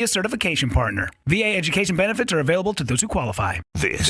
A certification partner. VA education benefits are available to those who qualify. This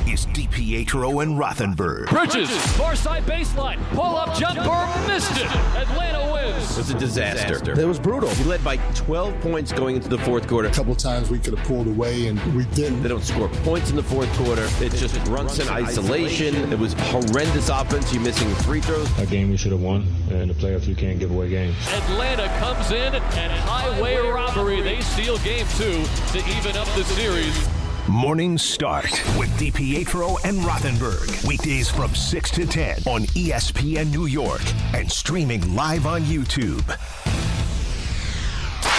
is DiPietro and Rothenberg. Bridges, far side baseline, pull-up jumper, missed it. Atlanta wins. It was a disaster. It was brutal. You led by 12 points going into the fourth quarter. A couple times we could have pulled away, and we didn't. They don't score points in the fourth quarter. It's just Brunson isolation. It was horrendous offense. You missing free throws. A game we should have won. In the playoffs, you can't give away games. Atlanta comes in and highway robbery. They steal game 2 to even up the series. Morning Start with DiPietro and Rothenberg. Weekdays from 6 to 10 on ESPN New York and streaming live on YouTube.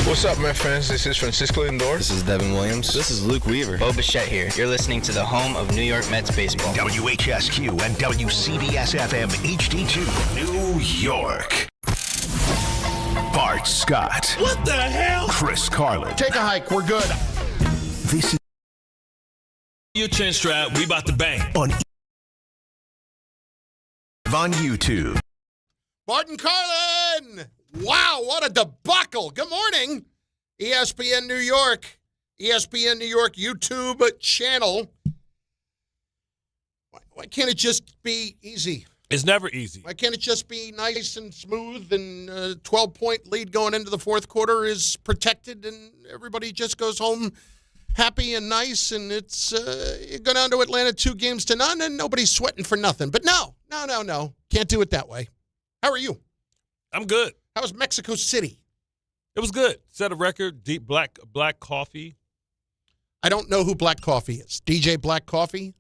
What's up, Met fans? This is Francisco Lindor. This is Devin Williams. This is Luke Weaver. Bo Bichette here. You're listening to the home of New York Mets baseball. WHSQ and WCBS-FM HD2, New York. Bart Scott. What the hell? Chris Carlin. Take a hike. We're good. This is your chin strap. We about to bang. On YouTube. Bart Carlin. Wow, what a debacle. Good morning. ESPN New York. ESPN New York YouTube channel. Why can't it just be easy? It's never easy. Why can't it just be nice and smooth and 12-point lead going into the fourth quarter is protected and everybody just goes home happy and nice and it's you go down to Atlanta 2-0 and nobody's sweating for nothing. But no. Can't do it that way. How are you? I'm good. How was Mexico City? It was good. Set a record. Deep black coffee. I don't know who Black Coffee is. DJ Black Coffee?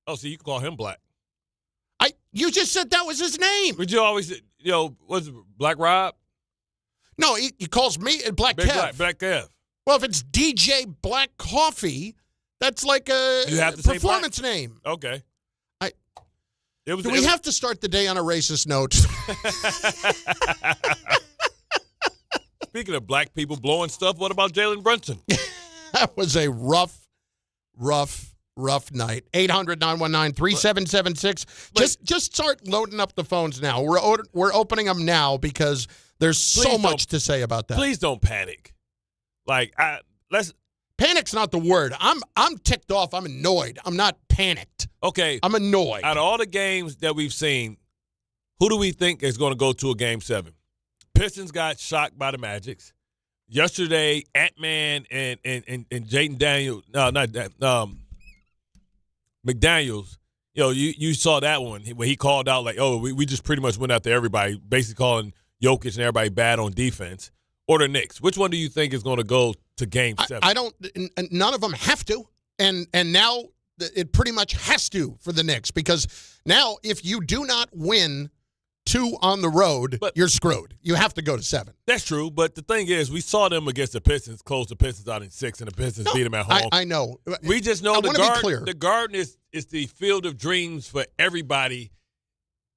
Oh, so you can call him Black. You just said that was his name. Would you always, what's it, Black Rob? No, he calls me Black Kev. Black Kev. Well, if it's DJ Black Coffee, that's like a performance name. Okay. Do we have to start the day on a racist note? Speaking of black people blowing stuff, what about Jalen Brunson? That was a rough night. 800-919-3776. Just start loading up the phones now. We're opening them now because there's so much to say about that. Please don't panic. Panic's not the word. I'm ticked off. I'm annoyed. I'm not panicked. Okay. I'm annoyed. Out of all the games that we've seen, who do we think is going to go to a Game 7? Pistons got shocked by the Magics. Yesterday, Ant-Man and Jaden Daniels, McDaniels, you saw that one where he called out we just pretty much went after everybody, basically calling Jokic and everybody bad on defense. Or the Knicks. Which one do you think is going to go to Game 7? I don't. None of them have to, and now it pretty much has to for the Knicks because now if you do not win 2 on the road, you're screwed. You have to go to 7. That's true, but the thing is, we saw them against the Pistons, close the Pistons out in 6, and the Pistons beat them at home. I know. We just know the Garden is the field of dreams for everybody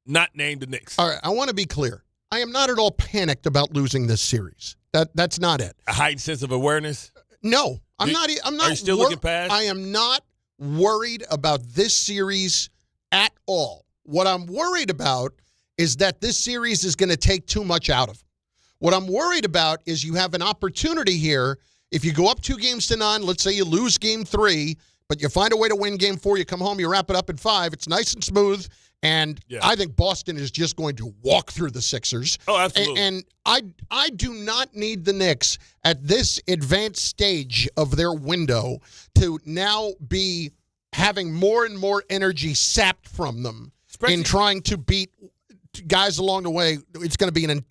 not named the Knicks. All right, I want to be clear. I am not at all panicked about losing this series. That's not it. A heightened sense of awareness? No, I'm not. Are you still looking past? I am not worried about this series at all. What I'm worried about is that this series is going to take too much out of them. What I'm worried about is you have an opportunity here. If you go up 2-0, let's say you lose Game 3, but you find a way to win Game 4, you come home, you wrap it up in 5. It's nice and smooth. And I think Boston is just going to walk through the Sixers. Oh, absolutely. And I do not need the Knicks at this advanced stage of their window to now be having more and more energy sapped from them in trying to beat guys along the way. It's going to be an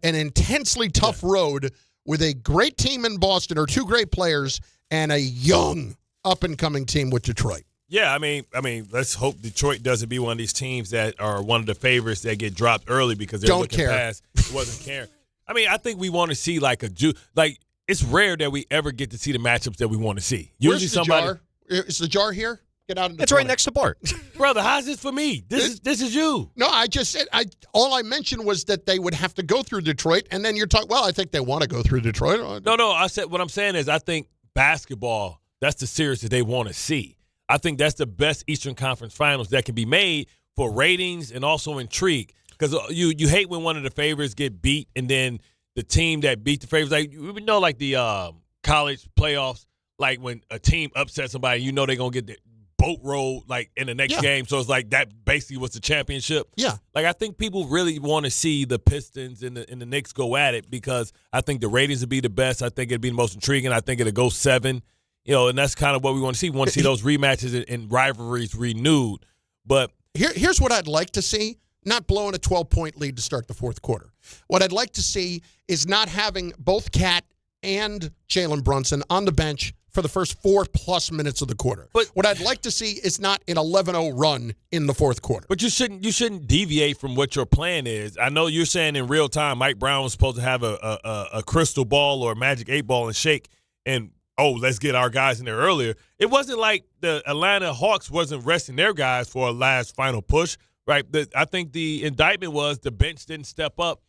intensely tough road with a great team in Boston or 2 great players and a young up-and-coming team with Detroit. Yeah, I mean, let's hope Detroit doesn't be one of these teams that are one of the favorites that get dropped early because they're looking past. Wasn't caring. I mean, I think we want to see it's rare that we ever get to see the matchups that we want to see. Usually jar? Is the jar here? Get out of the It's right next to Bart. Brother, how's this for me? This is you. No, I just said all I mentioned was that they would have to go through Detroit, and then you're talking, well, I think they want to go through Detroit. No, I said what I'm saying is I think basketball, that's the series that they want to see. I think that's the best Eastern Conference Finals that can be made for ratings and also intrigue. Because you hate when one of the favorites get beat and then the team that beat the favorites. Like, we know, like, the college playoffs, like, when a team upsets somebody, you know they're going to get the boat roll, like, in the next game. So it's like that basically was the championship. Yeah. Like, I think people really want to see the Pistons and the Knicks go at it because I think the ratings would be the best. I think it'd be the most intriguing. I think it'll go 7. And that's kind of what we want to see. We want to see those rematches and rivalries renewed. But here's what I'd like to see. Not blowing a 12-point lead to start the fourth quarter. What I'd like to see is not having both Cat and Jalen Brunson on the bench for the first 4+ minutes of the quarter. But what I'd like to see is not an 11-0 run in the fourth quarter. But you shouldn't deviate from what your plan is. I know you're saying in real time Mike Brown was supposed to have a crystal ball or a magic 8-ball and shake and let's get our guys in there earlier. It wasn't like the Atlanta Hawks wasn't resting their guys for a last final push, right? I think the indictment was the bench didn't step up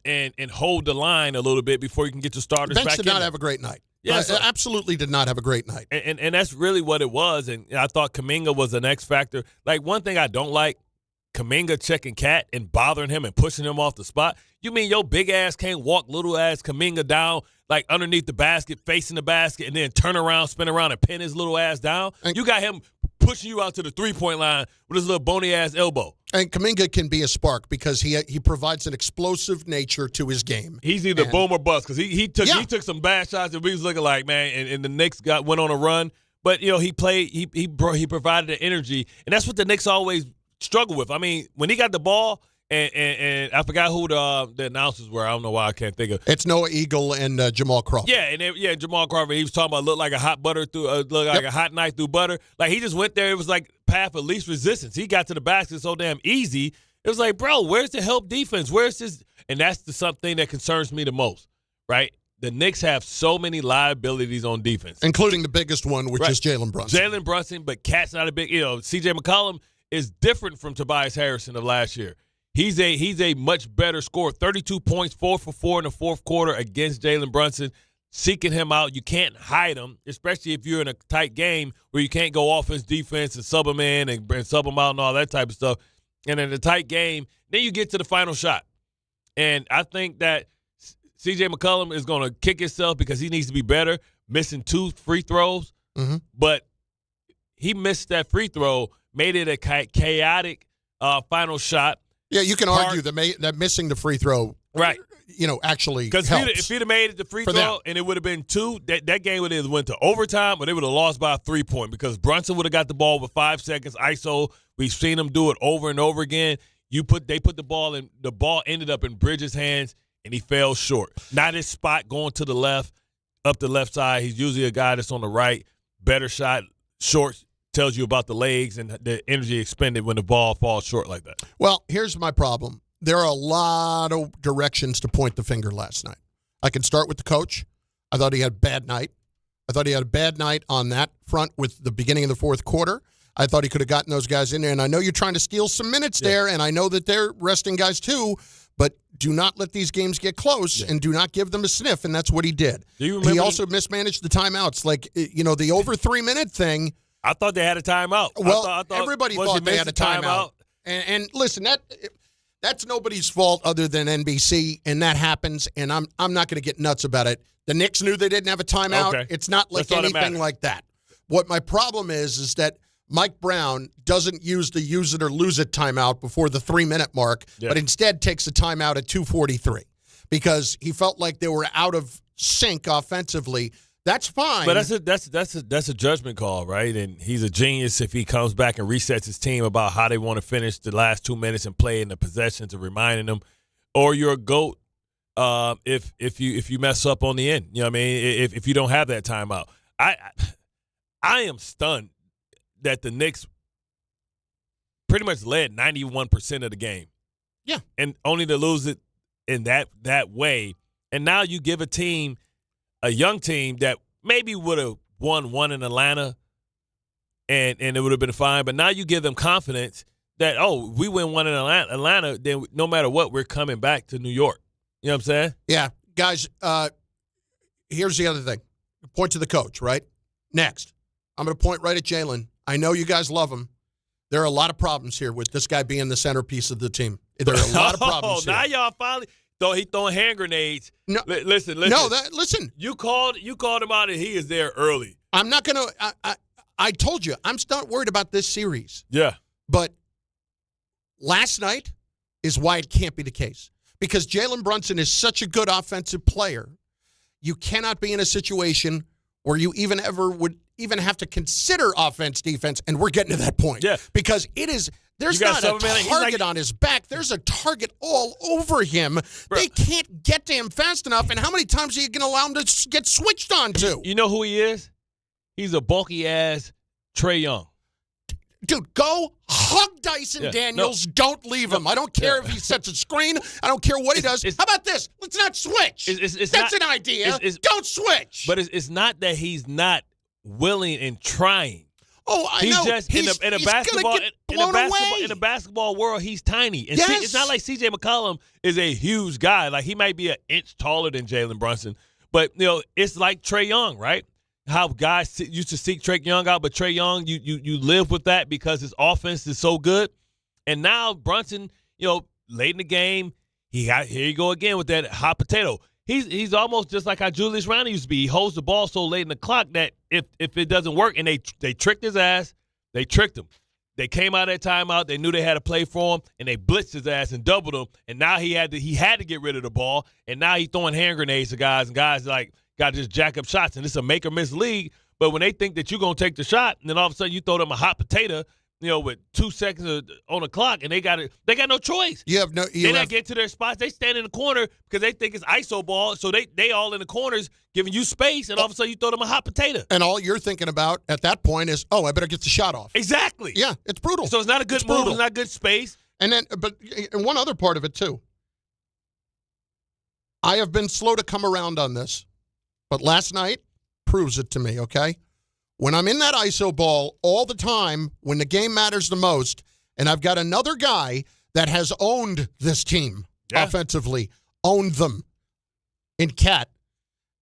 and hold the line a little bit before you can get your starters back in. The bench did not have a great night. Yeah, absolutely did not have a great night. And that's really what it was. And I thought Kuminga was an X factor. Like, one thing I don't like, Kuminga checking Cat and bothering him and pushing him off the spot. You mean your big ass can't walk little ass Kuminga down, like, underneath the basket, facing the basket, and then turn around, spin around, and pin his little ass down? You got him pushing you out to the three-point line with his little bony-ass elbow. And Kuminga can be a spark because he provides an explosive nature to his game. He's either boom or bust because he took some bad shots and we was looking like, man, and the Knicks went on a run. But, he played, he provided the energy, and that's what the Knicks always struggle with. I mean, when he got the ball, and I forgot who the announcers were. I don't know why I can't think of. It's Noah Eagle and Jamal Crawford. Yeah, Jamal Crawford. He was talking about look like a hot butter like a hot knife through butter. Like, he just went there. It was like path of least resistance. He got to the basket so damn easy. It was like, bro, where's the help defense? Where's this? And that's the something that concerns me the most, right? The Knicks have so many liabilities on defense, including the biggest one, which is Jalen Brunson. But Cat's not a big. C.J. McCollum is different from Tobias Harrison of last year. He's a much better scorer. 32 points, 4 for 4 in the fourth quarter against Jalen Brunson. Seeking him out, you can't hide him, especially if you're in a tight game where you can't go offense, defense, and sub him in and sub him out and all that type of stuff. And in a tight game, then you get to the final shot. And I think that C.J. McCollum is going to kick himself because he needs to be better, missing 2 free throws. Mm-hmm. But he missed that free throw, made it a chaotic final shot. Yeah, you can argue that missing the free throw, right? Actually because if he'd have made it the free throw and it would have been 2, that game would have went to overtime, or they would have lost by a 3-point because Brunson would have got the ball with 5 seconds. ISO, we've seen him do it over and over again. They put the ball in. The ball ended up in Bridges' hands, and he fell short. Not his spot going to the left, up the left side. He's usually a guy that's on the right. Better shot, short. Tells you about the legs and the energy expended when the ball falls short like that. Well, here's my problem. There are a lot of directions to point the finger last night. I can start with the coach. I thought he had a bad night. I thought he had a bad night on that front with the beginning of the fourth quarter. I thought he could have gotten those guys in there, and I know you're trying to steal some minutes there, and I know that they're resting guys too, but do not let these games get close and do not give them a sniff, and that's what he did. He also mismanaged the timeouts. Like, the over 3-minute thing. I thought they had a timeout. Well, I thought everybody thought they had a timeout. And listen, that's nobody's fault other than NBC, and that happens, and I'm not going to get nuts about it. The Knicks knew they didn't have a timeout. Okay. It's not like anything like that. What my problem is that Mike Brown doesn't use the use it or lose it timeout before the 3-minute mark, but instead takes a timeout at 2:43 because he felt like they were out of sync offensively. That's fine. But that's a judgment call, right? And he's a genius if he comes back and resets his team about how they want to finish the last 2 minutes and play in the possessions and reminding them. Or you're a GOAT if you mess up on the end. You know what I mean? If you don't have that timeout. I am stunned that the Knicks pretty much led 91% of the game. Yeah. And only to lose it in that way. And now you give a young team that maybe would have won one in Atlanta and it would have been fine. But now you give them confidence that, we win one in Atlanta, then no matter what, we're coming back to New York. You know what I'm saying? Yeah. Guys, here's the other thing. Point to the coach, right? Next. I'm going to point right at Jalen. I know you guys love him. There are a lot of problems here with this guy being the centerpiece of the team. There are a lot of problems here. Now y'all finally He throwing hand grenades. No, listen. No, listen. You called him out, and he is there early. I'm not going to I told you, I'm not worried about this series. Yeah. But last night is why it can't be the case. Because Jalen Brunson is such a good offensive player, you cannot be in a situation where you would even have to consider offense, defense, and we're getting to that point. Yeah. Because there's not a target on his back. There's a target all over him. Bro. They can't get to him fast enough, and how many times are you going to allow him to get switched on to? You know who he is? He's a bulky-ass Trae Young. Dude, go hug Dyson Daniels. No. Don't leave him. I don't care if he sets a screen. I don't care what he does. How about this? Let's not switch. That's an idea. Don't switch. But it's not that he's not willing and trying. Oh, I know. He's just in a basketball world, he's tiny. And yes. It's not like C.J. McCollum is a huge guy. Like, he might be an inch taller than Jalen Brunson. But, it's like Trae Young, right? How guys used to seek Trae Young out, but Trae Young, you live with that because his offense is so good. And now Brunson, late in the game, here you go again with that hot potato. He's almost just like how Julius Randle used to be. He holds the ball so late in the clock that if it doesn't work, and they tricked his ass, they tricked him. They came out of that timeout. They knew they had to play for him, and they blitzed his ass and doubled him. And now he had to get rid of the ball, and now he's throwing hand grenades to guys, and guys got to just jack up shots. And it's a make or miss league. But when they think that you're going to take the shot, and then all of a sudden you throw them a hot potato, with 2 seconds on the clock, and they got no choice. They not get to their spots. They stand in the corner because they think it's iso ball. So they all in the corners giving you space, and all of a sudden you throw them a hot potato. And all you're thinking about at that point is, I better get the shot off. Exactly. Yeah, it's brutal. So it's not a good move. It's not good space. And one other part of it too. I have been slow to come around on this, but last night proves it to me. Okay. When I'm in that iso ball all the time, when the game matters the most, and I've got another guy that has owned this team offensively, owned them in Cat,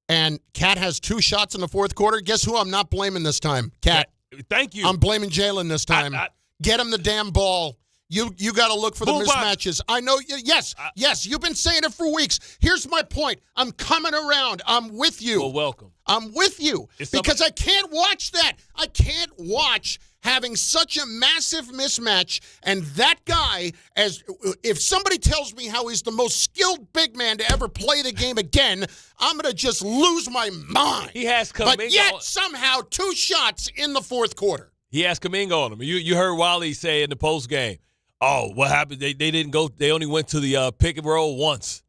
and Cat has 2 shots in the fourth quarter, guess who I'm not blaming this time? Cat. Thank you. I'm blaming Jalen this time. Get him the damn ball. You got to look for the mismatches. I know. Yes, you've been saying it for weeks. Here's my point. I'm coming around. I'm with you. Well, welcome. I'm with you because I can't watch that. I can't watch having such a massive mismatch and that guy, if somebody tells me how he's the most skilled big man to ever play the game again, I'm going to just lose my mind. He has Kuminga. But yet, somehow, 2 shots in the fourth quarter. He has Kuminga on him. You heard Wally say in the postgame, what happened? They didn't go. They only went to the pick and roll once.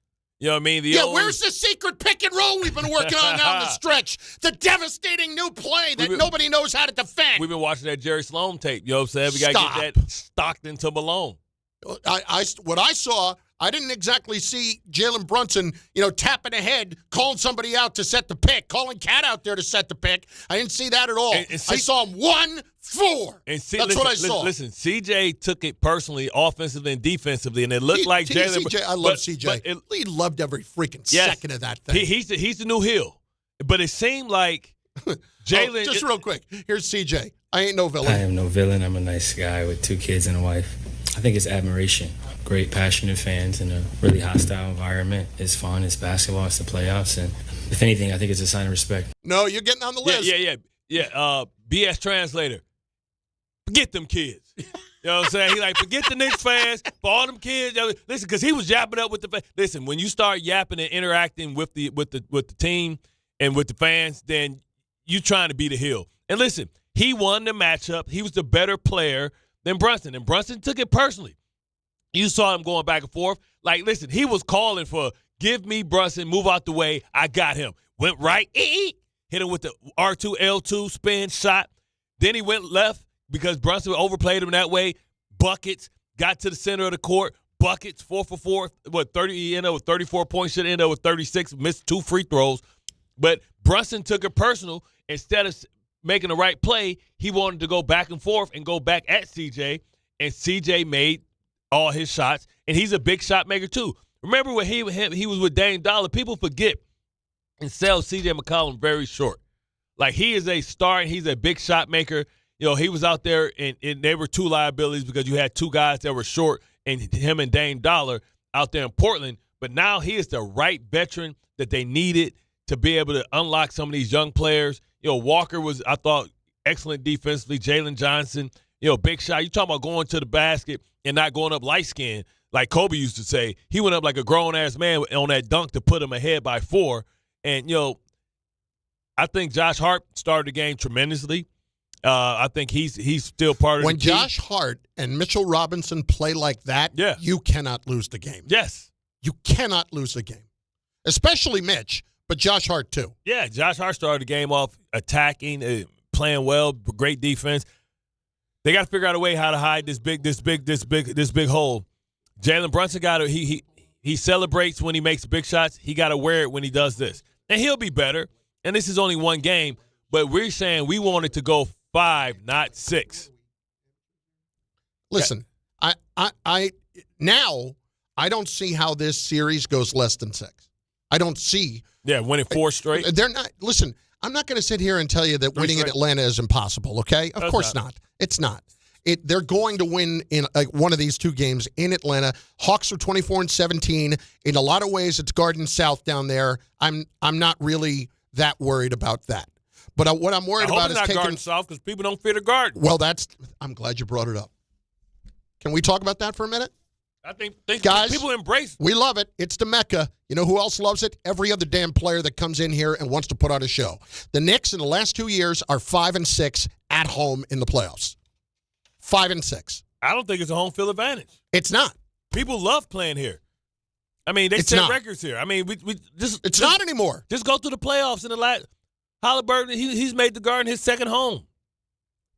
You know what I mean? Where's the secret pick and roll we've been working on down the stretch? The devastating new play that nobody knows how to defend. We've been watching that Jerry Sloan tape. You know what I'm saying? We got to get that Stockton to Malone. What I saw, I didn't exactly see Jalen Brunson, tapping ahead, calling somebody out to set the pick, calling Cat out there to set the pick. I didn't see that at all. I saw him 1-4. That's what I saw. Listen, CJ took it personally, offensively and defensively, and it looked like Jalen. CJ, I love CJ. He loved every freaking second of that thing. He's the new Hill. But it seemed like Jalen. Just real quick, here's CJ. I ain't no villain. I am no villain. I'm a nice guy with 2 kids and a wife. I think it's admiration. Great, passionate fans in a really hostile environment. It's fun. It's basketball. It's the playoffs. And if anything, I think it's a sign of respect. No, you're getting on the list. Yeah. BS translator. Forget them kids. You know what I'm saying? He like, forget the Knicks fans. For all them kids. Listen, because he was yapping up with the fans. Listen, when you start yapping and interacting with the team and with the fans, then you trying to be the Hill. And listen, he won the matchup. He was the better player than Brunson. And Brunson took it personally. You saw him going back and forth. Like, listen, he was calling for, give me Brunson, move out the way. I got him. Went right, hit him with the R2, L2 spin shot. Then he went left because Brunson overplayed him that way. Buckets, got to the center of the court. Buckets, 4 for 4. 30? He ended up with 34 points. Should end up with 36. Missed 2 free throws. But Brunson took it personal. Instead of making the right play, he wanted to go back and forth and go back at CJ. And CJ made all his shots, and he's a big shot maker too. Remember when he was with Dame Dollar? People forget and sell C.J. McCollum very short. Like, he is a star, and he's a big shot maker. He was out there, and there were 2 liabilities because you had 2 guys that were short, and him and Dame Dollar out there in Portland. But now he is the right veteran that they needed to be able to unlock some of these young players. Walker was, I thought, excellent defensively. Jalen Johnson, big shot. You talking about going to the basket and not going up light skin, like Kobe used to say. He went up like a grown-ass man on that dunk to put him ahead by 4. And, I think Josh Hart started the game tremendously. I think he's still part of the When team. Josh Hart and Mitchell Robinson play like that, you cannot lose the game. Yes. You cannot lose the game, especially Mitch, but Josh Hart too. Yeah, Josh Hart started the game off attacking, playing well, great defense. They got to figure out a way how to hide this big hole. Jalen Brunson he celebrates when he makes big shots. He got to wear it when he does this, and he'll be better. And this is only one game, but we're saying we want it to go 5, not 6. Listen, I don't see how this series goes less than 6. I don't see. Yeah, winning 4 straight. They're not. Listen, I'm not going to sit here and tell you that winning in Atlanta is impossible. Okay, of course not. It's not. They're going to win in one of these 2 games in Atlanta. Hawks are 24-17. In a lot of ways, it's Garden South down there. I'm not really that worried about that. But what I'm worried about is taking Garden South because people don't fear the Garden. Well, I'm glad you brought it up. Can we talk about that for a minute? I think guys, people embrace it. We love it. It's the Mecca. You know who else loves it? Every other damn player that comes in here and wants to put on a show. The Knicks in the last 2 years are 5-6 at home in the playoffs. 5-6. I don't think it's a home field advantage. It's not. People love playing here. I mean, they set records here. I mean, we just it's not anymore. Just go to the playoffs in the last. Halliburton, he's made the Garden his second home.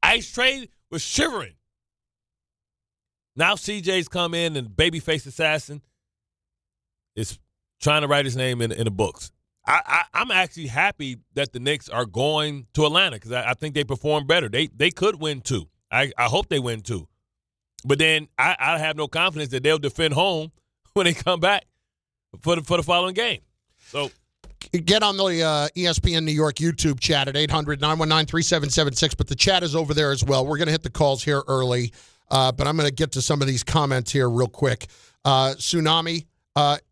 Ice Trade was shivering. Now CJ's come in and babyface assassin is trying to write his name in the books. I'm actually happy that the Knicks are going to Atlanta because I think they perform better. They could win 2. I hope they win 2. But then I have no confidence that they'll defend home when they come back for the following game. So get on the ESPN New York YouTube chat at 800-919-3776. But the chat is over there as well. We're going to hit the calls here early. But I'm going to get to some of these comments here real quick. Tsunami,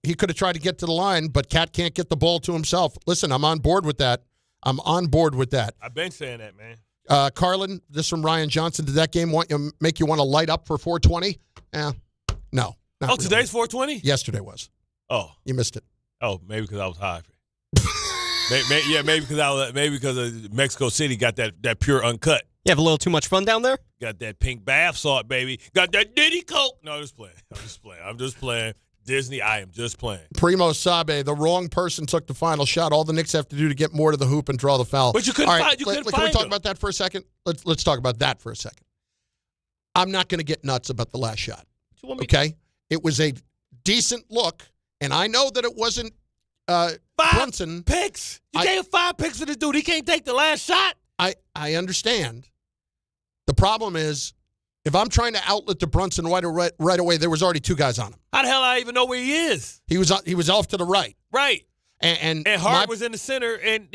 he could have tried to get to the line, but Cat can't get the ball to himself. Listen, I'm on board with that. I've been saying that, man. Carlin, this from Ryan Johnson. Did that game make you want to light up for 420? No. Oh, today's 420? Yesterday was. Oh. You missed it. Oh, maybe because I was high. maybe because of Mexico City got that pure uncut. You have a little too much fun down there? Got that pink bath salt, baby. Got that Diddy Coke. No, I'm just playing. Disney, I am just playing. Primo Sabe, the wrong person took the final shot. All the Knicks have to do to get more to the hoop and draw the foul. But you couldn't find Can we talk about that for a second? Let's talk about that for a second. I'm not going to get nuts about the last shot. Okay? It was a decent look, and I know that it wasn't Brunson. 5 picks. You gave 5 picks to this dude. He can't take the last shot. I understand. The problem is, if I'm trying to outlet to Brunson right away, there was already 2 guys on him. How the hell I even know where he is? He was off to the right. Right. And Hart was in the center, and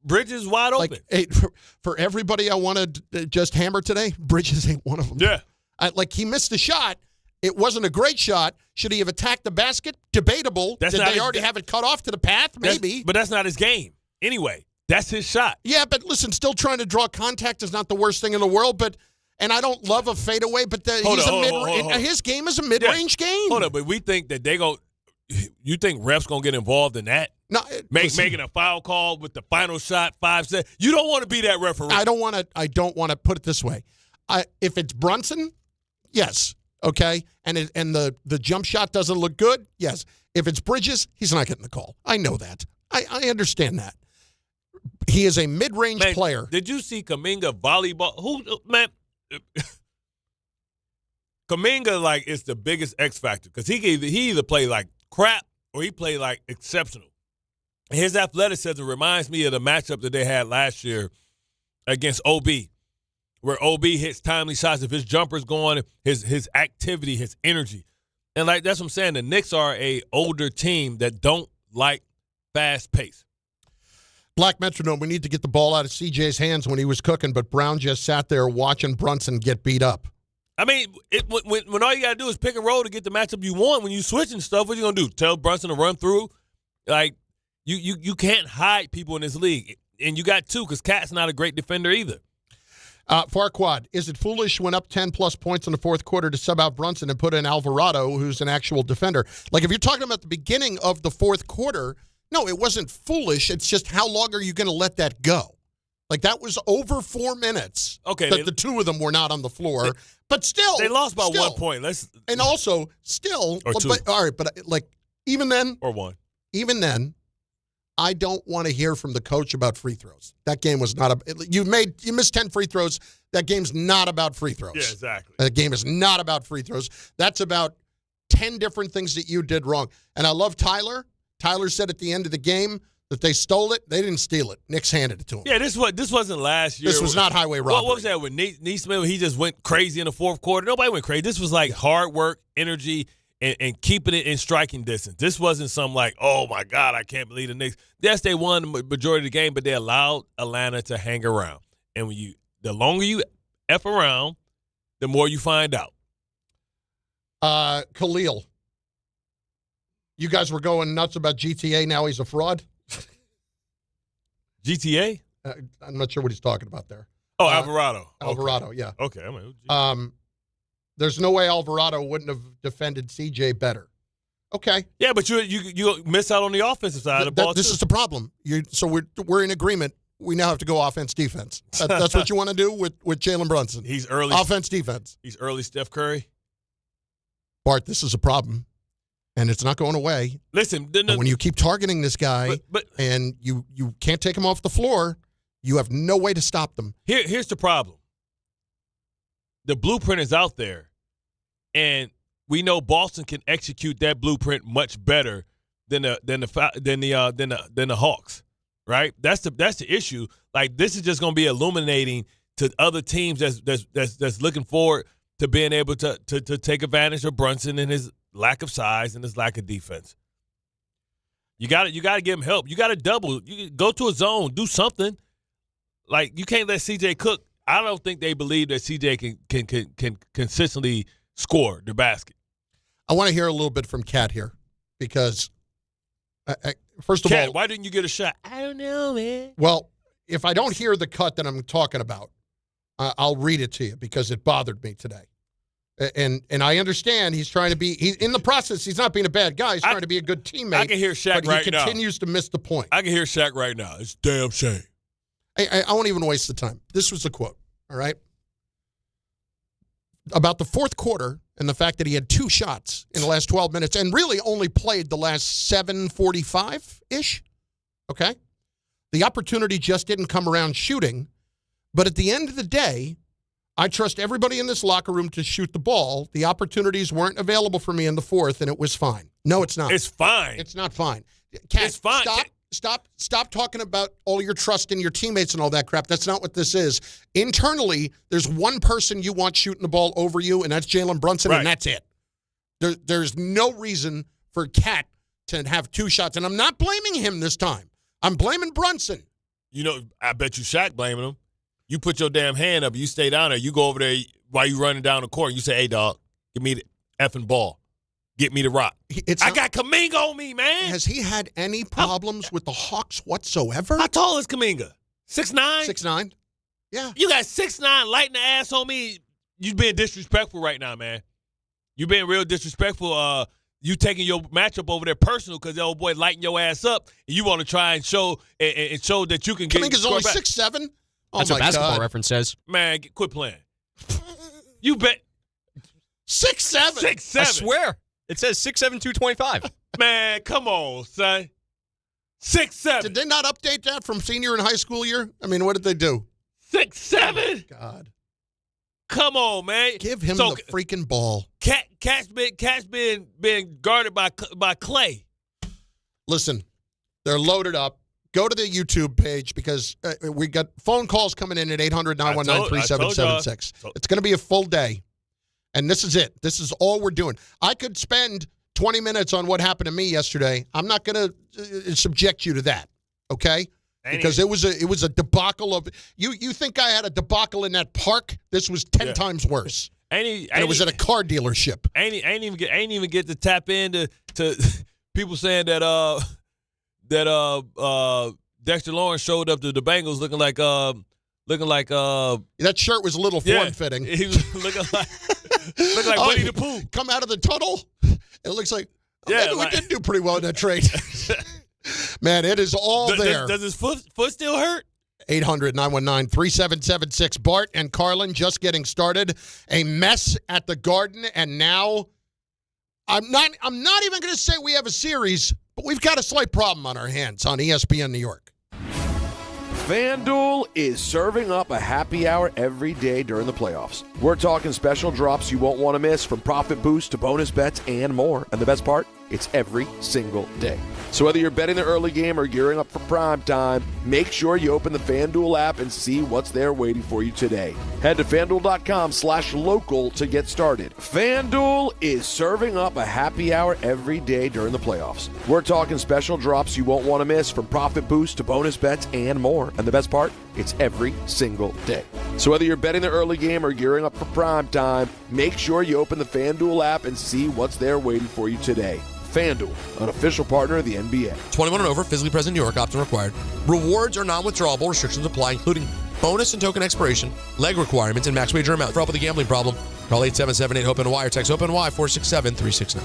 Bridges wide open. For everybody I want to just hammer today, Bridges ain't one of them. Yeah. He missed the shot. It wasn't a great shot. Should he have attacked the basket? Debatable. Did they already have it cut off to the path? Maybe. But that's not his game. Anyway, that's his shot. Yeah, but listen, still trying to draw contact is not the worst thing in the world, and I don't love a fadeaway, but his game is a mid-range game. Hold on, but we think that you think refs going to get involved in that? No, making a foul call with the final shot, 5 seconds. You don't want to be that referee. I don't want to put it this way. If it's Brunson, yes, okay, and the jump shot doesn't look good, yes. If it's Bridges, he's not getting the call. I know that. I understand that. He is a mid-range player. Did you see Kuminga volleyball? Kuminga is the biggest X factor because he either play like crap or he play like exceptional. His athleticism reminds me of the matchup that they had last year against OB, where OB hits timely shots. If his jumper's going, his activity, his energy. And that's what I'm saying. The Knicks are a older team that don't like fast pace. Black Metronome, we need to get the ball out of CJ's hands when he was cooking, but Brown just sat there watching Brunson get beat up. I mean, when all you got to do is pick and roll to get the matchup you want, when you switching stuff, what you going to do? Tell Brunson to run through? Like, you can't hide people in this league. And you got two because Cat's not a great defender either. Farquad, is it foolish when up 10-plus points in the fourth quarter to sub out Brunson and put in Alvarado, who's an actual defender? Like, if you're talking about the beginning of the fourth quarter, no, it wasn't foolish. It's just how long are you going to let that go? Like, that was over 4 minutes that the two of them were not on the floor. But still. They lost by 1 point. And also, still. Or two. All right, but, like, even then. Or one. Even then, I don't want to hear from the coach about free throws. That game was not you missed 10 free throws. That game's not about free throws. Yeah, exactly. That game is not about free throws. That's about 10 different things that you did wrong. And I love Tyler. Tyler said at the end of the game that they stole it. They didn't steal it. Knicks handed it to him. Yeah, this wasn't last year. This was not highway robbery. What was that with Neesmith? He just went crazy in the fourth quarter. Nobody went crazy. This was like hard work, energy, and keeping it in striking distance. This wasn't some like, oh, my God, I can't believe the Knicks. Yes, they won the majority of the game, but they allowed Atlanta to hang around. And the longer you F around, the more you find out. Khalil, you guys were going nuts about GTA. Now he's a fraud. GTA? I'm not sure what he's talking about there. Oh, Alvarado. Alvarado, yeah. Okay. I mean, there's no way Alvarado wouldn't have defended CJ better. Okay. Yeah, but you miss out on the offensive side of the ball. This is the problem. So we're in agreement. We now have to go offense defense. That's what you want to do with Jalen Brunson. He's early offense defense. He's early Steph Curry. Bart, this is a problem, and it's not going away. Listen, when you keep targeting this guy, and you can't take him off the floor, you have no way to stop them. Here's the problem. The blueprint is out there, and we know Boston can execute that blueprint much better than the Hawks, right? That's the issue. Like, this is just going to be illuminating to other teams that's looking forward to being able to take advantage of Brunson and his lack of size and his lack of defense. You got to give him help. You got to double. You go to a zone, do something. Like, you can't let CJ cook. I don't think they believe that CJ can consistently score the basket. I want to hear a little bit from Kat here because, first of all, why didn't you get a shot? I don't know, man. Well, if I don't hear the cut that I'm talking about, I'll read it to you because it bothered me today. And I understand he's trying to be. He's in the process. He's not being a bad guy. He's trying to be a good teammate. I can hear Shaq but he continues to miss the point. I can hear Shaq right now. It's a damn shame. I won't even waste the time. This was the quote, all right? About the fourth quarter and the fact that he had 2 shots in the last 12 minutes and really only played the last 7:45-ish, okay? The opportunity just didn't come around shooting. But at the end of the day, I trust everybody in this locker room to shoot the ball. The opportunities weren't available for me in the fourth, and it was fine. No, it's not. It's fine. It's not fine. Kat, it's fine. Stop talking about all your trust in your teammates and all that crap. That's not what this is. Internally, there's one person you want shooting the ball over you, and that's Jalen Brunson, and that's it. There's no reason for Kat to have 2 shots, and I'm not blaming him this time. I'm blaming Brunson. You know, I bet you Shaq blaming him. You put your damn hand up, you stay down there, you go over there while you running down the court, and you say, hey, dog, give me the effing ball. Get me the rock. I got Kuminga on me, man. Has he had any problems with the Hawks whatsoever? How tall is Kuminga? 6'9"? 6'9". Yeah. You got 6'9" lighting the ass on me. You being disrespectful right now, man. You being real disrespectful. You taking your matchup over there personal because the old boy lighting your ass up, and you want to try and show that you can get. Kuminga's only 6'7". Oh, that's what Basketball Reference says. Man, quit playing. You bet. 6'7". 6'7". I swear. It says 6'7", 225. Man, come on, son. 6'7". Did they not update that from senior and high school year? I mean, what did they do? 6'7". Oh, God. Come on, man. Give him the freaking ball. Cat's been guarded by Clay. Listen, they're loaded up. Go to the YouTube page because we got phone calls coming in at 800-919-3776. It's going to be a full day. And this is it. This is all we're doing. I could spend 20 minutes on what happened to me yesterday. I'm not going to subject you to that, okay? Because it was a debacle of you think I had a debacle in that park? This was 10 times worse. it was at a car dealership. Ain't even get to tap into people saying that Dexter Lawrence showed up to the Bengals looking like that shirt was a little form-fitting. He was looking like Winnie the Pooh. Come out of the tunnel. It looks like maybe we did do pretty well in that trade. Man, it is all there. Does his foot still hurt? 800-919-3776. Bart and Carlin just getting started. A mess at the Garden, and now I'm not even going to say we have a series, but we've got a slight problem on our hands on ESPN New York. FanDuel is serving up a happy hour every day during the playoffs. We're talking special drops you won't want to miss, from profit boosts to bonus bets and more. And the best part? It's every single day. So whether you're betting the early game or gearing up for prime time, make sure you open the FanDuel app and see what's there waiting for you today. Head to FanDuel.com/local to get started. FanDuel is serving up a happy hour every day during the playoffs. We're talking special drops you won't want to miss, from profit boosts to bonus bets and more. And the best part? It's every single day. So whether you're betting the early game or gearing up for prime time, make sure you open the FanDuel app and see what's there waiting for you today. FanDuel, an official partner of the NBA. 21 and over, physically present in New York, option required. Rewards are non-withdrawable. Restrictions apply, including bonus and token expiration, leg requirements, and max wager amount. For help with a gambling problem, call 877-8-HOPE-NY or text HOPE-NY 467-369.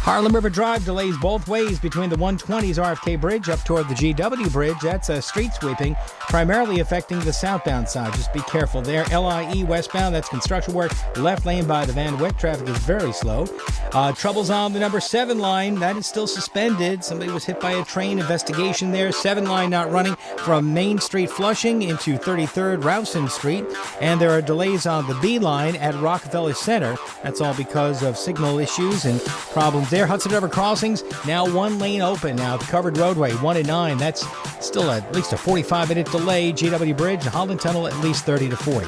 Harlem River Drive delays both ways between the 120s RFK Bridge up toward the GW Bridge. That's a street sweeping, primarily affecting the southbound side. Just be careful there. LIE westbound, that's construction work. Left lane by the Van Wyck. Traffic is very slow. Troubles on the number 7 line. That is still suspended. Somebody was hit by a train. Investigation there. 7 line not running from Main Street Flushing into 33rd Rowson Street. And there are delays on the B line at Rockefeller Center. That's all because of signal issues and problems there. Hudson River crossings, now 1 lane open. Now the covered roadway, 1 and 9. That's still at least a 45-minute delay. GW Bridge, Holland Tunnel, at least 30 to 40.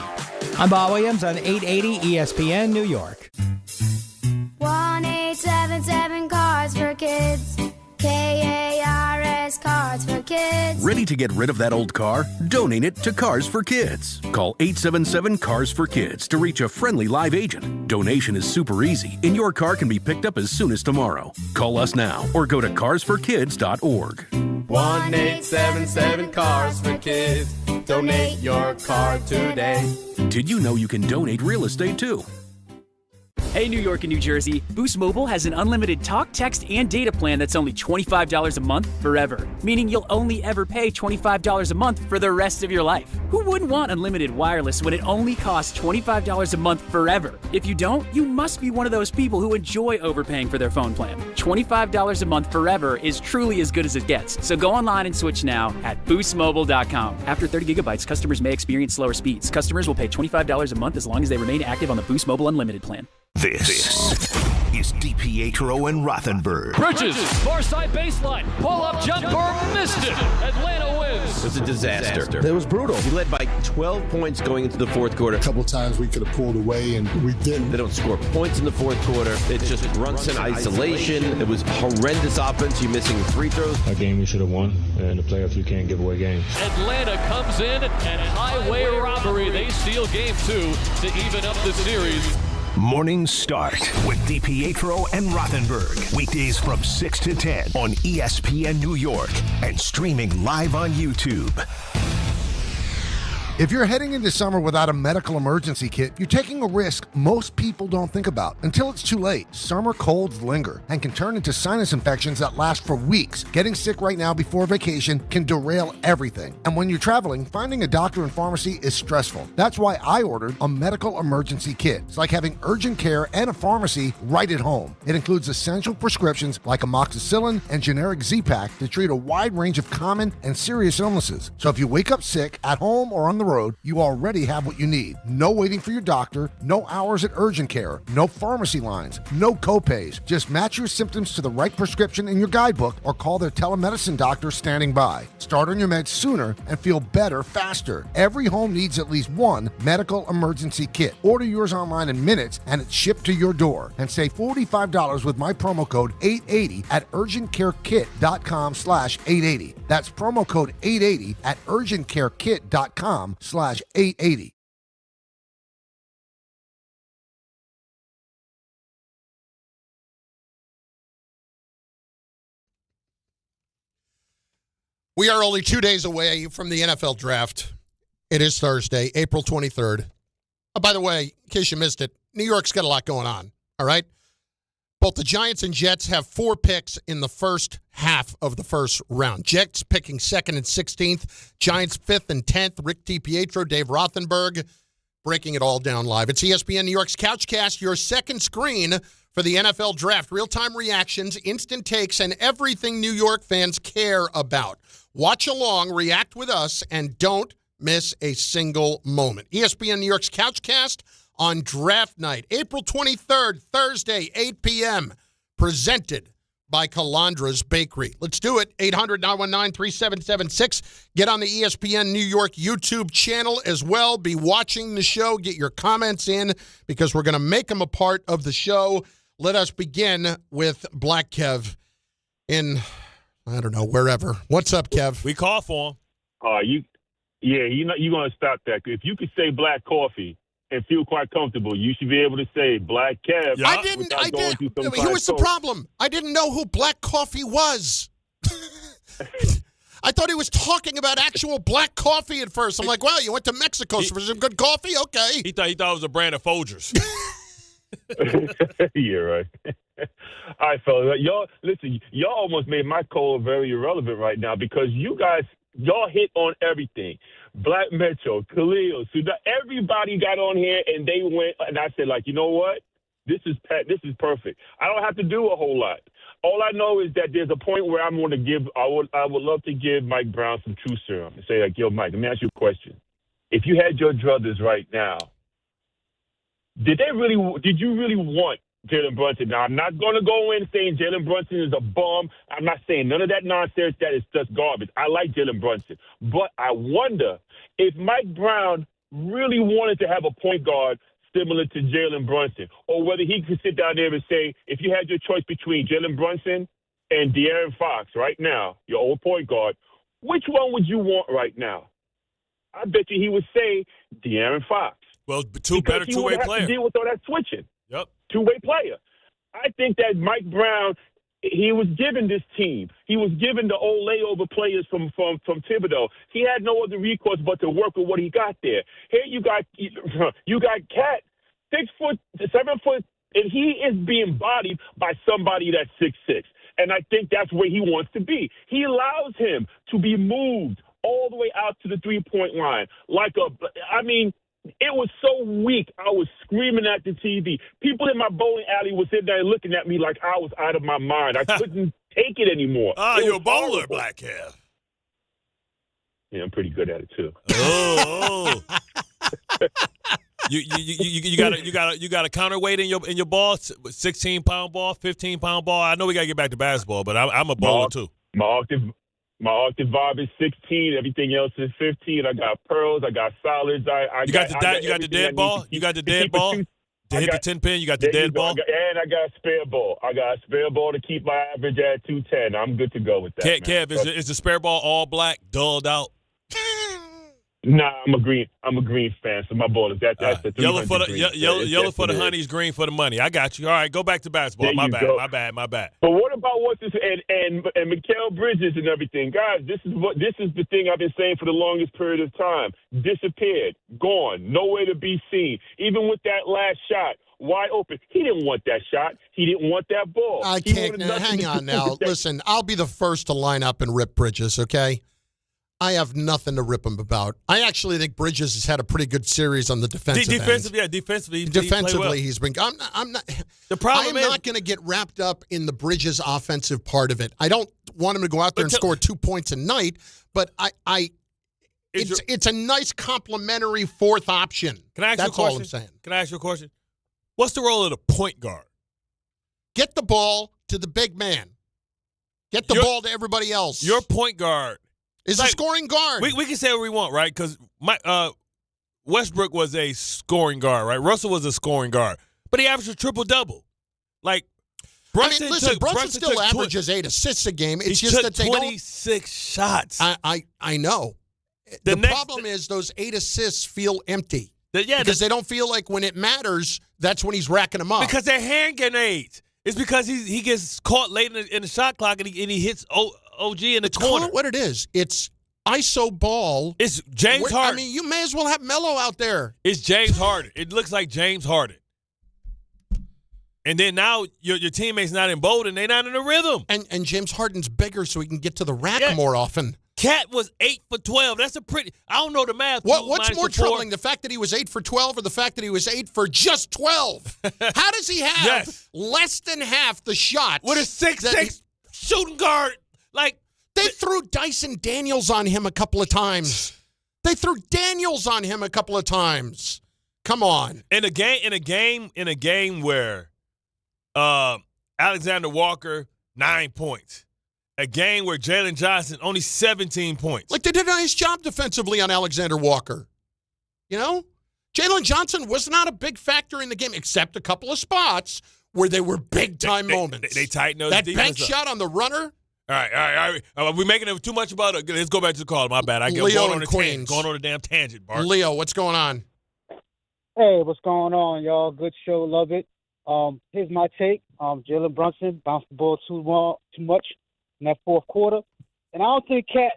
I'm Bob Williams on 880 ESPN New York. 1-877 Cars for Kids. KARS Cars for Kids. Ready to get rid of that old car? Donate it to Cars for Kids. Call 877 Cars for Kids to reach a friendly live agent. Donation is super easy, and your car can be picked up as soon as tomorrow. Call us now or go to carsforkids.org. 1-877 Cars for Kids. Donate your car today. Did you know you can donate real estate too? Hey, New York and New Jersey, Boost Mobile has an unlimited talk, text, and data plan that's only $25 a month forever, meaning you'll only ever pay $25 a month for the rest of your life. Who wouldn't want unlimited wireless when it only costs $25 a month forever? If you don't, you must be one of those people who enjoy overpaying for their phone plan. $25 a month forever is truly as good as it gets, so go online and switch now at boostmobile.com. After 30 gigabytes, customers may experience slower speeds. Customers will pay $25 a month as long as they remain active on the Boost Mobile Unlimited plan. This is DiPietro and Rothenberg. Bridges, far side baseline, pull-up jumper, missed it. Atlanta wins. It was a disaster. It was brutal. He led by 12 points going into the fourth quarter. A couple times we could have pulled away, and we didn't. They don't score points in the fourth quarter. It's just Brunson isolation. It was horrendous offense. You missing free throws. A game we should have won. In the playoffs, you can't give away games. Atlanta comes in and highway robbery. They steal game 2 to even up the series. Morning Start with DiPietro and Rothenberg. Weekdays from 6 to 10 on ESPN New York and streaming live on YouTube. If you're heading into summer without a medical emergency kit, you're taking a risk most people don't think about until it's too late. Summer colds linger and can turn into sinus infections that last for weeks. Getting sick right now before vacation can derail everything. And when you're traveling, finding a doctor and pharmacy is stressful. That's why I ordered a medical emergency kit. It's like having urgent care and a pharmacy right at home. It includes essential prescriptions like amoxicillin and generic Z-Pak to treat a wide range of common and serious illnesses. So if you wake up sick at home or on the road, you already have what you need. No waiting for your doctor, no hours at urgent care, no pharmacy lines, no copays. Just match your symptoms to the right prescription in your guidebook or call their telemedicine doctor standing by. Start on your meds sooner and feel better faster. Every home needs at least one medical emergency kit. Order yours online in minutes and it's shipped to your door. And save $45 with my promo code 880 at urgentcarekit.com/880. That's promo code 880 at urgentcarekit.com/880. Indeed.com/880. We are only 2 days away from the NFL draft. It is Thursday, April 23rd. Oh, by the way, in case you missed it, New York's got a lot going on, all right? Both the Giants and Jets have 4 picks in the first half of the first round. Jets picking 2nd and 16th. Giants 5th and 10th. Rick DiPietro, Dave Rothenberg, breaking it all down live. It's ESPN New York's Couchcast, your second screen for the NFL draft. Real-time reactions, instant takes, and everything New York fans care about. Watch along, react with us, and don't miss a single moment. ESPN New York's Couchcast on draft night, April 23rd, Thursday, 8 p.m., presented by Calandra's Bakery. Let's do it. 800-919-3776. Get on the ESPN New York YouTube channel as well. Be watching the show. Get your comments in because we're going to make them a part of the show. Let us begin with Black Kev in, I don't know, wherever. What's up, Kev? We call for him. You're going to stop that. If you could say black coffee and feel quite comfortable, you should be able to say Black Kev. Yeah. Here was the problem. I didn't know who Black Coffee was. I thought he was talking about actual black coffee at first. I'm like, wow, you went to Mexico for some good coffee? Okay. He thought it was a brand of Folgers. Yeah, right. All right, fellas. Y'all almost made my call very irrelevant right now because y'all hit on everything. Black Metro, Khalil, Sudan, everybody got on here and they went, and I said, like, you know what? This is perfect. I don't have to do a whole lot. All I know is that there's a point where I'm going to give, I would love to give Mike Brown some true serum and say, like, yo, Mike, let me ask you a question. If you had your druthers right now, did you really want Jalen Brunson? Now, I'm not going to go in saying Jalen Brunson is a bum. I'm not saying none of that nonsense. That is just garbage. I like Jalen Brunson. But I wonder if Mike Brown really wanted to have a point guard similar to Jalen Brunson, or whether he could sit down there and say, if you had your choice between Jalen Brunson and De'Aaron Fox right now, your old point guard, which one would you want right now? I bet you he would say De'Aaron Fox. Well, better two-way player. To deal with all that switching. Yep. Two-way player. I think that Mike Brown, he was given this team. He was given the old layover players from Thibodeau. He had no other recourse but to work with what he got there. Here you got Cat, 6 foot, 7 foot, and he is being bodied by somebody that's 6'6". And I think that's where he wants to be. He allows him to be moved all the way out to the three-point line. It was so weak, I was screaming at the TV. People in my bowling alley were sitting there looking at me like I was out of my mind. I couldn't take it anymore. You're a bowler, Black Kev. Yeah, I'm pretty good at it, too. Oh. You got a counterweight in your ball, 16-pound ball, 15-pound ball. I know we got to get back to basketball, but I'm a bowler, too. My octave vibe is 16. Everything else is 15. I got pearls. I got solids. You got the dead ball? You got the dead ball? To hit the 10-pin, you got the dead ball? And I got a spare ball. I got a spare ball to keep my average at 210. I'm good to go with that. Kev, is the spare ball all black, dulled out? Nah, I'm a green fan, so my ball is that's the yellow for the honeys, green for the money. I got you. All right, go back to basketball. My bad. But what about what's this and Mikal Bridges and everything, guys? This is the thing I've been saying for the longest period of time. Disappeared, gone, nowhere to be seen. Even with that last shot, wide open, he didn't want that shot. He didn't want that ball. I can't. Hang on now. Listen, I'll be the first to line up and rip Bridges. Okay. I have nothing to rip him about. I actually think Bridges has had a pretty good series on the defensive end. Defensively, he's been. I'm not. The problem I'm not going to get wrapped up in the Bridges offensive part of it. I don't want him to go out there and score 2 points a night, but it's a nice complimentary fourth option. Can I ask you a question? That's all I'm saying. Can I ask you a question? What's the role of the point guard? Get the ball to the big man. Get the ball to everybody else. Your point guard is a scoring guard. We can say what we want, right? Because Westbrook was a scoring guard, right? Russell was a scoring guard, but he averaged a triple-double. Like, Brunson still averages 8 assists a game. It's just that they 26 shots. I know. the problem is those 8 assists feel empty. Because they don't feel like when it matters, that's when he's racking them up. Because they're hand grenades. It's because he gets caught late in the shot clock and he hits OG in the corner. Call it what it is. It's ISO ball. It's James Harden. I mean, you may as well have Melo out there. It's James Harden. It looks like James Harden. And then now your teammate's not emboldened. They're not in a rhythm. And James Harden's bigger so he can get to the rack more often. Cat was 8 for 12. That's a pretty – I don't know the math. What's more troubling, the fact that he was 8 for 12 or the fact that he was 8 for just 12? How does he have less than half the shots? With a 6'6" shooting guard. Like they threw Dyson Daniels on him a couple of times. Come on. In a game where Alexander Walker 9 points. A game where Jalen Johnson only 17 points. Like they did a nice job defensively on Alexander Walker. You know? Jalen Johnson was not a big factor in the game, except a couple of spots where they were big-time moments. They tightened those that defense bank shot on the runner. All right. We're making it too much about it. Let's go back to the call. My bad. Leo and Queens. Going on a damn tangent, Bart. Leo, what's going on? Hey, what's going on, y'all? Good show. Love it. Here's my take. Jalen Brunson bounced the ball too much in that fourth quarter. And I don't think Cat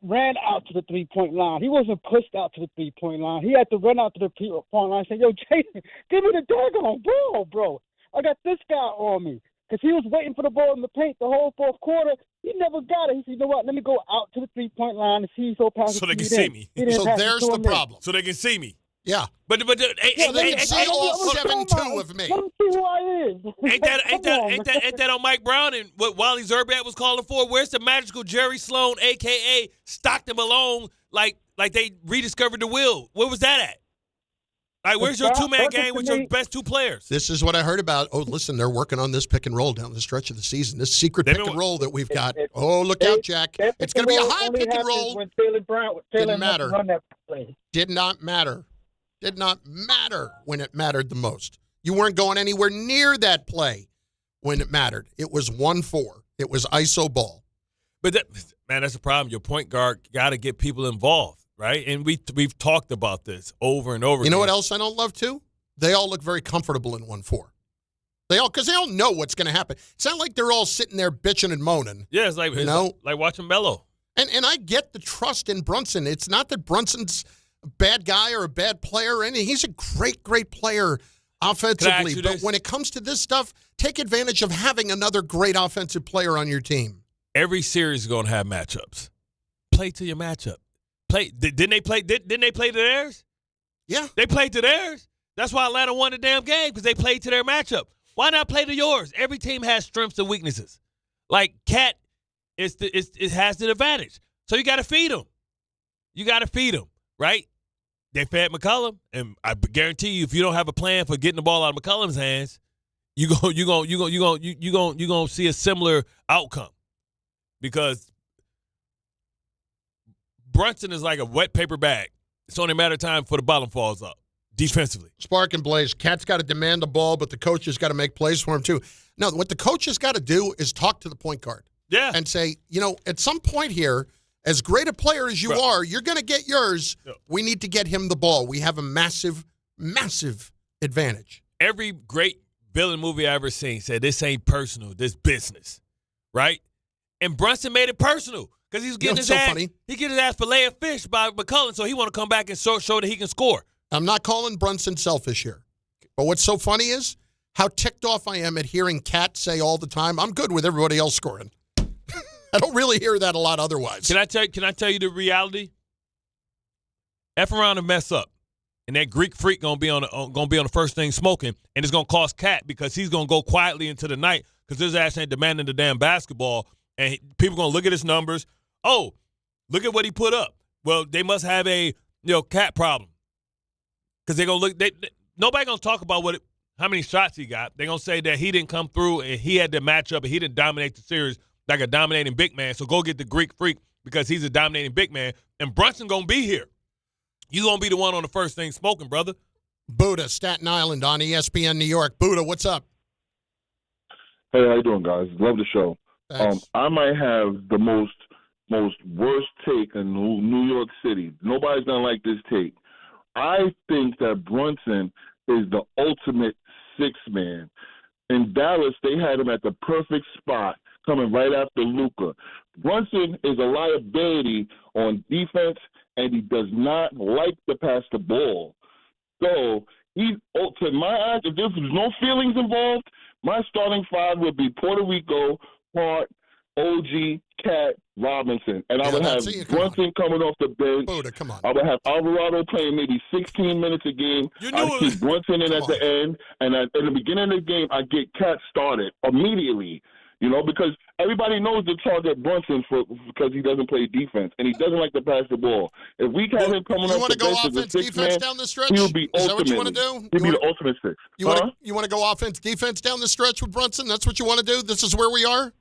ran out to the three-point line. He wasn't pushed out to the three-point line. He had to run out to the three-point line and say, yo, Jason, give me the daggone ball, bro. I got this guy on me. Because he was waiting for the ball in the paint the whole fourth quarter. He never got it. He said, you know what, let me go out to the three-point line and see so pass. So they can see me. So there's the problem. So they can see me. Yeah. But they can see all 7-2 of me. Let them see who I is. Ain't that on Mike Brown and what Wally Zerbat was calling for? Where's the magical Jerry Sloan, a.k.a. Stockton Malone, like they rediscovered the wheel? Where was that at? Like, where's your two-man game with your best two players? This is what I heard about. Oh, listen, they're working on this pick and roll down the stretch of the season. This secret pick and roll that we've got. Look out, Jack. It's going to be a high pick and roll. Didn't matter. Did not matter. Did not matter when it mattered the most. You weren't going anywhere near that play when it mattered. It was 1-4. It was ISO ball. But, that's the problem. Your point guard got to get people involved. Right? And we've talked about this over and over again. You know what else I don't love, too? They all look very comfortable in 1-4. Because they all know what's going to happen. It's not like they're all sitting there bitching and moaning. Yeah, it's like watching Melo. And I get the trust in Brunson. It's not that Brunson's a bad guy or a bad player or anything. He's a great, great player offensively. But when it comes to this stuff, take advantage of having another great offensive player on your team. Every series is going to have matchups. Play to your matchup. Didn't they play to theirs? Yeah. They played to theirs. That's why Atlanta won the damn game, because they played to their matchup. Why not play to yours? Every team has strengths and weaknesses. Like Cat, it has the advantage. So you got to feed them. Right? They fed McCollum, and I guarantee you, if you don't have a plan for getting the ball out of McCollum's hands, you gonna see a similar outcome, because Brunson is like a wet paper bag. It's only a matter of time before the bottom falls up defensively. Spark and Blaze. Cat's got to demand the ball, but the coach has got to make plays for him too. No, what the coach has got to do is talk to the point guard. Yeah. And say, at some point here, as great a player as you are, you're going to get yours. Yeah. We need to get him the ball. We have a massive, massive advantage. Every great villain movie I ever seen said, this ain't personal, this business. Right? And Brunson made it personal. Because he's getting his ass. Funny. He getting his ass fillet of fish by McCollum, so he want to come back and show that he can score. I'm not calling Brunson selfish here. But what's so funny is how ticked off I am at hearing Cat say all the time, I'm good with everybody else scoring. I don't really hear that a lot otherwise. Can I tell you the reality? F around and mess up. And that Greek freak gonna be on the first thing smoking, and it's gonna cost Cat, because he's gonna go quietly into the night because his ass ain't demanding the damn basketball, and people gonna look at his numbers. Oh, look at what he put up. Well, they must have a Cat problem, because they're gonna look. Nobody gonna talk about how many shots he got. They're gonna say that he didn't come through and he had the matchup and he didn't dominate the series like a dominating big man. So go get the Greek freak, because he's a dominating big man, and Brunson gonna be here. You gonna be the one on the first thing smoking, brother. Buddha, Staten Island on ESPN New York. Buddha, what's up? Hey, how you doing, guys? Love the show. I might have the most most worst take in New York City. Nobody's going to like this take. I think that Brunson is the ultimate sixth man. In Dallas, they had him at the perfect spot, coming right after Luka. Brunson is a liability on defense, and he does not like to pass the ball. So, to my eyes, if there was no feelings involved, my starting five would be Puerto Rico, Hart, OG, Cat, Robinson. And I would have Brunson coming off the bench. Buddha, come on. I would have Alvarado playing maybe 16 minutes a game. I would keep Brunson in at the end. And at the beginning of the game, I get Cat started immediately. Because everybody knows to target Brunson because he doesn't play defense and he doesn't like to pass the ball. If we have him coming off the bench as a sixth man, down the stretch? He'll be Is that what you want to do? He'll be the ultimate six. You want to go offense, defense down the stretch with Brunson? That's what you want to do? This is where we are?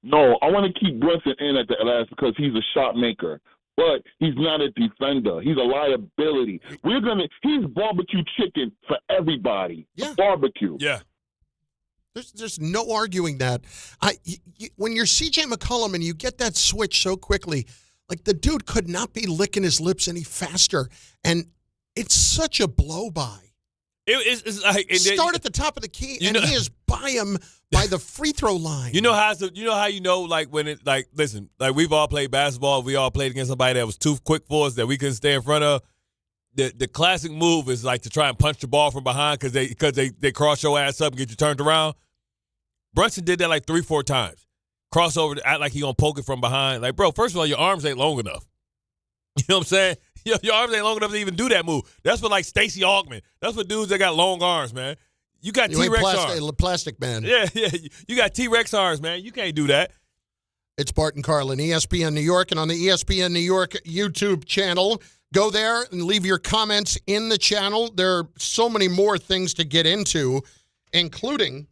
No, I want to keep Brunson in at the last because he's a shot maker. But he's not a defender. He's a liability. He's barbecue chicken for everybody. Yeah. Barbecue. Yeah. There's no arguing that. When you're C.J. McCollum and you get that switch so quickly, like the dude could not be licking his lips any faster, and it's such a blow-by. It's like start at the top of the key, and he is by him by the free throw line. When listen, we've all played basketball. We all played against somebody that was too quick for us that we couldn't stay in front of. The classic move is like to try and punch the ball from behind because they cross your ass up and get you turned around. Brunson did that like 3-4 times. Cross over, act like he gonna poke it from behind. Like, bro, first of all, your arms ain't long enough. You know what I'm saying? Your arms ain't long enough to even do that move. That's for like Stacey Augman. That's for dudes that got long arms, man. You got T-Rex arms. Plastic man. Yeah. You got T-Rex arms, man. You can't do that. It's Bart Carlin, ESPN New York, and on the ESPN New York YouTube channel. Go there and leave your comments in the channel. There are so many more things to get into, including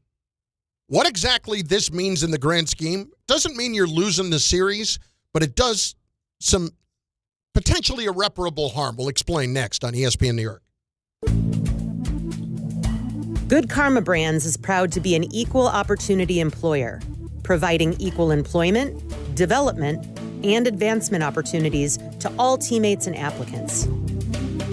what exactly this means in the grand scheme. Doesn't mean you're losing the series, but it does some potentially irreparable harm. We'll explain next on ESPN New York. Good Karma Brands is proud to be an equal opportunity employer, providing equal employment, development, and advancement opportunities to all teammates and applicants.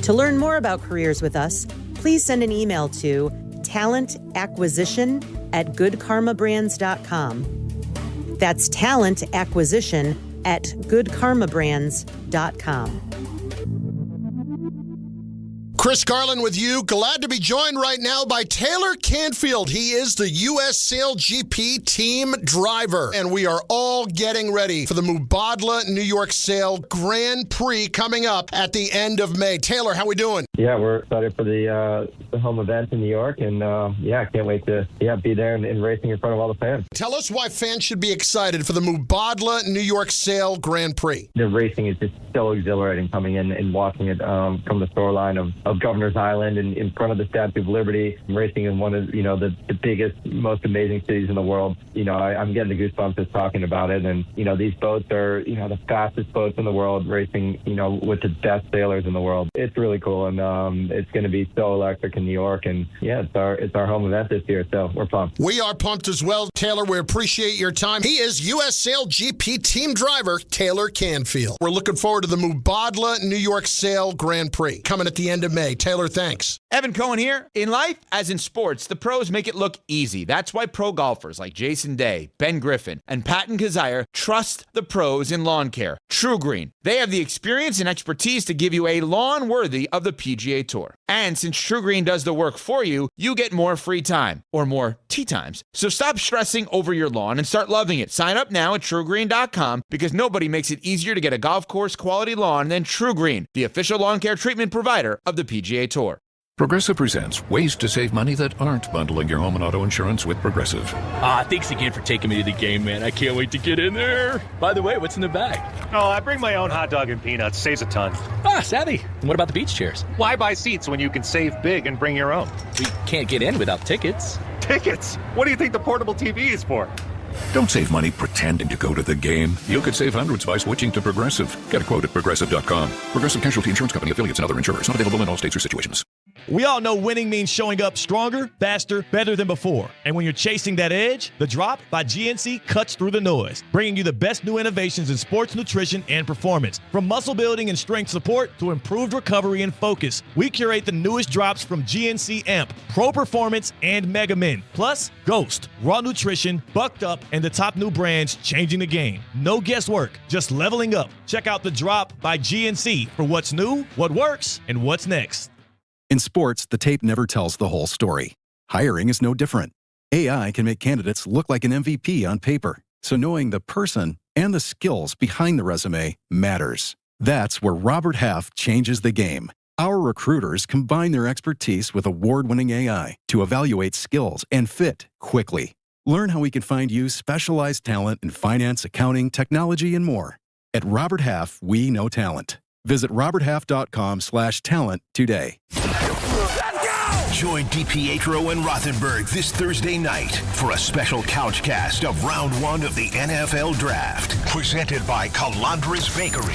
To learn more about careers with us, please send an email to talentacquisition@goodkarmabrands.com. That's talentacquisition@goodkarmabrands.com. Chris Carlin with you. Glad to be joined right now by Taylor Canfield. He is the U.S. Sail GP team driver. And we are all getting ready for the Mubadala New York Sail Grand Prix coming up at the end of May. Taylor, how we doing? Yeah, we're excited for the home event in New York. And, can't wait to be there and racing in front of all the fans. Tell us why fans should be excited for the Mubadala New York Sail Grand Prix. The racing is just so exhilarating coming in and watching it from the shoreline of Governor's Island and in front of the Statue of Liberty, racing in one of the biggest, most amazing cities in the world. I'm getting the goosebumps just talking about it. And these boats are the fastest boats in the world, racing with the best sailors in the world. It's really cool, and it's going to be so electric in New York. And it's our home event this year, so we're pumped. We are pumped as well, Taylor. We appreciate your time. He is U.S. Sail GP team driver Taylor Canfield. We're looking forward to the Mubadala New York Sail Grand Prix coming at the end of May. Taylor, thanks. Evan Cohen here. In life, as in sports, the pros make it look easy. That's why pro golfers like Jason Day, Ben Griffin, and Patton Kazire trust the pros in lawn care. True Green. They have the experience and expertise to give you a lawn worthy of the PGA Tour. And since True Green does the work for you, you get more free time, or more tee times. So stop stressing over your lawn and start loving it. Sign up now at TrueGreen.com because nobody makes it easier to get a golf course quality lawn than True Green, the official lawn care treatment provider of the PGA Tour. Progressive presents ways to save money that aren't bundling your home and auto insurance with Progressive. Thanks again for taking me to the game, man. I can't wait to get in there. By the way, what's in the bag? Oh, I bring my own hot dog and peanuts. Saves a ton. Savvy. And what about the beach chairs? Why buy seats when you can save big and bring your own? We can't get in without tickets. Tickets? What do you think the portable TV is for? Don't save money pretending to go to the game. You could save hundreds by switching to Progressive. Get a quote at Progressive.com. Progressive Casualty Insurance Company, affiliates, and other insurers. Not available in all states or situations. We all know winning means showing up stronger, faster, better than before. And when you're chasing that edge, the Drop by GNC cuts through the noise, bringing you the best new innovations in sports nutrition and performance. From muscle building and strength support to improved recovery and focus, we curate the newest drops from GNC Amp, Pro Performance, and Mega Men. Plus, Ghost, Raw Nutrition, Bucked Up, and the top new brands changing the game. No guesswork, just leveling up. Check out the Drop by GNC for what's new, what works, and what's next. In sports, the tape never tells the whole story. Hiring is no different. AI can make candidates look like an MVP on paper, so knowing the person and the skills behind the resume matters. That's where Robert Half changes the game. Our recruiters combine their expertise with award-winning AI to evaluate skills and fit quickly. Learn how we can find you specialized talent in finance, accounting, technology, and more. At Robert Half, we know talent. Visit roberthalf.com/talent today. Join DiPietro and Rothenberg this Thursday night for a special couch cast of Round 1 of the NFL Draft, presented by Calandra's Bakery.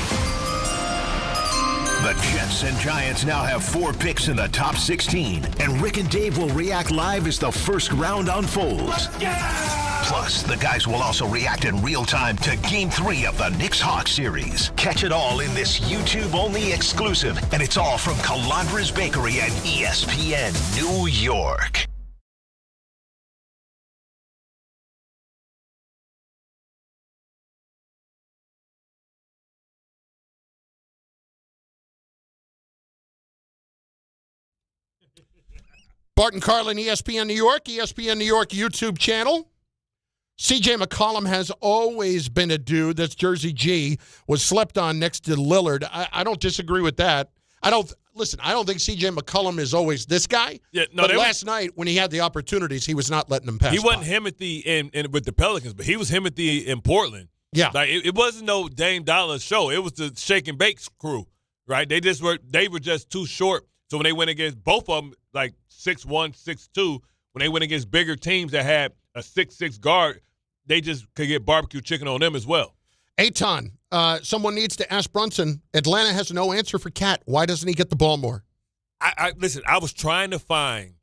The Jets and Giants now have 4 picks in the top 16, and Rick and Dave will react live as the first round unfolds. Plus, the guys will also react in real time to Game 3 of the Knicks-Hawks series. Catch it all in this YouTube-only exclusive, and it's all from Calandra's Bakery and ESPN New York. Bart Carlin, ESPN New York YouTube channel. C.J. McCollum has always been a dude that's Jersey G, was slept on next to Lillard. I don't disagree with that. I don't think C.J. McCollum is always this guy. Yeah, no, but last night when he had the opportunities, he was not letting them pass. He wasn't him at the with the Pelicans, but he was him in Portland. Yeah. Like it wasn't no Dame Dollar show. It was the Shake and Bake crew, right? They were just too short. So when they went against both of them, like 6'1", 6'2", when they went against bigger teams that had a 6'6" guard, they just could get barbecue chicken on them as well. Eitan, someone needs to ask Brunson. Atlanta has no answer for Cat. Why doesn't he get the ball more? Listen, I was trying to find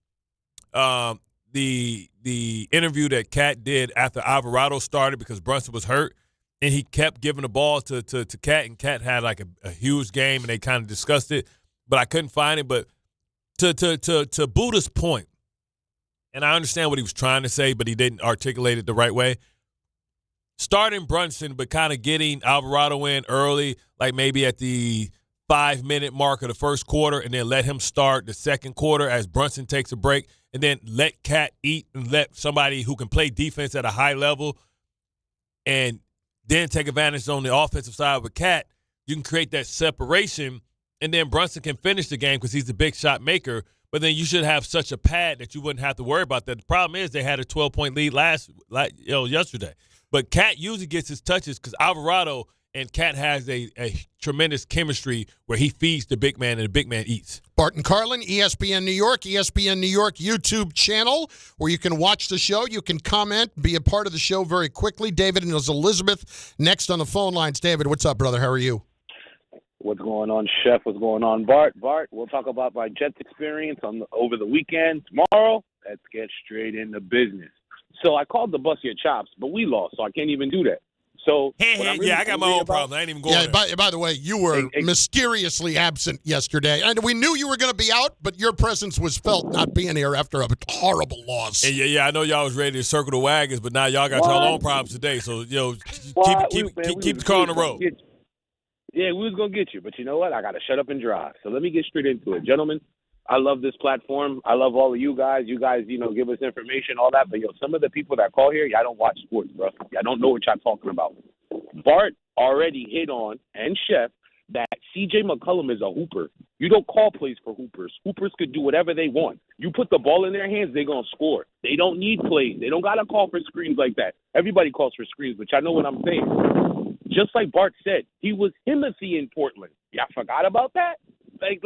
the interview that Cat did after Alvarado started because Brunson was hurt, and he kept giving the ball to Cat, and Cat had like a huge game, and they kind of discussed it, but I couldn't find it. But to Buddha's point, and I understand what he was trying to say, but he didn't articulate it the right way. Starting Brunson, but kind of getting Alvarado in early, like maybe at the 5-minute mark of the first quarter, and then let him start the second quarter as Brunson takes a break, and then let Cat eat and let somebody who can play defense at a high level and then take advantage on the offensive side with Cat. You can create that separation, and then Brunson can finish the game because he's a big shot maker, but then you should have such a pad that you wouldn't have to worry about that. The problem is they had a 12-point lead yesterday. But Cat usually gets his touches because Alvarado and Cat has a tremendous chemistry where he feeds the big man and the big man eats. Bart Carlin, ESPN New York YouTube channel where you can watch the show. You can comment, be a part of the show very quickly. David and Elizabeth next on the phone lines. David, what's up, brother? How are you? What's going on, Chef? What's going on, Bart? Bart, we'll talk about my Jets experience over the weekend. Tomorrow, let's get straight into business. So I called to bust your chops, but we lost, so I can't even do that. So really I got my own problems. I ain't even going there. By the way, you were mysteriously absent yesterday. And we knew you were going to be out, but your presence was felt not being here after a horrible loss. Yeah, I know y'all was ready to circle the wagons, but now y'all got y'all own problems today. So, keep the car on the road. Yeah, we was going to get you, but you know what? I got to shut up and drive. So let me get straight into it. Gentlemen, I love this platform. I love all of you guys. You guys, give us information, all that. But, some of the people that call here, y'all don't watch sports, bro. Y'all don't know what y'all talking about. Bart already hit on, and Chef, that C.J. McCollum is a hooper. You don't call plays for hoopers. Hoopers could do whatever they want. You put the ball in their hands, they're going to score. They don't need plays. They don't got to call for screens like that. Everybody calls for screens, but y'all know what I'm saying. Just like Bart said, he was Timothy in Portland. Y'all forgot about that? Like,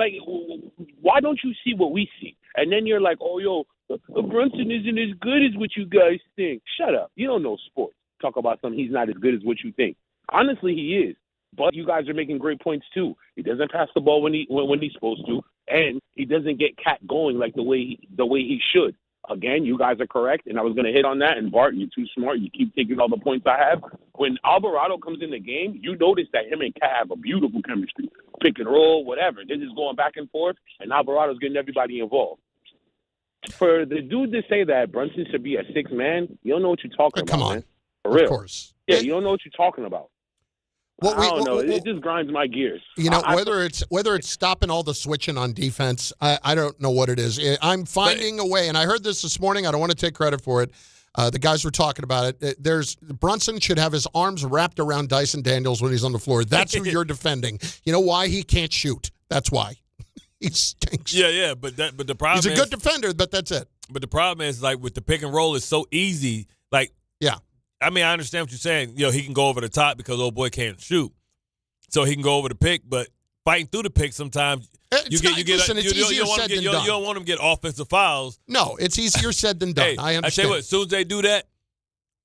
why don't you see what we see? And then you're like, Brunson isn't as good as what you guys think. Shut up. You don't know sports. Talk about something he's not as good as what you think. Honestly, he is. But you guys are making great points, too. He doesn't pass the ball when he's supposed to. and he doesn't get Cat going like the way he should. Again, you guys are correct, and I was going to hit on that. And Bart, you're too smart. You keep taking all the points I have. When Alvarado comes in the game, you notice that him and Cat have a beautiful chemistry. Pick and roll, whatever. They're just going back and forth, and Alvarado's getting everybody involved. For the dude to say that Brunson should be a sixth man, you don't know what you're talking about. Come on. Man. For real. Of course. Yeah, you don't know what you're talking about. I don't know. It just grinds my gears. You know, whether it's stopping all the switching on defense, I don't know what it is. I'm finding a way, and I heard this morning. I don't want to take credit for it. The guys were talking about it. Brunson should have his arms wrapped around Dyson Daniels when he's on the floor. That's who you're defending. You know why? He can't shoot. That's why. He stinks. Yeah, but the problem he's a good defender, but that's it. But the problem is, like, with the pick and roll, it's so easy. Like, yeah. I mean, I understand what you're saying. You know, he can go over the top because old boy can't shoot, so he can go over the pick. But fighting through the pick, sometimes you don't want him to get offensive fouls. No, it's easier said than done. Hey, I understand. I tell you what, as soon as they do that,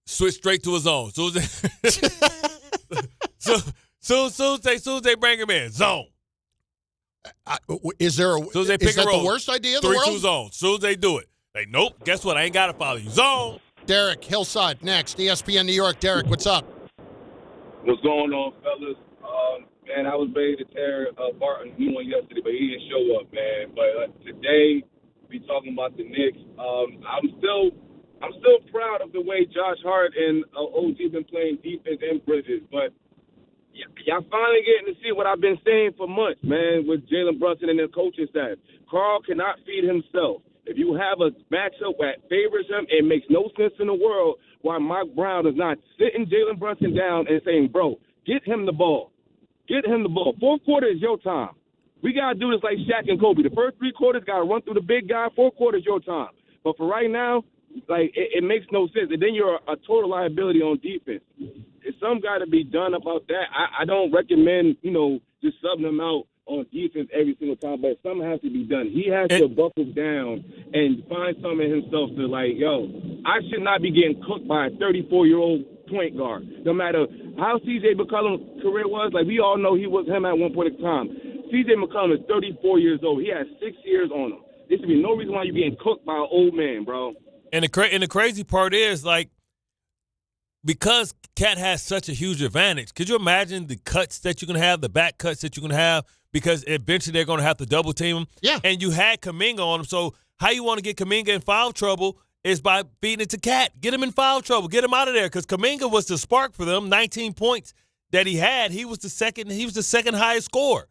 switch straight to a zone. Soon as they bring him in, zone. Is that the worst idea in the world? 3-2 zone. As soon as they do it, nope. Guess what? I ain't got to follow you. Zone. Derek, Hillside, next. ESPN New York. Derek, what's up? What's going on, fellas? Man, I was ready to tear Bart a new one yesterday, but he didn't show up, man. But today, we talking about the Knicks. I'm still proud of the way Josh Hart and OG been playing defense and Bridges, but y'all finally getting to see what I've been saying for months, man, with Jalen Brunson and their coaching staff. Carl cannot feed himself. If you have a matchup that favors him, it makes no sense in the world why Mike Brown is not sitting Jalen Brunson down and saying, bro, get him the ball. Get him the ball. Fourth quarter is your time. We got to do this like Shaq and Kobe. The first 3 quarters got to run through the big guy. Fourth quarter is your time. But for right now, like, it makes no sense. And then you're a total liability on defense. It's some got to be done about that. I don't recommend, just subbing him out on defense every single time, but something has to be done. He has to buckle down and find something in himself to, like, I should not be getting cooked by a 34-year-old point guard. No matter how C.J. McCollum's career was, like, we all know he was him at one point in time. C.J. McCollum is 34 years old. He has 6 years on him. There should be no reason why you're getting cooked by an old man, bro. And the crazy part is, like, because Cat has such a huge advantage, could you imagine the cuts that you're going to have, the back cuts that you're going to have, because eventually they're going to have to double team him? Yeah. And you had Kuminga on him, so how you want to get Kuminga in foul trouble is by feeding it to Cat. Get him in foul trouble. Get him out of there, because Kuminga was the spark for them. 19 points that he had. He was the second highest scorer.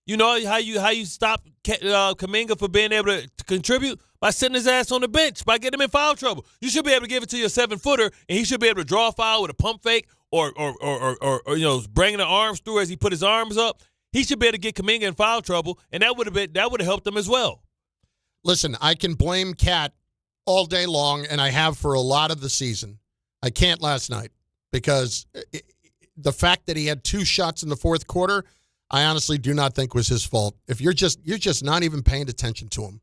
You know how you stop Kuminga from being able to contribute? By sitting his ass on the bench, by getting him in foul trouble. You should be able to give it to your 7-footer, and he should be able to draw a foul with a pump fake or bringing the arms through as he put his arms up. He should be able to get Kuminga in foul trouble, and that would have helped him as well. Listen, I can blame Cat all day long, and I have for a lot of the season. I can't last night because the fact that he had 2 shots in the fourth quarter, I honestly do not think was his fault. If you're just not even paying attention to him.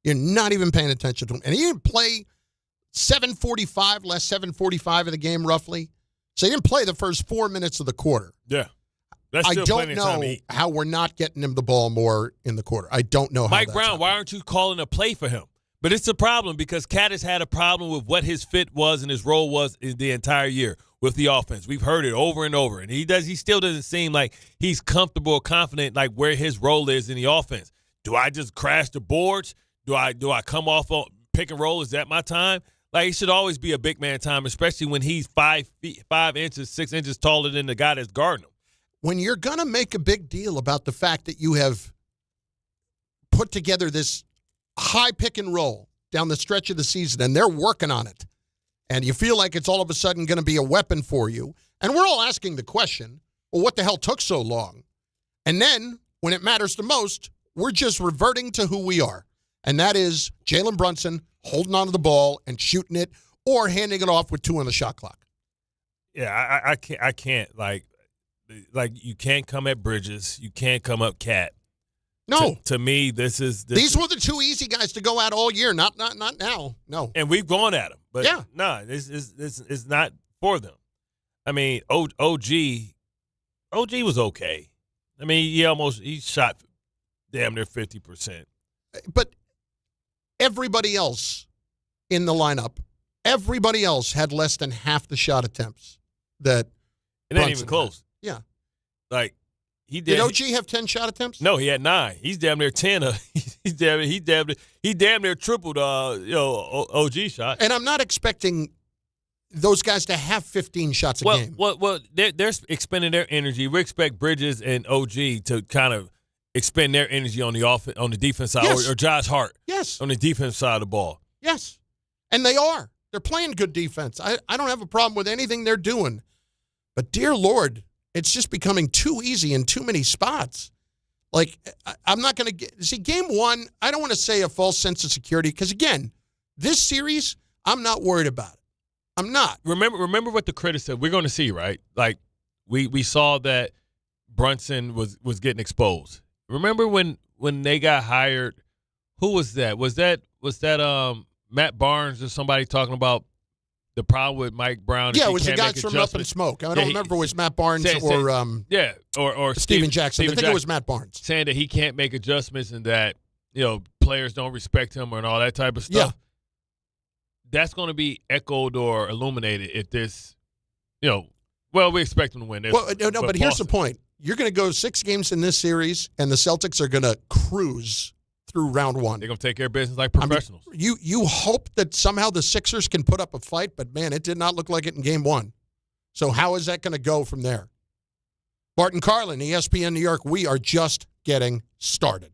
You're not even paying attention to him. And he didn't play 7:45 of the game roughly. So he didn't play the first 4 minutes of the quarter. Yeah. I don't know how we're not getting him the ball more in the quarter. I don't know how Mike Brown, why aren't you calling a play for him? But it's a problem because Cat has had a problem with what his fit was and his role was in the entire year with the offense. We've heard it over and over. And he still doesn't seem like he's comfortable or confident like where his role is in the offense. Do I just crash the boards? Do I come off on pick and roll? Is that my time? Like, it should always be a big man time, especially when he's 5 inches, 6 inches taller than the guy that's guarding him. When you're going to make a big deal about the fact that you have put together this high pick and roll down the stretch of the season, and they're working on it, and you feel like it's all of a sudden going to be a weapon for you, and we're all asking the question, well, what the hell took so long? And then, when it matters the most, we're just reverting to who we are. And that is Jalen Brunson holding onto the ball and shooting it or handing it off with 2 on the shot clock. Yeah, I can't. Like you can't come at Bridges. You can't come up Cat. No. To me, these were the 2 easy guys to go at all year. Not now. No. And we've gone at them. But yeah. No, it's not for them. I mean, OG was okay. I mean, he shot damn near 50%. But everybody else in the lineup, everybody else had less than half the shot attempts that It ain't Brunson even close. had. Yeah. Like, he did. Did OG have 10 shot attempts? No, he had 9. He's damn near 10. He damn near tripled OG shot. And I'm not expecting those guys to have 15 shots a game. Well, they're expending their energy. We expect Bridges and OG to kind of expend their energy on the defense side, Yes. or Josh Hart. Yes. On the defense side of the ball. Yes. And they are. They're playing good defense. I don't have a problem with anything they're doing. But dear Lord, it's just becoming too easy in too many spots. Like, I'm not going to see game one. I don't want to say a false sense of security because, again, this series, I'm not worried about it. I'm not. Remember what the critics said. We're going to see, right? Like, we saw that Brunson was getting exposed. Remember when they got hired? Who was that? Was that Matt Barnes or somebody talking about the problem with Mike Brown? Yeah, it was the guys from Up in Smoke. I don't remember if it was Matt Barnes or Steven Jackson. I think it was Matt Barnes. Saying that he can't make adjustments and that, players don't respect him and all that type of stuff. Yeah. That's going to be echoed or illuminated if this, we expect them to win. But here's the point. You're going to go 6 games in this series, and the Celtics are going to cruise through round one. They're going to take care of business like professionals. I mean, you hope that somehow the Sixers can put up a fight, but, man, it did not look like it in game one. So how is that going to go from there? Bart Carlin, ESPN New York, we are just getting started.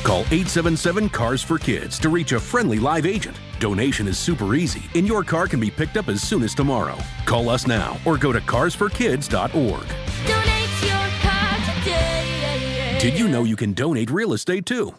Call 877-CARS-FOR-KIDS to reach a friendly live agent. Donation is super easy, and your car can be picked up as soon as tomorrow. Call us now or go to carsforkids.org. Donate your car today. Did you know you can donate real estate too?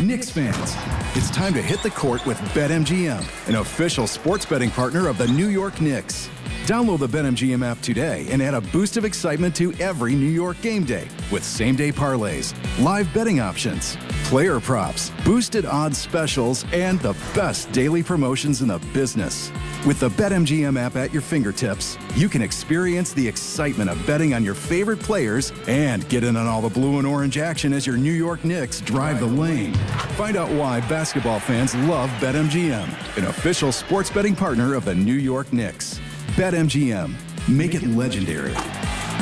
Knicks fans, it's time to hit the court with BetMGM, an official sports betting partner of the New York Knicks. Download the BetMGM app today and add a boost of excitement to every New York game day with same-day parlays, live betting options, player props, boosted odds specials, and the best daily promotions in the business. With the BetMGM app at your fingertips, you can experience the excitement of betting on your favorite players and get in on all the blue and orange action as your New York Knicks drive the lane. Find out why basketball fans love BetMGM, an official sports betting partner of the New York Knicks. BetMGM. Make it legendary.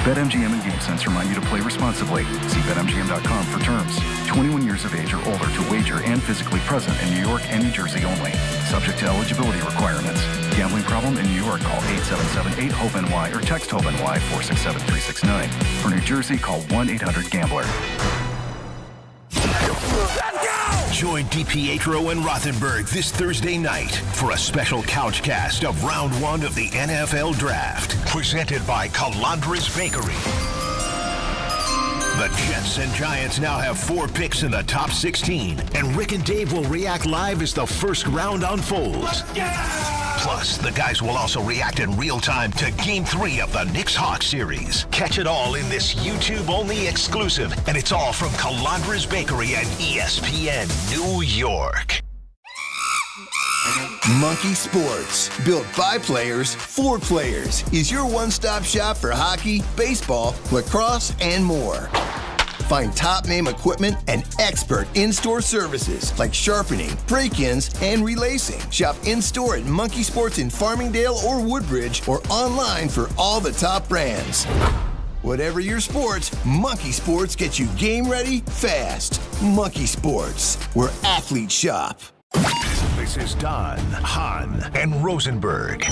BetMGM and GameSense remind you to play responsibly. See BetMGM.com for terms. 21 years of age or older to wager and physically present in New York and New Jersey only. Subject to eligibility requirements. Gambling problem in New York? Call 877-8-HOPE-NY or text HOPE-NY 467-369. For New Jersey, call 1-800-GAMBLER. Join DiPietro and Rothenberg this Thursday night for a special couch cast of Round 1 of the NFL Draft, presented by Calandra's Bakery. The Jets and Giants now have 4 picks in the top 16, and Rick and Dave will react live as the first round unfolds. Plus, the guys will also react in real time to Game 3 of the Knicks-Hawks series. Catch it all in this YouTube-only exclusive, and it's all from Calandra's Bakery and ESPN New York. Monkey Sports, built by players for players, is your one-stop shop for hockey, baseball, lacrosse, and more. Find top-name equipment and expert in-store services like sharpening, break-ins, and relacing. Shop in-store at Monkey Sports in Farmingdale or Woodbridge, or online for all the top brands. Whatever your sports, Monkey Sports gets you game ready fast. Monkey Sports, where athletes shop. This is Don, Hahn, and Rosenberg.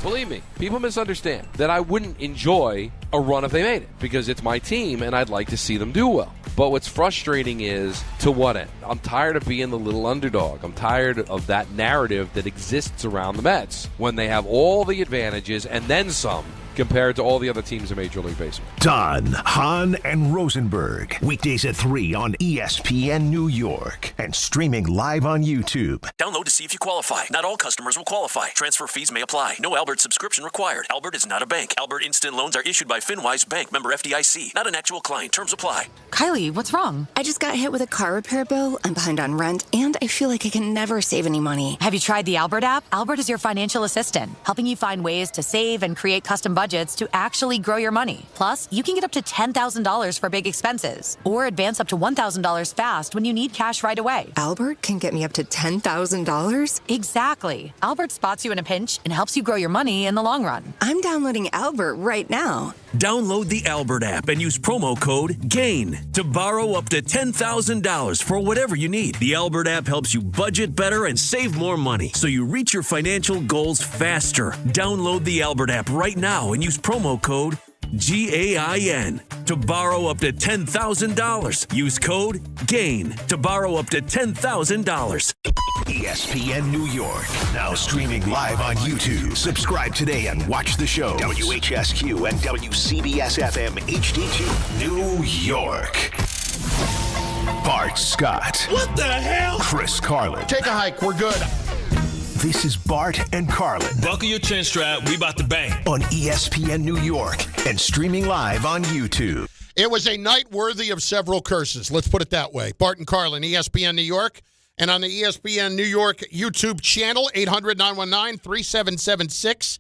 Believe me, people misunderstand that I wouldn't enjoy a run if they made it, because it's my team and I'd like to see them do well. But what's frustrating is, to what end? I'm tired of being the little underdog. I'm tired of that narrative that exists around the Mets when they have all the advantages and then some compared to all the other teams in Major League Baseball. Don, Hahn, and Rosenberg. Weekdays at 3 on ESPN New York and streaming live on YouTube. Download to see if you qualify. Not all customers will qualify. Transfer fees may apply. No Albert subscription required. Albert is not a bank. Albert Instant Loans are issued by FinWise Bank, member FDIC. Not an actual client. Terms apply. Kylie, what's wrong? I just got hit with a car repair bill. I'm behind on rent, and I feel like I can never save any money. Have you tried the Albert app? Albert is your financial assistant, helping you find ways to save and create custom budgets to actually grow your money. Plus, you can get up to $10,000 for big expenses, or advance up to $1,000 fast when you need cash right away. Albert can get me up to $10,000? Exactly. Albert spots you in a pinch and helps you grow your money in the long run. I'm downloading Albert right now. Download the Albert app and use promo code GAIN to borrow up to $10,000 for whatever you need. The Albert app helps you budget better and save more money so you reach your financial goals faster. Download the Albert app right now and use promo code GAIN to borrow up to $10,000. Use code GAIN to borrow up to $10,000. ESPN New York, now streaming live on YouTube. Subscribe today and watch the show. WHSQ and WCBS-FM HD2, New York. Bart Scott. What the hell? Chris Carlin. Take a hike. We're good. This is Bart and Carlin. Buckle your chin strap. We about to bang. On ESPN New York and streaming live on YouTube. It was a night worthy of several curses. Let's put it that way. Bart and Carlin, ESPN New York. And on the ESPN New York YouTube channel, 800-919-3776.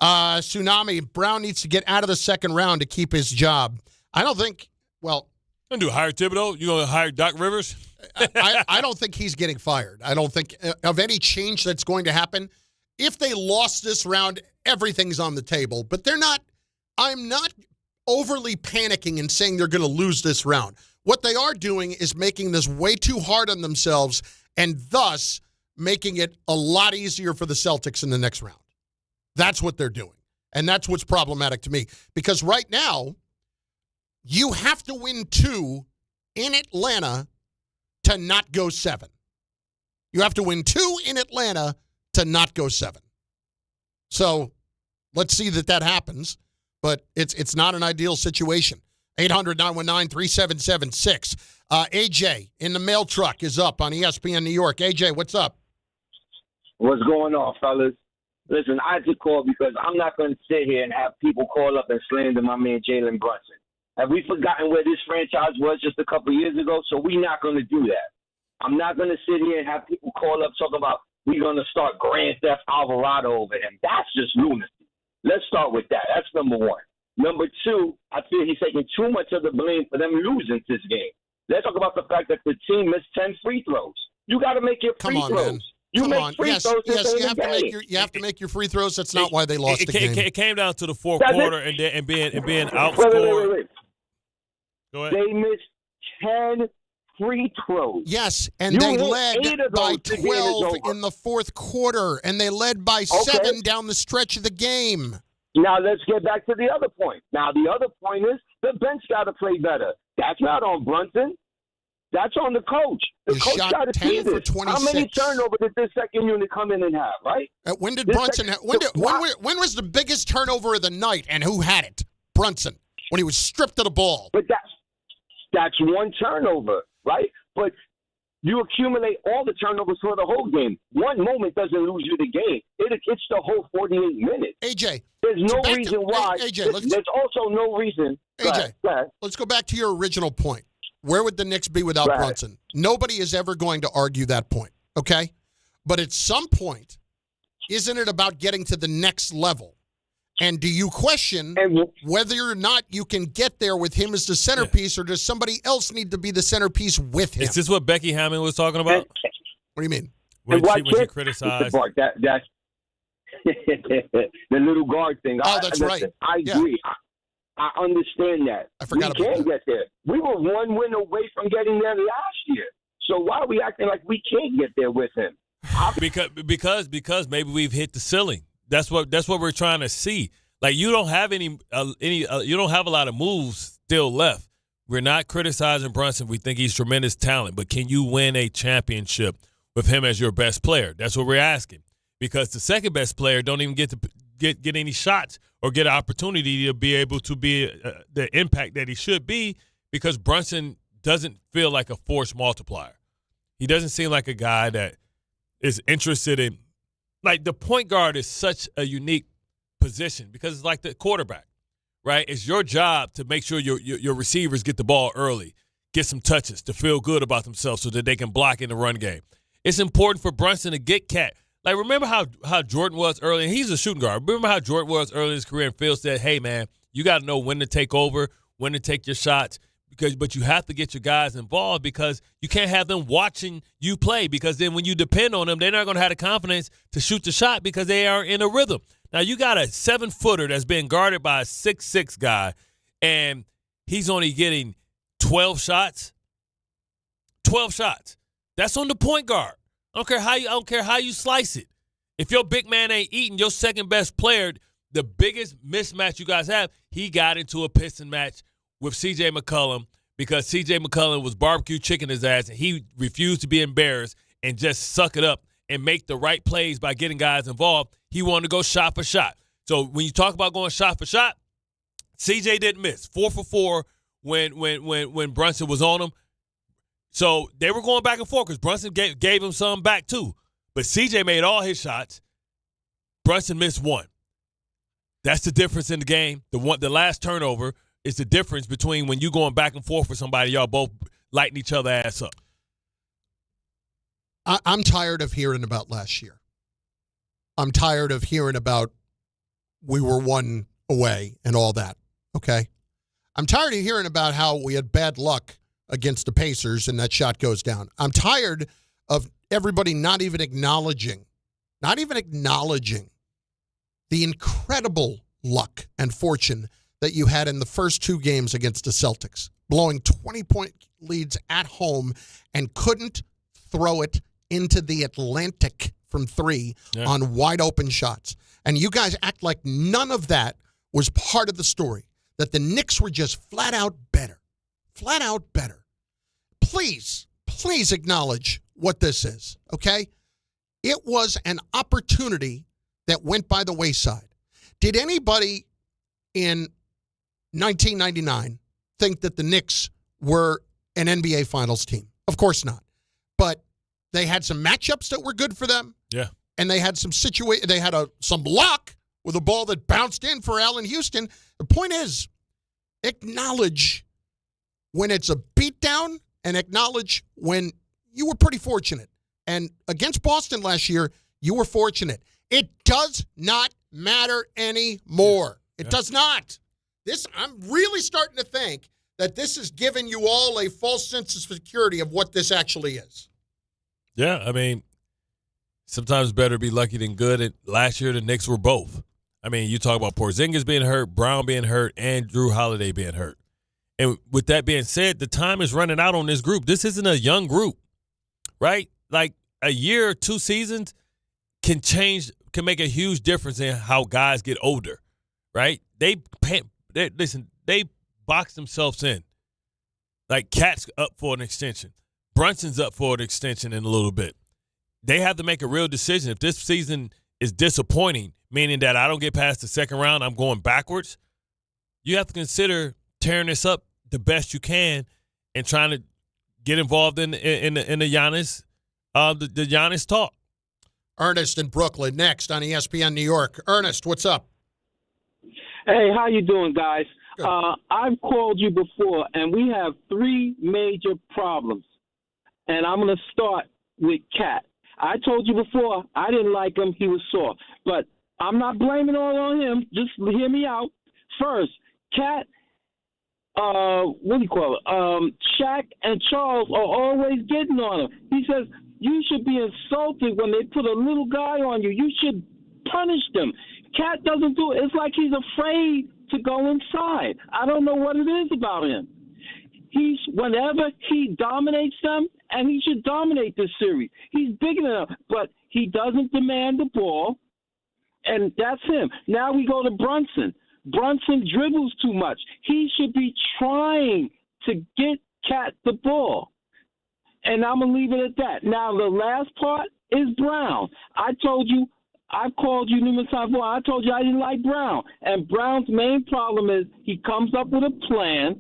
Tsunami, Brown needs to get out of the second round to keep his job. I don't think, well. You going to hire Thibodeau? You going to hire Doc Rivers? I don't think he's getting fired. I don't think of any change that's going to happen. If they lost this round, everything's on the table. But they're not. I'm not overly panicking and saying they're going to lose this round. What they are doing is making this way too hard on themselves and thus making it a lot easier for the Celtics in the next round. That's what they're doing. And that's what's problematic to me. Because right now, you have to win 2 in Atlanta to not go 7. You have to win 2 in Atlanta to not go 7. So let's see that happens. But it's not an ideal situation. 800-919-3776. AJ in the mail truck is up on ESPN New York. AJ, what's up? What's going on, fellas? Listen, I had to call because I'm not going to sit here and have people call up and slander my man Jalen Brunson. Have we forgotten where this franchise was just a couple years ago? So we're not going to do that. I'm not going to sit here and have people call up talking about we're going to start Grand Theft Alvarado over him. That's just lunacy. Let's start with that. That's number one. Number two, I feel he's taking too much of the blame for them losing this game. Let's talk about the fact that the team missed 10 free throws. You got to make your free throws. Man. You Come make on. free throws. Yes, you have to make your free throws. That's not why they lost the game. It came down to the fourth quarter and being outscored. Wait. Go ahead. They missed 10 free throws. Yes, and they led by 12 in the fourth quarter, and they led by 7 down the stretch of the game. Now let's get back to the other point. Now the other point is the bench got to play better. That's not on Brunson. That's on the coach. The coach got to see this. How many turnovers did this second unit come in and have, right? When did Brunson when was the biggest turnover of the night, and who had it? Brunson, when he was stripped of the ball. But that's one turnover, right? But you accumulate all the turnovers for the whole game. One moment doesn't lose you the game. It's the whole 48 minutes. AJ. There's no reason why. AJ, there's also no reason. AJ, let's go back to your original point. Where would the Knicks be without Brunson? Nobody is ever going to argue that point, okay? But at some point, isn't it about getting to the next level? And do you question whether or not you can get there with him as the centerpiece, or does somebody else need to be the centerpiece with him? Is this what Becky Hammond was talking about? What do you mean? When she criticized? That's the little guard thing. That's right. I agree. I understand that. I forgot we about can't get there. We were one win away from getting there last year. So why are we acting like we can't get there with him? Because maybe we've hit the ceiling. That's what we're trying to see. Like you don't have you don't have a lot of moves still left. We're not criticizing Brunson. We think he's tremendous talent, but can you win a championship with him as your best player? That's what we're asking. Because the second best player don't even get get any shots or get an opportunity to be able to be the impact that he should be, because Brunson doesn't feel like a force multiplier. He doesn't seem like a guy that is interested in – like the point guard is such a unique position because it's like the quarterback, right? It's your job to make sure your receivers get the ball early, get some touches to feel good about themselves so that they can block in the run game. It's important for Brunson to get Cat. Like, remember how Jordan was early? And he's a shooting guard. Remember how Jordan was early in his career, and Phil said, hey, man, you got to know when to take over, when to take your shots, but you have to get your guys involved because you can't have them watching you play, because then when you depend on them, they're not going to have the confidence to shoot the shot because they are in a rhythm. Now, you got a 7-footer that's being guarded by a 6'6" guy, and he's only getting 12 shots. 12 shots. That's on the point guard. I don't care how you slice it. If your big man ain't eating, your second best player, the biggest mismatch you guys have, he got into a piston match with C.J. McCollum because C.J. McCollum was barbecue chicken his ass, and he refused to be embarrassed and just suck it up and make the right plays by getting guys involved. He wanted to go shot for shot. So when you talk about going shot for shot, C.J. didn't miss. 4 for 4 when Brunson was on him. So they were going back and forth because Brunson gave him some back too. But C.J. made all his shots. Brunson missed one. That's the difference in the game. The last turnover is the difference between when you going back and forth with somebody, y'all both lighting each other ass up. I'm tired of hearing about last year. I'm tired of hearing about we were one away and all that, okay? I'm tired of hearing about how we had bad luck against the Pacers and that shot goes down. I'm tired of everybody not even acknowledging the incredible luck and fortune that you had in the first 2 games against the Celtics, blowing 20-point leads at home and couldn't throw it into the Atlantic from 3 on wide-open shots. And you guys act like none of that was part of the story, that the Knicks were just flat out better. Flat out better. Please acknowledge what this is, okay? It was an opportunity that went by the wayside. Did anybody in 1999 think that the Knicks were an NBA Finals team? Of course not. But they had some matchups that were good for them. Yeah. And they had some some luck with a ball that bounced in for Allen Houston. The point is, acknowledge when it's a beatdown and acknowledge when you were pretty fortunate. And against Boston last year, you were fortunate. It does not matter anymore. It does not. I'm really starting to think that this is giving you all a false sense of security of what this actually is. Yeah, I mean, sometimes better be lucky than good. And last year, the Knicks were both. I mean, you talk about Porzingis being hurt, Brown being hurt, and Drew Holiday being hurt. And with that being said, the time is running out on this group. This isn't a young group, right? Like a year or 2 seasons can make a huge difference in how guys get older, right? They box themselves in. Like Cat's up for an extension. Brunson's up for an extension in a little bit. They have to make a real decision. If this season is disappointing, meaning that I don't get past the second round, I'm going backwards, you have to consider tearing this up the best you can and trying to get involved in the Giannis, the Giannis talk. Ernest in Brooklyn next on ESPN New York. Ernest, what's up? Hey, how you doing, guys? I've called you before, and we have 3 major problems. And I'm going to start with Cat. I told you before I didn't like him. He was soft. But I'm not blaming all on him. Just hear me out. First, Cat, Shaq and Charles are always getting on him. He says, you should be insulted when they put a little guy on you. You should punish them. Cat doesn't do it. It's like he's afraid to go inside. I don't know what it is about him. Whenever he dominates them, and he should dominate this series. He's big enough, but he doesn't demand the ball, and that's him. Now we go to Brunson. Brunson dribbles too much. He should be trying to get Cat the ball. And I'm going to leave it at that. Now, the last part is Brown. I told you I called you numerous times before. I told you I didn't like Brown. And Brown's main problem is he comes up with a plan,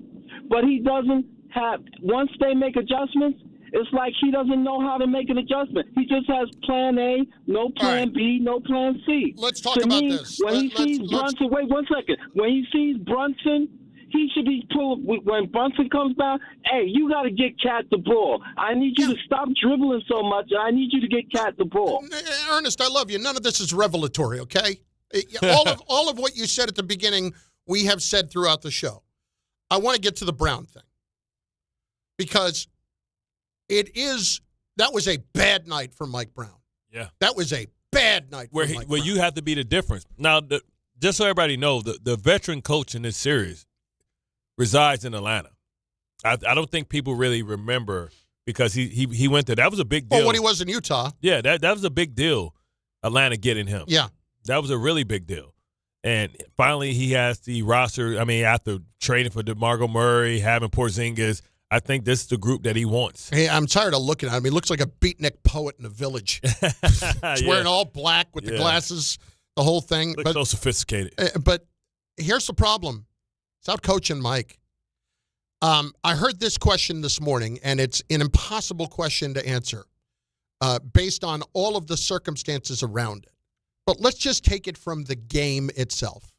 but he doesn't have – once they make adjustments, it's like he doesn't know how to make an adjustment. He just has plan A, no plan B, no plan C. Let's talk about this. When he sees Brunson – wait 1 second. When he sees Brunson – he should be told when Brunson comes back, hey, you got to get Cat the ball. I need you to stop dribbling so much. I need you to get Cat the ball. Ernest, I love you. None of this is revelatory, okay? all of what you said at the beginning, we have said throughout the show. I want to get to the Brown thing because that was a bad night for Mike Brown. Yeah. That was a bad night for Mike Brown. You have to be the difference. Now, just so everybody knows, the veteran coach in this series resides in Atlanta. I don't think people really remember because he went there. That was a big deal. Well, when he was in Utah. Yeah, that was a big deal, Atlanta getting him. Yeah. That was a really big deal. And finally he has the roster. I mean, after trading for DeMarco Murray, having Porzingis, I think this is the group that he wants. Hey, I'm tired of looking at him. He looks like a beatnik poet in a village. He's wearing all black with the glasses, the whole thing. Looks so sophisticated. But here's the problem. It's out coaching Mike. I heard this question this morning, and it's an impossible question to answer based on all of the circumstances around it. But let's just take it from the game itself.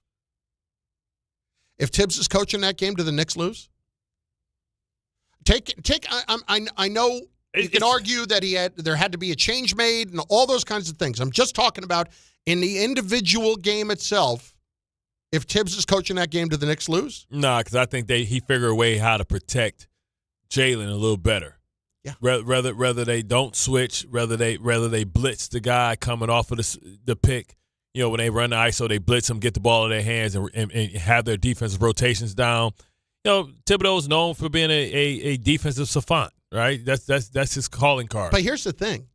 If Tibbs is coaching that game, do the Knicks lose? I know you can argue that there had to be a change made and all those kinds of things. I'm just talking about in the individual game itself. If Tibbs is coaching that game, do the Knicks lose? No, because I think he figured a way how to protect Jalen a little better. Yeah. Rather they don't switch, rather they blitz the guy coming off of the pick. You know, when they run the ISO, they blitz him, get the ball in their hands, and have their defensive rotations down. You know, Thibodeau is known for being a defensive savant, right? That's his calling card. But here's the thing.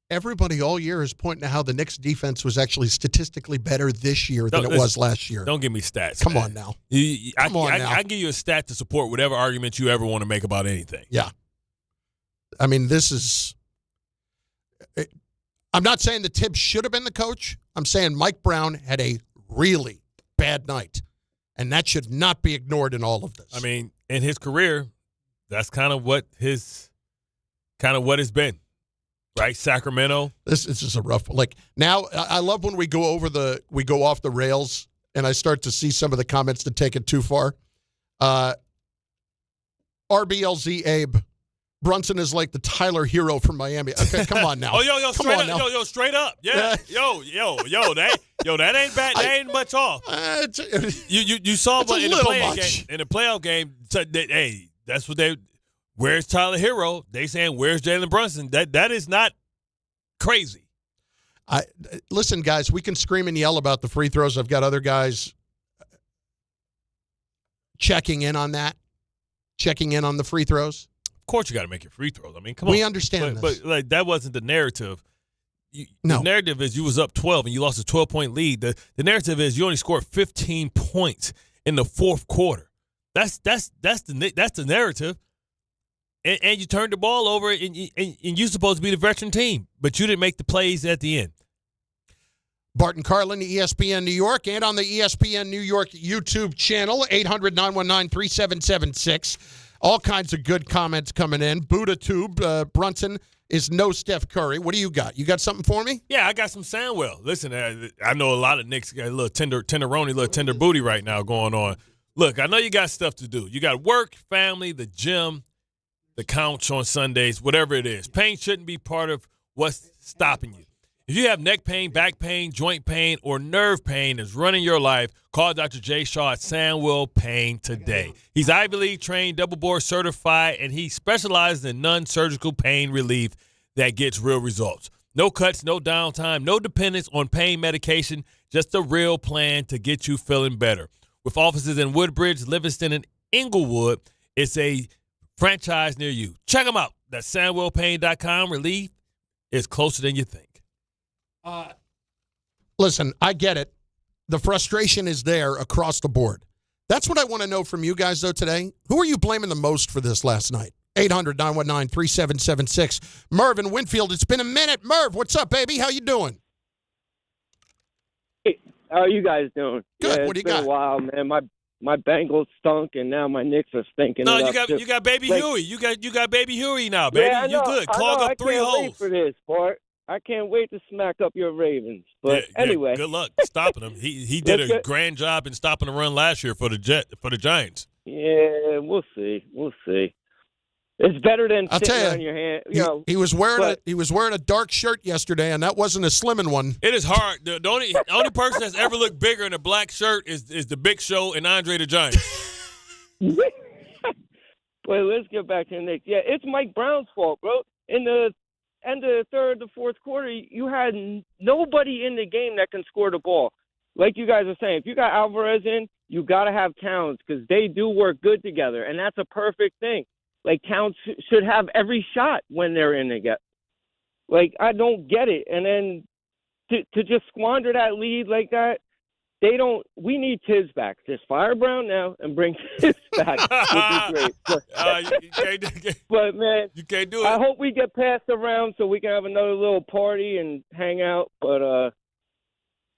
Everybody all year is pointing to how the Knicks defense was actually statistically better this year than it was last year. Don't give me stats. Come on now. I can give you a stat to support whatever argument you ever want to make about anything. Yeah. I mean, this is – I'm not saying that Tibbs should have been the coach. I'm saying Mike Brown had a really bad night, and that should not be ignored in all of this. I mean, in his career, that's kind of what it's been. Right, Sacramento. This is just a rough. Like now, I love when we go off the rails, and I start to see some of the comments that take it too far. RBLZ Abe, Brunson is like the Tyler Hero from Miami. Okay, come on now. Straight up. Yeah, that ain't bad. That ain't much off. You saw what in the playoff game. Hey, that's what they. Where's Tyler Hero? They saying, where's Jalen Brunson? That is not crazy. Listen, guys, we can scream and yell about the free throws. I've got other guys checking in on that, checking in on the free throws. Of course you got to make your free throws. I mean, come on. We understand this. But like, that wasn't the narrative. The narrative is you was up 12 and you lost a 12-point lead. The narrative is you only scored 15 points in the fourth quarter. That's the narrative. And you turned the ball over, and you're supposed to be the veteran team, but you didn't make the plays at the end. Bart Carlin, ESPN New York, and on the ESPN New York YouTube channel, 800-919-3776. All kinds of good comments coming in. Buddha Tube, Brunson is no Steph Curry. What do you got? You got something for me? Yeah, I got some Sandwell. Listen, I know a lot of Knicks got a little tenderoni, little tender booty right now going on. Look, I know you got stuff to do. You got work, family, the gym, the couch on Sundays, whatever it is. Pain shouldn't be part of what's stopping you. If you have neck pain, back pain, joint pain, or nerve pain that's running your life, call Dr. Jay Shaw at Sandwell Pain today. He's Ivy League trained, double board certified, and he specializes in non-surgical pain relief that gets real results. No cuts, no downtime, no dependence on pain medication, just a real plan to get you feeling better. With offices in Woodbridge, Livingston, and Inglewood, it's a franchise near you. Check them out. That's SandwellPain.com. Relief is closer than you think. Listen, I get it. The frustration is there across the board. That's what I want to know from you guys, though, today. Who are you blaming the most for this last night? 800-919-3776. Merv in Winfield, it's been a minute. Merv, what's up, baby? How you doing? How are you guys doing? Good. Yeah, What do you it's been got? a while, man. My Bengals stunk, and now my Knicks are stinking. No, it you got up. you got Baby Like- Huey. You got Baby Huey now, baby. Yeah, I You know, good. I Clog know. up I 3 can't holes. wait for this, Bart. I can't wait to smack up your Ravens. But Yeah, anyway, good luck stopping him. He did Let's a get- grand job in stopping the run last year for the Giants. yeah, we'll see. We'll see. It's better than I'll sitting tell you, on your hand. he was wearing but- he was wearing a dark shirt yesterday, and that wasn't a slimming one. It is hard. The only person that's ever looked bigger in a black shirt is the Big Show and Andre the Giant. But let's get back to the Knicks. Yeah, it's Mike Brown's fault, bro. In the end of the third, the fourth quarter, you had nobody in the game that can score the ball. Like you guys are saying, if you got Alvarez in, you got to have Towns because they do work good together, and that's a perfect thing. Like, Towns should have every shot when they're in together. Like, I don't get it. And then to just squander that lead like that, we need Tibbs back. Just fire Brown now and bring Tibbs back would be great. But, man, you can't do it. I hope we get passed around so we can have another little party and hang out. But I'll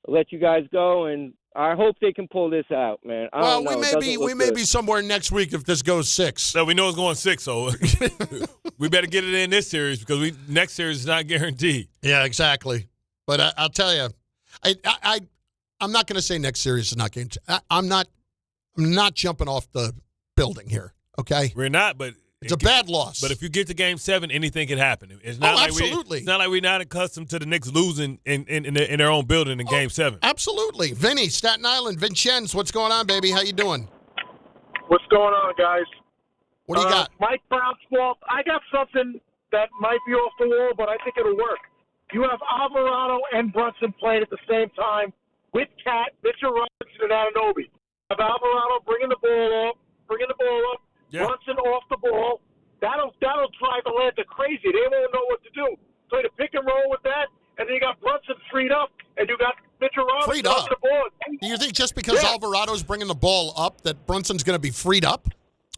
let you guys go, and I hope they can pull this out, man. I don't know. we may be somewhere next week if this goes 6. So we know it's going 6, so we better get it in this series because next series is not guaranteed. Yeah, exactly. But I'll tell you, I'm not going to say next series is not guaranteed. I'm not jumping off the building here. Okay, we're not, but it's a bad loss. But if you get to Game 7, anything can happen. It's not absolutely. It's not like we're not accustomed to the Knicks losing in their own building in Game 7. Absolutely. Vinny, Staten Island, Vincenz, what's going on, baby? How you doing? What's going on, guys? What do you got? Mike Brown's fault. I got something that might be off the wall, but I think it'll work. You have Alvarado and Brunson playing at the same time with Cat, Mitchell Robinson, and Anunoby. Have Alvarado bringing the ball up, yeah. Brunson off the ball. That'll drive Atlanta crazy. They won't know what to do. Play the pick and roll with that, and then you got Brunson freed up, and you got Mitchell Robinson Freed up? on the ball. Do you think just because Alvarado's bringing the ball up that Brunson's going to be freed up?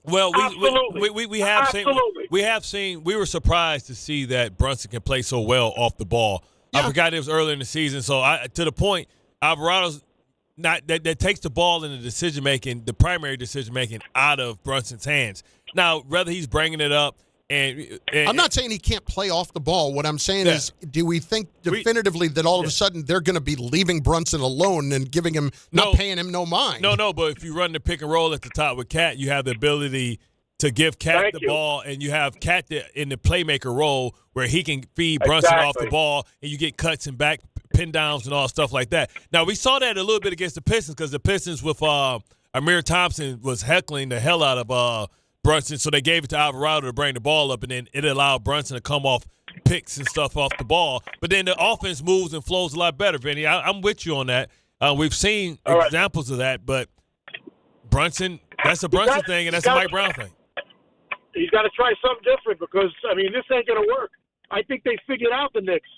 Well, we have Absolutely. seen. We were surprised to see that Brunson can play so well off the ball. I forgot it was early in the season, so to the point, Alvarado's not that takes the ball in the primary decision making out of Brunson's hands. Now, whether he's bringing it up and I'm not saying he can't play off the ball. What I'm saying is, do we think definitively that all of a sudden they're going to be leaving Brunson alone and giving him not paying him no mind? No. But if you run the pick and roll at the top with Cat, you have the ability to give Cat the ball, and you have Cat in the playmaker role where he can feed Brunson off the ball, and you get cuts and back pin downs and all stuff like that. Now, we saw that a little bit against the Pistons because the Pistons with Amir Thompson was heckling the hell out of Brunson, so they gave it to Alvarado to bring the ball up, and then it allowed Brunson to come off picks and stuff off the ball. But then the offense moves and flows a lot better, Vinny. I'm with you on that. We've seen examples of that, but Brunson, that's a Brunson thing, and that's a Mike Brown thing. He's got to try something different because, this ain't going to work. I think they figured out the Knicks.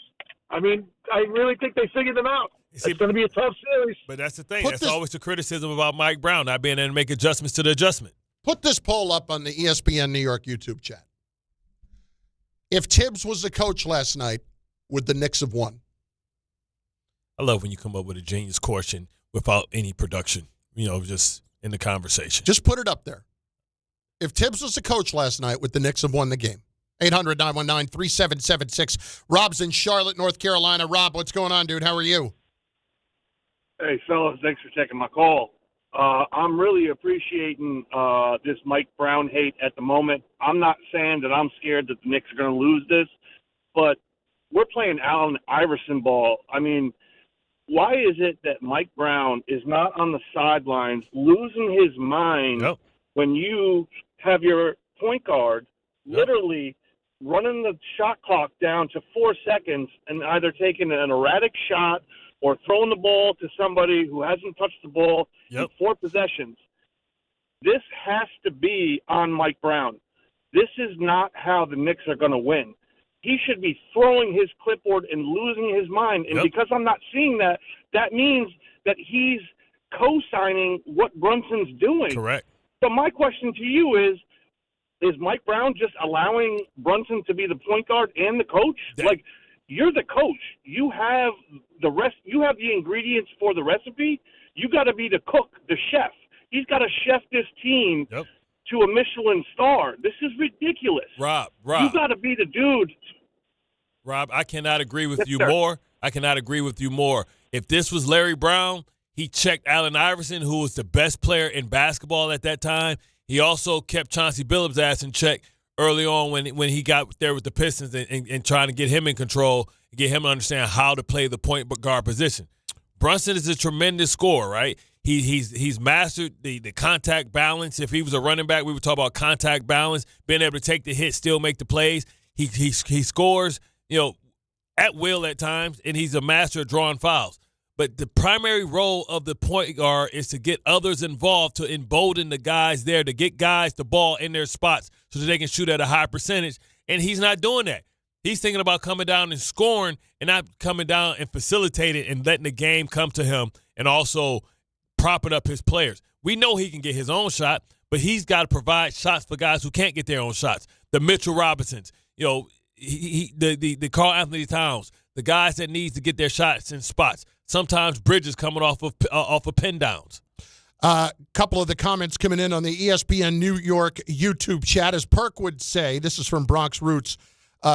I really think they figured them out. It's going to be a tough series. But that's the thing. That's always the criticism about Mike Brown, not being able to make adjustments to the adjustment. Put this poll up on the ESPN New York YouTube chat. If Tibbs was the coach last night, would the Knicks have won? I love when you come up with a genius question without any production, just in the conversation. Just put it up there. If Tibbs was the coach last night, would the Knicks have won the game? 800-919-3776. Rob's in Charlotte, North Carolina. Rob, what's going on, dude? How are you? Hey, fellas, thanks for taking my call. I'm really appreciating this Mike Brown hate at the moment. I'm not saying that I'm scared that the Knicks are going to lose this, but we're playing Allen Iverson ball. Why is it that Mike Brown is not on the sidelines losing his mind when you have your point guard literally running the shot clock down to 4 seconds and either taking an erratic shot or throwing the ball to somebody who hasn't touched the ball in 4 possessions? This has to be on Mike Brown. This is not how the Knicks are going to win. He should be throwing his clipboard and losing his mind. And because I'm not seeing that, that means that he's co-signing what Brunson's doing. Correct. So my question to you is Mike Brown just allowing Brunson to be the point guard and the coach? You're the coach. You have You have the ingredients for the recipe. You got to be the cook, the chef. He's got to chef this team to a Michelin star. This is ridiculous. Rob. You got to be the dude. Rob, I cannot agree with you sir. more. I cannot agree with you more. If this was Larry Brown, he checked Allen Iverson, who was the best player in basketball at that time. He also kept Chauncey Billups' ass in check early on when he got there with the Pistons and trying to get him in control and get him to understand how to play the point guard position. Brunson is a tremendous scorer, right? He's mastered the contact balance. If he was a running back, we would talk about contact balance, being able to take the hit, still make the plays. He scores, at will at times, and he's a master of drawing fouls. But the primary role of the point guard is to get others involved, to embolden the guys there, to get guys the ball in their spots so that they can shoot at a high percentage. And he's not doing that. He's thinking about coming down and scoring and not coming down and facilitating and letting the game come to him and also propping up his players. We know he can get his own shot, but he's got to provide shots for guys who can't get their own shots. The Mitchell Robinsons, the Karl Anthony Towns, the guys that needs to get their shots in spots. Sometimes Bridges coming off of pin downs. Couple of the comments coming in on the ESPN New York YouTube chat. As Perk would say, this is from Bronx Roots,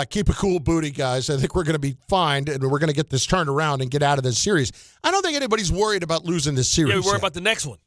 keep a cool booty, guys. I think we're going to be fine, and we're going to get this turned around and get out of this series. I don't think anybody's worried about losing this series. Yeah, we're worried about the next one.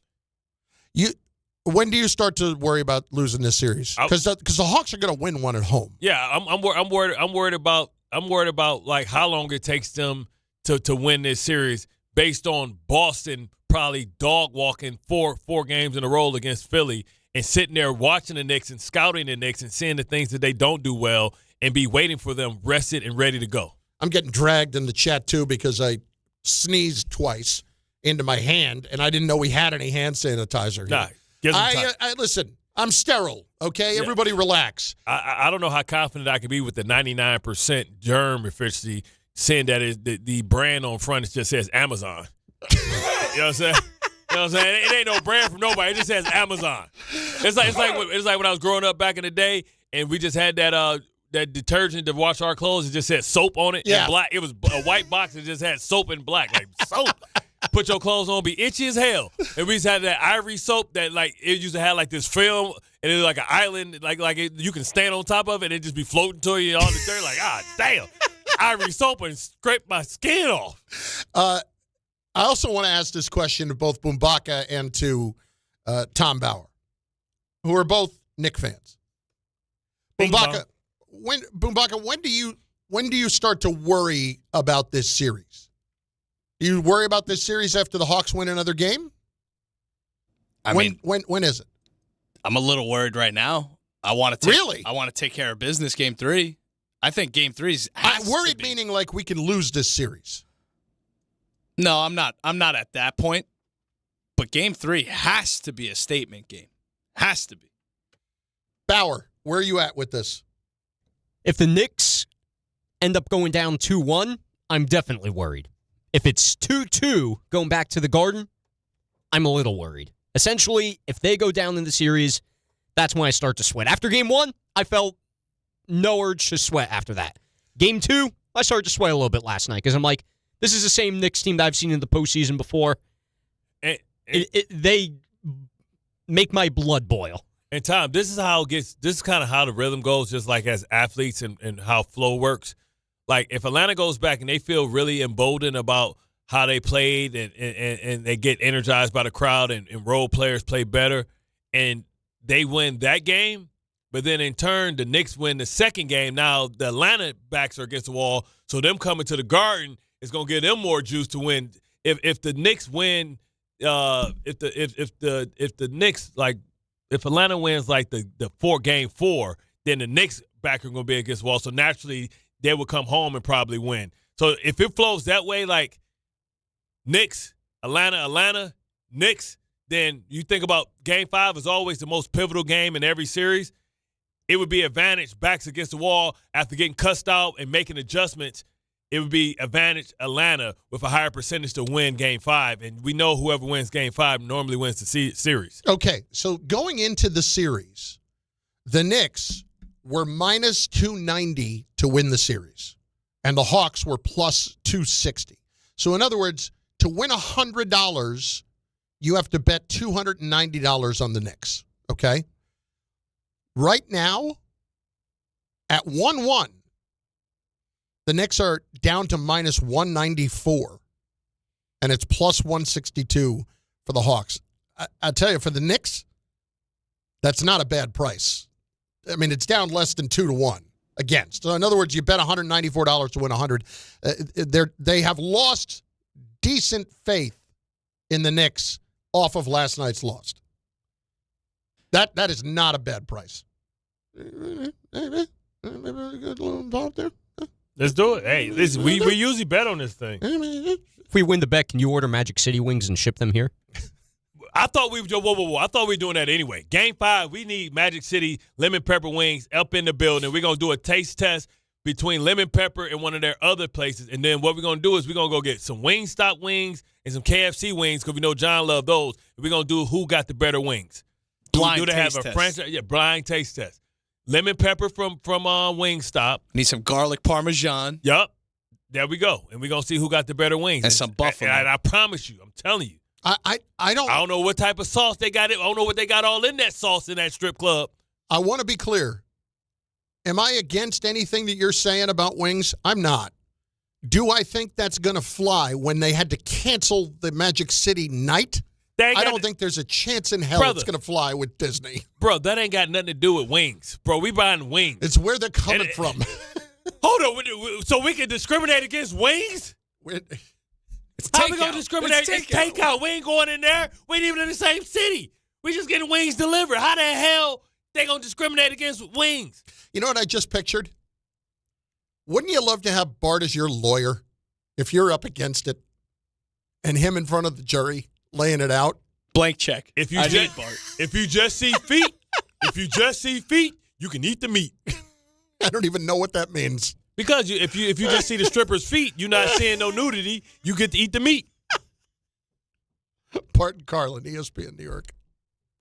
When do you start to worry about losing this series? Because the Hawks are going to win one at home. Yeah, I'm worried about like how long it takes them to win this series based on Boston probably dog walking four games in a row against Philly and sitting there watching the Knicks and scouting the Knicks and seeing the things that they don't do well and be waiting for them rested and ready to go. I'm getting dragged in the chat too because I sneezed twice into my hand and I didn't know we had any hand sanitizer here. Nah, listen, I'm sterile, okay? Yeah. Everybody relax. I don't know how confident I can be with the 99% germ efficiency saying that the brand on front just says Amazon. You know what I'm saying? You know what I'm saying? It ain't no brand from nobody. It just says Amazon. It's like when I was growing up back in the day and we just had that detergent to wash our clothes. It just said soap on it in black. It was a white box that just had soap in black. Like, soap. Put your clothes on, be itchy as hell. And we used to have that ivory soap that like it used to have like this film and it was like an island, you can stand on top of it and it just be floating to you on the dirt. Like, damn. Ivory soap and scrape my skin off. I also want to ask this question to both Boombaka and to Tom Bauer, who are both Knick fans. Boombaka, when do you start to worry about this series? Do you worry about this series after the Hawks win another game? When is it? I'm a little worried right now. I want to take care of business game 3. I think game 3 is worried, meaning like we can lose this series. No, I'm not at that point. But game 3 has to be a statement game. Has to be. Bauer, where are you at with this? If the Knicks end up going down 2-1, I'm definitely worried. If it's 2-2 going back to the Garden, I'm a little worried. Essentially, if they go down in the series, that's when I start to sweat. After game 1, I felt no urge to sweat after that. Game 2, I started to sweat a little bit last night because I'm like, this is the same Knicks team that I've seen in the postseason before. They make my blood boil. And Tom, this is kind of how the rhythm goes, just like as athletes and how flow works. Like if Atlanta goes back and they feel really emboldened about how they played and they get energized by the crowd and role players play better and they win that game, but then in turn the Knicks win the second game. Now the Atlanta backs are against the wall, so them coming to the Garden is going to give them more juice to win. If the Knicks win, if the Knicks if Atlanta wins like the game 4, then the Knicks back are going to be against the wall. So naturally they would come home and probably win. So if it flows that way, like Knicks, Atlanta, Knicks, then you think about game 5 is always the most pivotal game in every series. It would be advantage backs against the wall after getting cussed out and making adjustments. It would be advantage Atlanta with a higher percentage to win game 5. And we know whoever wins game 5 normally wins the series. Okay, so going into the series, the Knicks were minus 290 to win the series. and the Hawks were plus 260. So in other words, to win $100, you have to bet $290 on the Knicks, okay? Right now, at 1-1, the Knicks are down to minus 194, and it's plus 162 for the Hawks. I tell you, for the Knicks, that's not a bad price. I mean, it's down less than 2-1 against. So in other words, you bet $194 to win 100. They have lost decent faith in the Knicks off of last night's loss. That is not a bad price. Let's do it. Hey, listen, we usually bet on this thing. If we win the bet, can you order Magic City wings and ship them here? I thought we whoa. I thought we were doing that anyway. Game 5, we need Magic City lemon pepper wings up in the building. We're gonna do a taste test between lemon pepper and one of their other places, and then what we're gonna do is we're gonna go get some Wingstop wings and some KFC wings because we know John loved those. We're gonna do who got the better wings. Blind do they taste have a test. franchise? Yeah, blind taste test. Lemon pepper from Wingstop. Need some garlic parmesan. Yup. There we go. And we're going to see who got the better wings. And some buffalo. And I promise you, I'm telling you. I don't know what type of sauce they got. I don't know what they got all in that sauce in that strip club. I want to be clear. Am I against anything that you're saying about wings? I'm not. Do I think that's going to fly when they had to cancel the Magic City night? I don't think there's a chance in hell it's going to fly with Disney. Bro, that ain't got nothing to do with wings. Bro, we buying wings. It's where they're coming from. Hold on. So we can discriminate against wings? How we going to discriminate? It's takeout. We ain't going in there. We ain't even in the same city. We just getting wings delivered. How the hell they going to discriminate against wings? You know what I just pictured? Wouldn't you love to have Bart as your lawyer if you're up against it and him in front of the jury laying it out? Blank check. If you just see feet, you can eat the meat. I don't even know what that means. Because if you just see the stripper's feet, you're not seeing no nudity. You get to eat the meat. Bart Carlin, ESPN New York.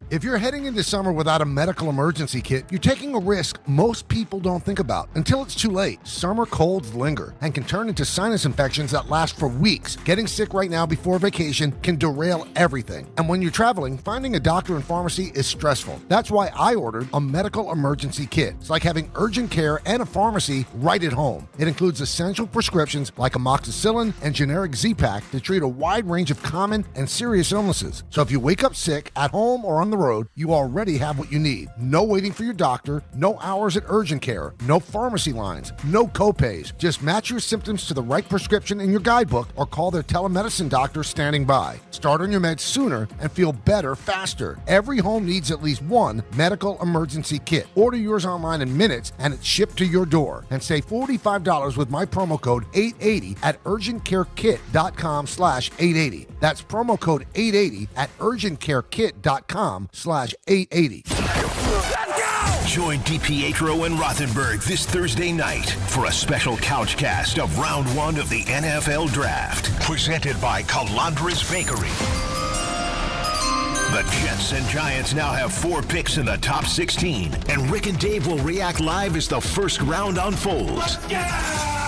If you're heading into summer without a medical emergency kit, you're taking a risk most people don't think about until it's too late. Summer colds linger and can turn into sinus infections that last for weeks. Getting sick right now before vacation can derail everything. And when you're traveling, finding a doctor and pharmacy is stressful. That's why I ordered a medical emergency kit. It's like having urgent care and a pharmacy right at home. It includes essential prescriptions like amoxicillin and generic Z-Pak to treat a wide range of common and serious illnesses. So if you wake up sick at home or on the road, you already have what you need. No waiting for your doctor, no hours at urgent care, no pharmacy lines, no copays. Just match your symptoms to the right prescription in your guidebook or call their telemedicine doctor standing by. Start on your meds sooner and feel better faster. Every home needs at least one medical emergency kit. Order yours online in minutes and it's shipped to your door. And save $45 with my promo code 880 at urgentcarekit.com/880. That's promo code 880 at urgentcarekit.com/880. Join DiPietro and Rothenberg this Thursday night for a special couch cast of Round 1 of the NFL Draft. Presented by Calandra's Bakery. The Jets and Giants now have 4 picks in the top 16, and Rick and Dave will react live as the first round unfolds.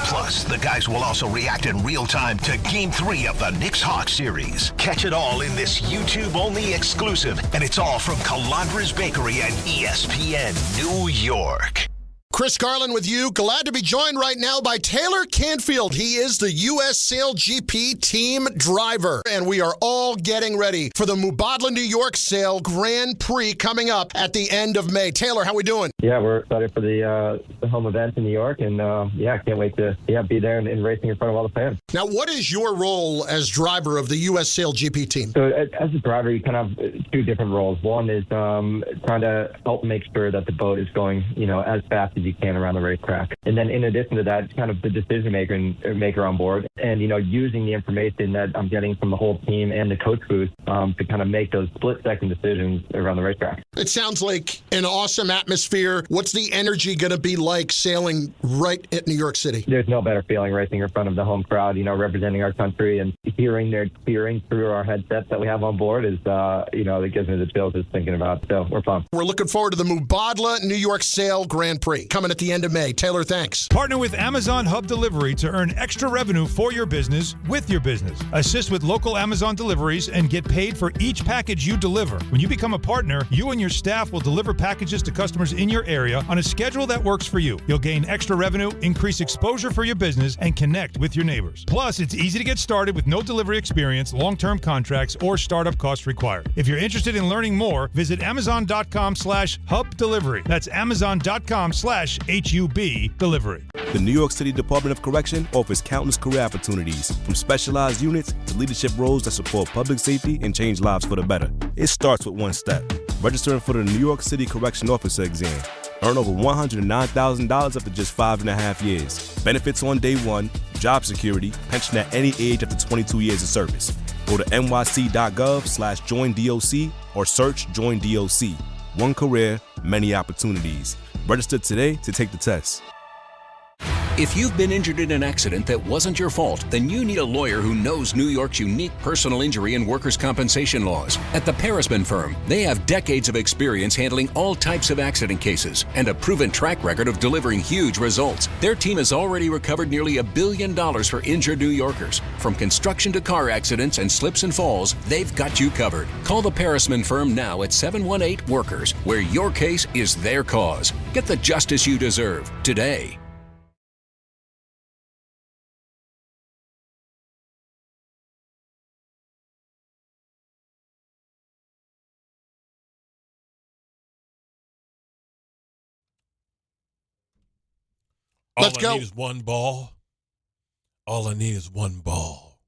Plus, the guys will also react in real time to Game 3 of the Knicks-Hawks series. Catch it all in this YouTube-only exclusive, and it's all from Calandra's Bakery and ESPN New York. Chris Carlin with you. Glad to be joined right now by Taylor Canfield. He is the U.S. Sail GP team driver. And we are all getting ready for the Mubadala New York Sail Grand Prix coming up at the end of May. Taylor, how we doing? Yeah, we're excited for the home event in New York. And, can't wait to be there and racing in front of all the fans. Now, what is your role as driver of the U.S. Sail GP team? So as a driver, you kind of have 2 different roles. One is trying to help make sure that the boat is going, as fast as you can around the racetrack. And then in addition to that, it's kind of the decision maker on board and, using the information that I'm getting from the whole team and the coach booth to kind of make those split-second decisions around the racetrack. It sounds like an awesome atmosphere. What's the energy going to be like sailing right at New York City? There's no better feeling racing in front of the home crowd, representing our country and hearing their cheering through our headsets that we have on board is, it gives me the chills just thinking about it. So we're pumped. We're looking forward to the Mubadala New York Sail Grand Prix. coming at the end of May. Taylor, thanks. Partner with Amazon Hub Delivery to earn extra revenue for your business with your business. Assist with local Amazon deliveries and get paid for each package you deliver. When you become a partner, you and your staff will deliver packages to customers in your area on a schedule that works for you. You'll gain extra revenue, increase exposure for your business, and connect with your neighbors. Plus, it's easy to get started with no delivery experience, long-term contracts, or startup costs required. If you're interested in learning more, visit Amazon.com/Hub Delivery. That's Amazon.com/HUB Delivery. The New York City Department of Correction offers countless career opportunities, from specialized units to leadership roles that support public safety and change lives for the better. It starts with one step: registering for the New York City Correction Officer exam. Earn over $109,000 after just 5.5 years. Benefits on day one, job security, pension at any age after 22 years of service. Go to nyc.gov/joinDOC or search Join DOC. One career, many opportunities. Register today to take the test. If you've been injured in an accident that wasn't your fault, then you need a lawyer who knows New York's unique personal injury and workers' compensation laws. At the Parisman Firm, they have decades of experience handling all types of accident cases and a proven track record of delivering huge results. Their team has already recovered nearly $1 billion for injured New Yorkers. From construction to car accidents and slips and falls, they've got you covered. Call the Parisman Firm now at 718-WORKERS, where your case is their cause. Get the justice you deserve today. Let's go. All I need is one ball. All I need is one ball.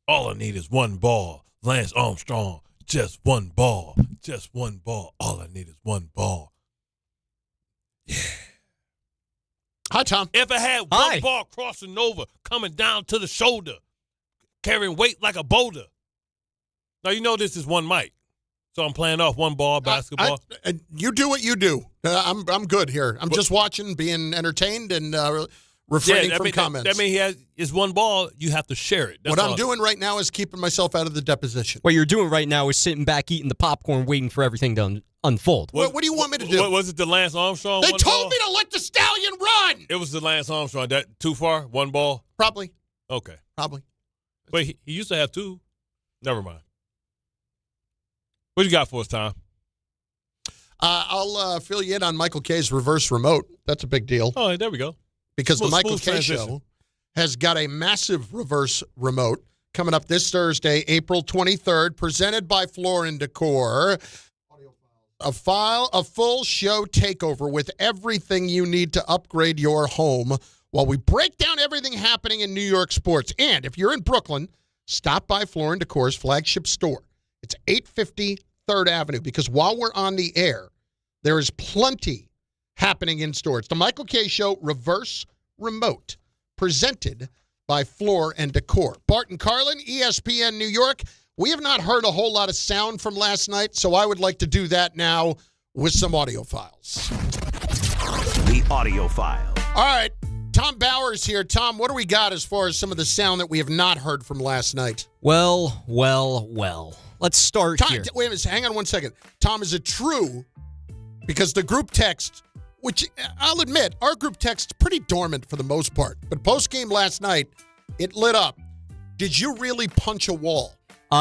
All I need is one ball. Lance Armstrong, just one ball. Just one ball. All I need is one ball. Yeah. Hi, Tom. If I had one ball crossing over, coming down to the shoulder, carrying weight like a boulder. Now, you know this is one mic. So I'm playing off one ball basketball. You do what you do. I'm good here. I'm just watching, being entertained, and refraining from comments. That means it's one ball. You have to share it. What I'm doing right now is keeping myself out of the deposition. What you're doing right now is sitting back, eating the popcorn, waiting for everything to unfold. What do you want me to do? Was it the Lance Armstrong? They told me to let the stallion run. It was the Lance Armstrong. That too far? One ball? Probably. Okay. Probably. Wait, he used to have two. Never mind. What you got for us, Tom? I'll fill you in on Michael K's reverse remote. That's a big deal. Oh, there we go. Because the Michael K Show has got a massive reverse remote coming up this Thursday, April 23rd, presented by Floor & Decor. A full show takeover with everything you need to upgrade your home while we break down everything happening in New York sports. And if you're in Brooklyn, stop by Floor & Decor's flagship store. It's 850 3rd Avenue, because while we're on the air, there is plenty happening in store. It's the Michael K Show Reverse Remote, presented by Floor & Decor. Bart Carlin, ESPN New York. We have not heard a whole lot of sound from last night, so I would like to do that now with some audio files. The audio file. All right, Tom Bauer's here. Tom, what do we got as far as some of the sound that we have not heard from last night? Well. Let's start Tom, here. Wait a minute. Hang on one second. Tom, is it true? Because the group text, which I'll admit, our group text's pretty dormant for the most part. But post-game last night, it lit up. Did you really punch a wall?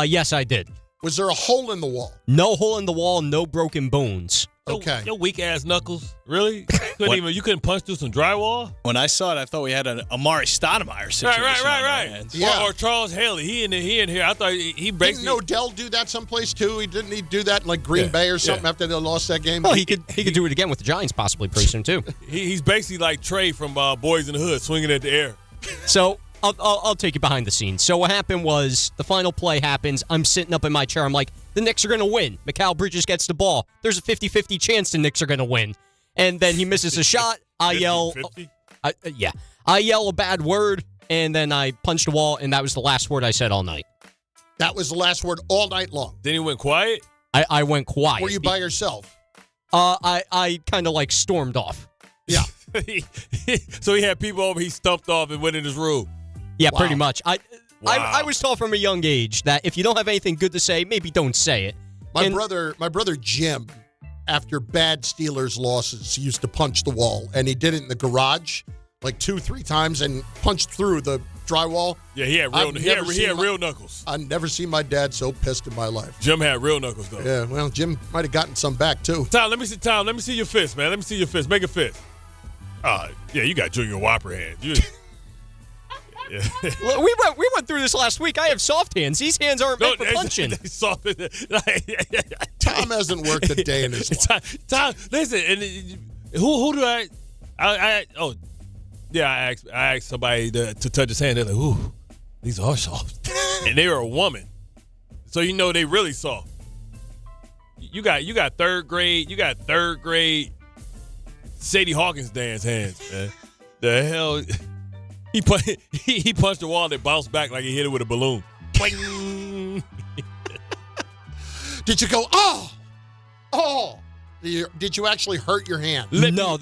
Yes, I did. Was there a hole in the wall? No hole in the wall, no broken bones. Okay. Your weak-ass knuckles. Really? You couldn't punch through some drywall? When I saw it, I thought we had an Amari Stoudemire situation. Right. Yeah. Or Charles Haley. He in here. I thought he basically... Didn't Odell do that someplace, too? Didn't he do that in, like, Green Bay or something after they lost that game? Well, he could do it again with the Giants possibly pretty soon, too. He's basically like Trey from Boys in the Hood, swinging at the air. So... I'll take you behind the scenes. So what happened was the final play happens. I'm sitting up in my chair. I'm like, the Knicks are going to win. Mikal Bridges gets the ball. There's a 50-50 chance the Knicks are going to win. And then he misses a shot. I yell. 50? I yell a bad word, and then I punch the wall, and that was the last word I said all night. That was the last word all night long. Then he went quiet? I went quiet. Were you by yourself? I kind of like stormed off. Yeah. So he had people over, he stumped off and went in his room. Yeah, pretty much. I was taught from a young age that if you don't have anything good to say, maybe don't say it. My brother Jim after bad Steelers losses, he used to punch the wall, and he did it in the garage like 2-3 times and punched through the drywall. Yeah, he had real knuckles. I've never seen my dad so pissed in my life. Jim had real knuckles, though. Yeah, well, Jim might have gotten some back, too. Tom, let me see your fist, man. Let me see your fist. Make a fist. Yeah, you got Junior Whopper hands. Yeah. We went through this last week. I have soft hands. These hands aren't meant for punching. Tom hasn't worked a day in his life. Tom, listen, and who do I asked somebody to touch his hand. They're like, ooh, these are soft. And they were a woman. So you know they really soft. You got third grade Sadie Hawkins dance hands, man. The hell. He punched the wall and it bounced back like he hit it with a balloon. Did you go, oh? Did you actually hurt your hand? No,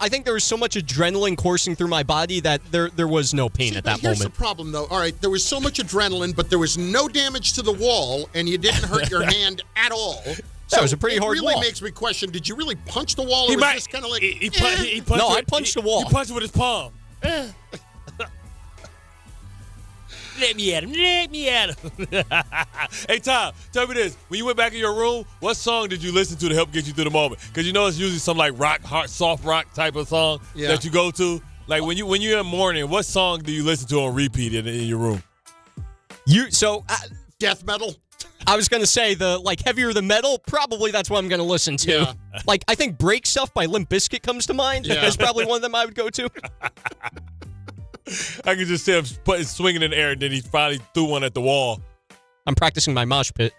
I think there was so much adrenaline coursing through my body that there was no pain at that here's moment. The problem, though. All right, there was so much adrenaline, but there was no damage to the wall, and you didn't hurt your hand at all. So it was a pretty hard wall. It really makes me question, did you really punch the wall, or was this kind of like... He punched No, I punched the wall. He punched it with his palm. Let me at him. Hey, Tom, tell me this. When you went back in your room, what song did you listen to help get you through the moment? Because you know it's usually some like rock, hard, soft rock type of song that you go to. Like when you're in the morning, what song do you listen to on repeat in your room? Death metal? I was going to say the heavier the metal, probably that's what I'm going to listen to. Yeah. Like I think Break Stuff by Limp Bizkit comes to mind. Yeah. That's probably one of them I would go to. I can just see him swinging in the air, and then he finally threw one at the wall. I'm practicing my mosh pit.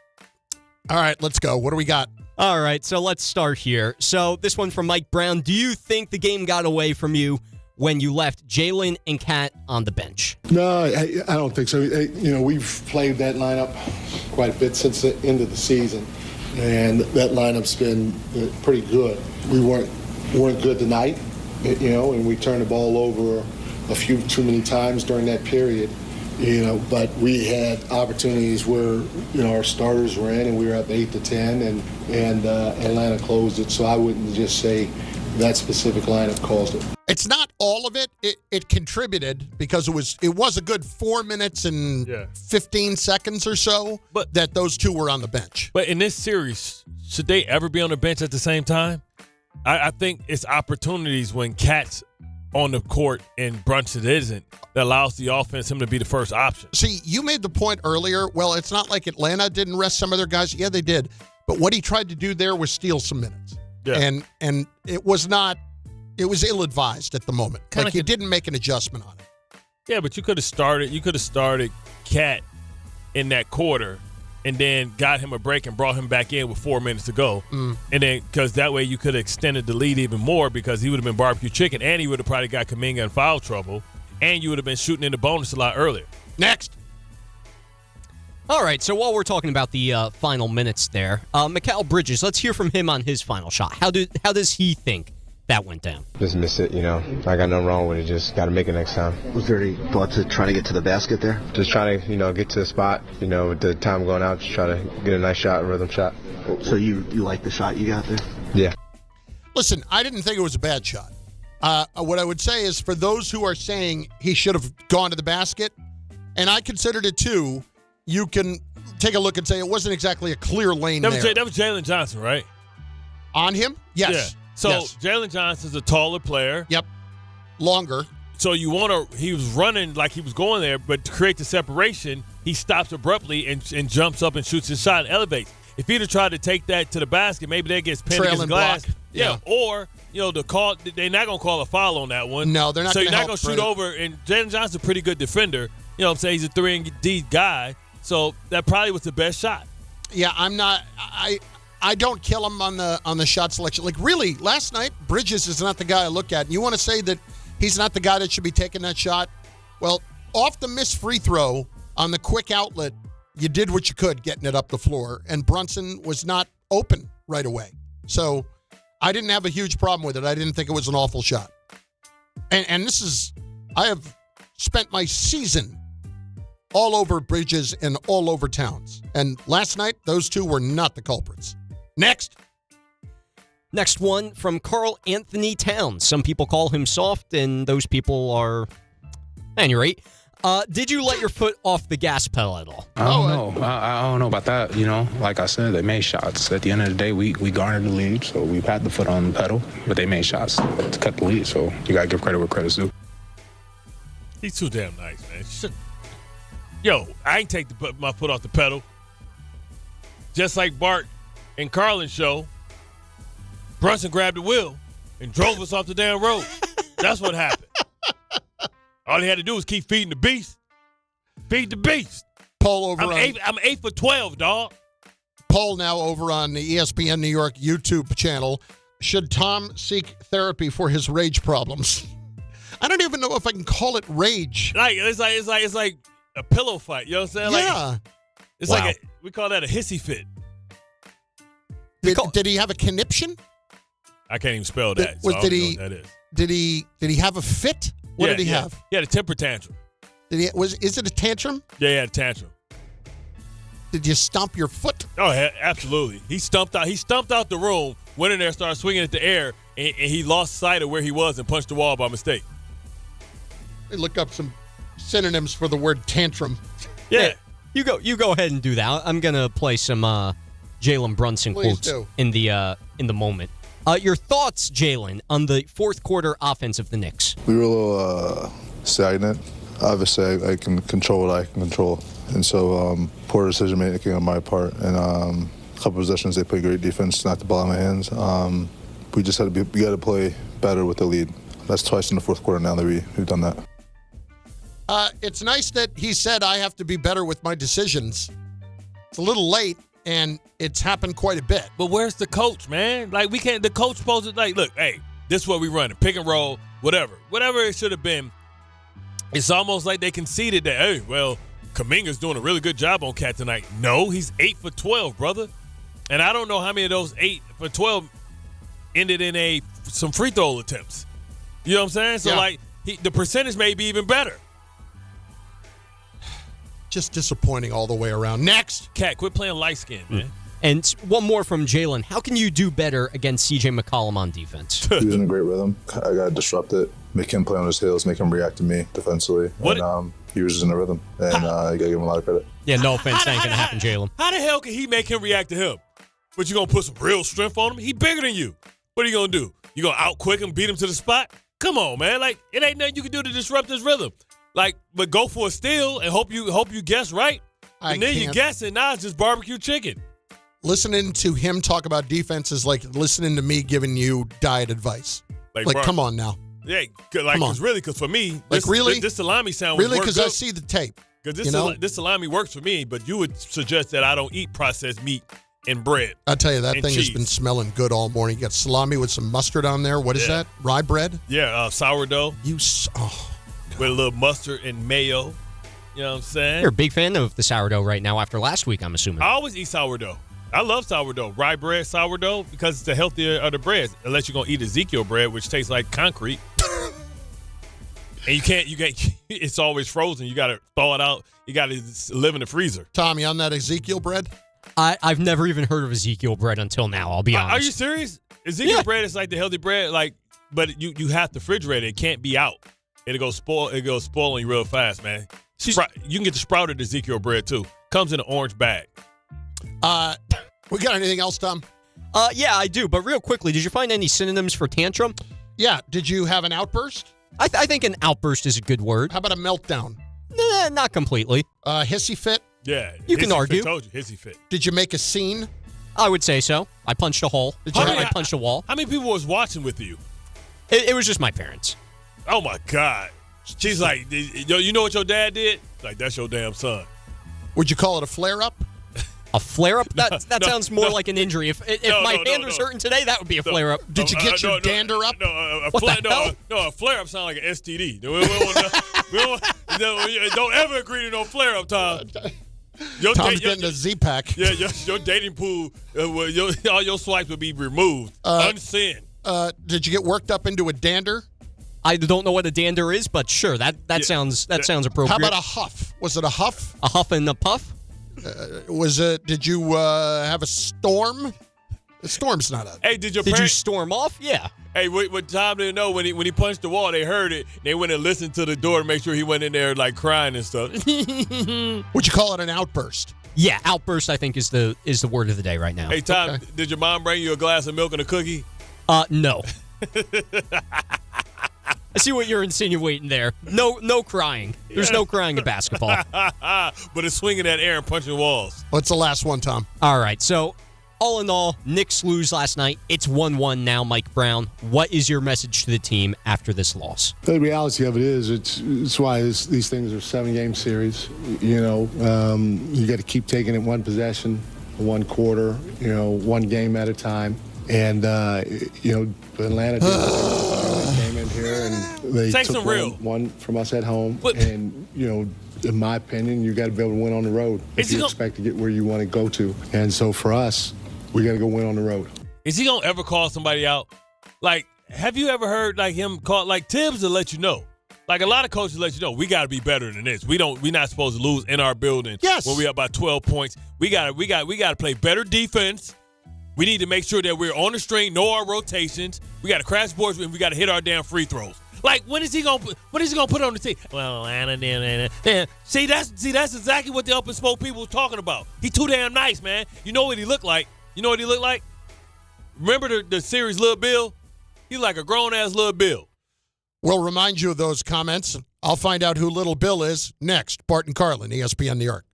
All right, let's go. What do we got? All right, so let's start here. So this one from Mike Brown. Do you think the game got away from you when you left Jalen and Kat on the bench? No, I don't think so. We've played that lineup quite a bit since the end of the season, and that lineup's been pretty good. We weren't good tonight, and we turned the ball over a few too many times during that period, but we had opportunities where, our starters were in and we were up 8-10 and Atlanta closed it. So I wouldn't just say that specific lineup caused it. It's not all of it. It contributed because it was a good 4 minutes and 15 seconds or so that those two were on the bench. But in this series, should they ever be on the bench at the same time? I think it's opportunities when Kat's on the court and Brunson isn't that allows the offense him to be the first option. See, you made the point earlier. Well, it's not like Atlanta didn't rest some of their guys. Yeah, they did. But what he tried to do there was steal some minutes. Yeah. And it was ill-advised at the moment. He didn't make an adjustment on it. Yeah, but you could have started Kat in that quarter and then got him a break and brought him back in with 4 minutes to go. And then, because that way you could have extended the lead even more because he would have been barbecue chicken and he would have probably got Kuminga in foul trouble and you would have been shooting in the bonus a lot earlier. Next. All right, so while we're talking about the final minutes there, Mikal Bridges, let's hear from him on his final shot. How does he think that went down? Just miss it, I got nothing wrong with it. Just got to make it next time. Was there any thought to trying to get to the basket there? Just trying to, get to the spot, with the time going out, just try to get a nice shot, a rhythm shot. So you like the shot you got there? Yeah. Listen, I didn't think it was a bad shot. What I would say is for those who are saying he should have gone to the basket, and I considered it too, you can take a look and say it wasn't exactly a clear lane there. That was Jalen Johnson, right? On him? Yes. Yeah. So Jalen Johnson's a taller player. Yep. Longer. So he was running like he was going there, but to create the separation, he stops abruptly and jumps up and shoots his shot and elevates. If he'd have tried to take that to the basket, maybe that gets pinned against the glass. Block. Yeah. Or, they're not going to call a foul on that one. No, they're not So going to you're not going to shoot over. And Jalen Johnson's a pretty good defender. I'm saying he's a 3-and-D guy. So that probably was the best shot. Yeah, I'm not. I don't kill him on the shot selection. Like, really, last night, Bridges is not the guy I look at. And you want to say that he's not the guy that should be taking that shot? Well, off the missed free throw on the quick outlet, you did what you could getting it up the floor. And Brunson was not open right away. So I didn't have a huge problem with it. I didn't think it was an awful shot. And I have spent my season all over Bridges and all over Towns. And last night, those two were not the culprits. Next. Next one from Carl Anthony Towns. Some people call him soft, and those people are... At any rate, did you let your foot off the gas pedal at all? I don't know. I don't know about that. Like I said, they made shots. At the end of the day, we garnered the lead, so we've had the foot on the pedal, but they made shots to cut the lead, so you got to give credit where credit's due. He's too damn nice, man. Yo, I ain't take my foot off the pedal. Just like Bart and Carlin show, Brunson grabbed the wheel and drove us off the damn road. That's what happened. All he had to do was keep feeding the beast. Feed the beast. Paul over I'm 8 for 12, dog. Paul now over on the ESPN New York YouTube channel. Should Tom seek therapy for his rage problems? I don't even know if I can call it rage. It's like a pillow fight. You know what I'm saying? Yeah. It's like we call that a hissy fit. Did he have a conniption? I can't even spell that. So I don't know what that is. Did he have a fit? What did he have? He had a temper tantrum. Is it a tantrum? Yeah, he had a tantrum. Did you stomp your foot? Oh, absolutely. He stumped out the room, went in there, started swinging at the air, and he lost sight of where he was and punched the wall by mistake. They look up some synonyms for the word tantrum. Yeah. You go ahead and do that. I'm gonna play some Jalen Brunson Please quotes do. in the moment. Your thoughts, Jalen, on the fourth quarter offense of the Knicks? We were a little stagnant. Obviously, I can control what I can control. And so poor decision-making on my part. And a couple possessions, they played great defense, knocked the ball out of my hands. We just we got to play better with the lead. That's twice in the fourth quarter now that we've done that. It's nice that he said I have to be better with my decisions. It's a little late. And it's happened quite a bit. But where's the coach, man? Like, we can't, the coach supposed to, like, look, hey, this is what we run, pick and roll, whatever it should have been. It's almost like they conceded that, hey, well, Kuminga's doing a really good job on Cat tonight. No, he's 8 for 12, brother. And I don't know how many of those 8 for 12 ended in some free throw attempts. You know what I'm saying? So, the percentage may be even better. Just disappointing all the way around. Next. Cat, quit playing light skin, man. And one more from Jalen. How can you do better against C.J. McCollum on defense? He was in a great rhythm. I got to disrupt it, make him play on his heels, make him react to me defensively. And he was just in a rhythm, and you got to give him a lot of credit. Yeah, no offense. That ain't going to happen, Jalen. How the hell can he make him react to him? But you going to put some real strength on him? He bigger than you. What are you going to do? You going to out-quick him, beat him to the spot? Come on, man. Like, it ain't nothing you can do to disrupt his rhythm. Like, but go for a steal and hope you guess right. And then you guess it. Now it's just barbecue chicken. Listening to him talk about defense is like listening to me giving you diet advice. Like come on now. Yeah, because for me, this salami sandwich really, works because I see the tape. Because this salami works for me, but you would suggest that I don't eat processed meat and bread. I tell you, that thing cheese. has been smelling good all morning. You got salami with some mustard on there. What is that? Rye bread? Yeah, sourdough. With a little mustard and mayo. You know what I'm saying? You're a big fan of the sourdough right now after last week, I'm assuming. I always eat sourdough. I love sourdough. Rye bread, sourdough, because it's the healthier of the breads. Unless you're going to eat Ezekiel bread, which tastes like concrete. And you can't, it's always frozen. You got to thaw it out. You got to live in the freezer. Tommy, on that Ezekiel bread? I've never even heard of Ezekiel bread until now, I'll be honest. Are you serious? Ezekiel bread is like the healthy bread, but you have to refrigerate it. It can't be out. It'll go spoiling real fast, man. You can get the sprouted Ezekiel bread, too. Comes in an orange bag. We got anything else, Tom? Yeah, I do. But real quickly, did you find any synonyms for tantrum? Yeah. Did you have an outburst? I think an outburst is a good word. How about a meltdown? Not completely. Hissy fit? Yeah. You can argue. I told you, hissy fit. Did you make a scene? I would say so. I punched a hole. I punched a wall. How many people was watching with you? It was just my parents. Oh, my God. She's like, you know what your dad did? Like, that's your damn son. Would you call it a flare-up? A flare-up? That sounds more like an injury. If my hand was hurting today, that would be a flare-up. Did you get your dander up? A flare-up sounds like an STD. Don't ever agree to no flare-up, Tom. Tom's getting a Z-Pack. Yeah, your dating pool, all your swipes would be removed. Unseen. Did you get worked up into a dander? I don't know what a dander is, but sure, that sounds appropriate. How about a huff? Was it a huff? A huff and a puff? Did you have a storm? The storm's not out. Hey, did you storm off? Yeah. Hey, what Tom didn't know when he punched the wall, they heard it. They went and listened to the door to make sure he went in there like crying and stuff. Would you call it an outburst? Yeah, outburst I think is the word of the day right now. Hey, Tom, did your mom bring you a glass of milk and a cookie? No. I see what you're insinuating there. No crying. There's no crying in basketball. But it's swinging that air and punching walls. What's the last one, Tom? All right, so all in all, Knicks lose last night. It's 1-1 now, Mike Brown. What is your message to the team after this loss? The reality of it is, it's why these things are 7-game series. You got to keep taking it one possession, one quarter, one game at a time. And, Atlanta came in here and they took one from us at home. And, in my opinion, you got to be able to win on the road if you expect to get where you want to go to. And so for us, we got to go win on the road. Is he going to ever call somebody out? Like, have you ever heard him call, Tibbs will let you know. Like, a lot of coaches let you know, we got to be better than this. We're not supposed to lose in our building when we up by 12 points. We got to play better defense. We need to make sure that we're on the string, know our rotations. We got to crash boards and we got to hit our damn free throws. Like, when is he gonna put on the team? Well, see, that's exactly what the up and smoke people was talking about. He too damn nice, man. You know what he looked like? Remember the series Lil Bill? He's like a grown-ass Lil Bill. We'll remind you of those comments. I'll find out who Little Bill is next. Bart Carlin, ESPN New York.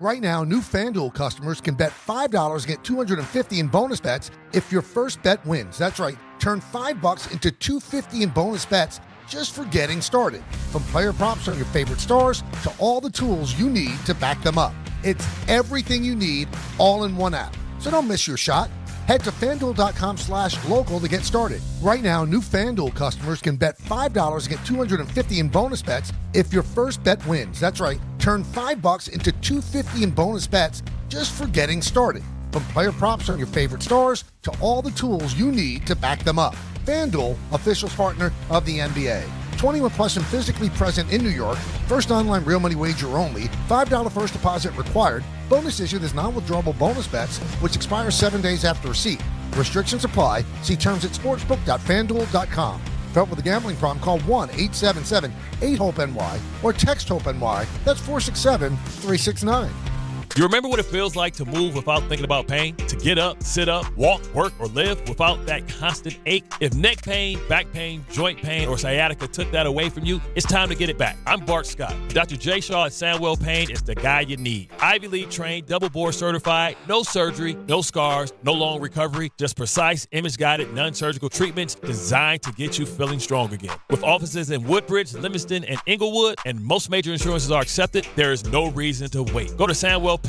Right now, new FanDuel customers can bet $5 and get $250 in bonus bets if your first bet wins. That's right. Turn $5 into $250 in bonus bets just for getting started. From player props on your favorite stars to all the tools you need to back them up. It's everything you need all in one app. So don't miss your shot. Head to FanDuel.com/local to get started. Right now, new FanDuel customers can bet $5 and get $250 in bonus bets if your first bet wins. That's right. Turn $5 into $250 in bonus bets just for getting started. From player props on your favorite stars to all the tools you need to back them up. FanDuel, official partner of the NBA. 21 plus and physically present in New York. First online real money wager only. $5 first deposit required. Bonus issued as non-withdrawable bonus bets, which expire 7 days after receipt. Restrictions apply. See terms at sportsbook.fanduel.com. Felt with a gambling problem, call 1-877-8-HOPE-NY or text HOPE-NY. That's 467-369. You remember what it feels like to move without thinking about pain? To get up, sit up, walk, work, or live without that constant ache? If neck pain, back pain, joint pain, or sciatica took that away from you, it's time to get it back. I'm Bart Scott. Dr. J. Shaw at Sandwell Pain is the guy you need. Ivy League trained, double board certified, no surgery, no scars, no long recovery, just precise, image-guided, non-surgical treatments designed to get you feeling strong again. With offices in Woodbridge, Livingston, and Inglewood, and most major insurances are accepted, there is no reason to wait. Go to SandwellPain.com.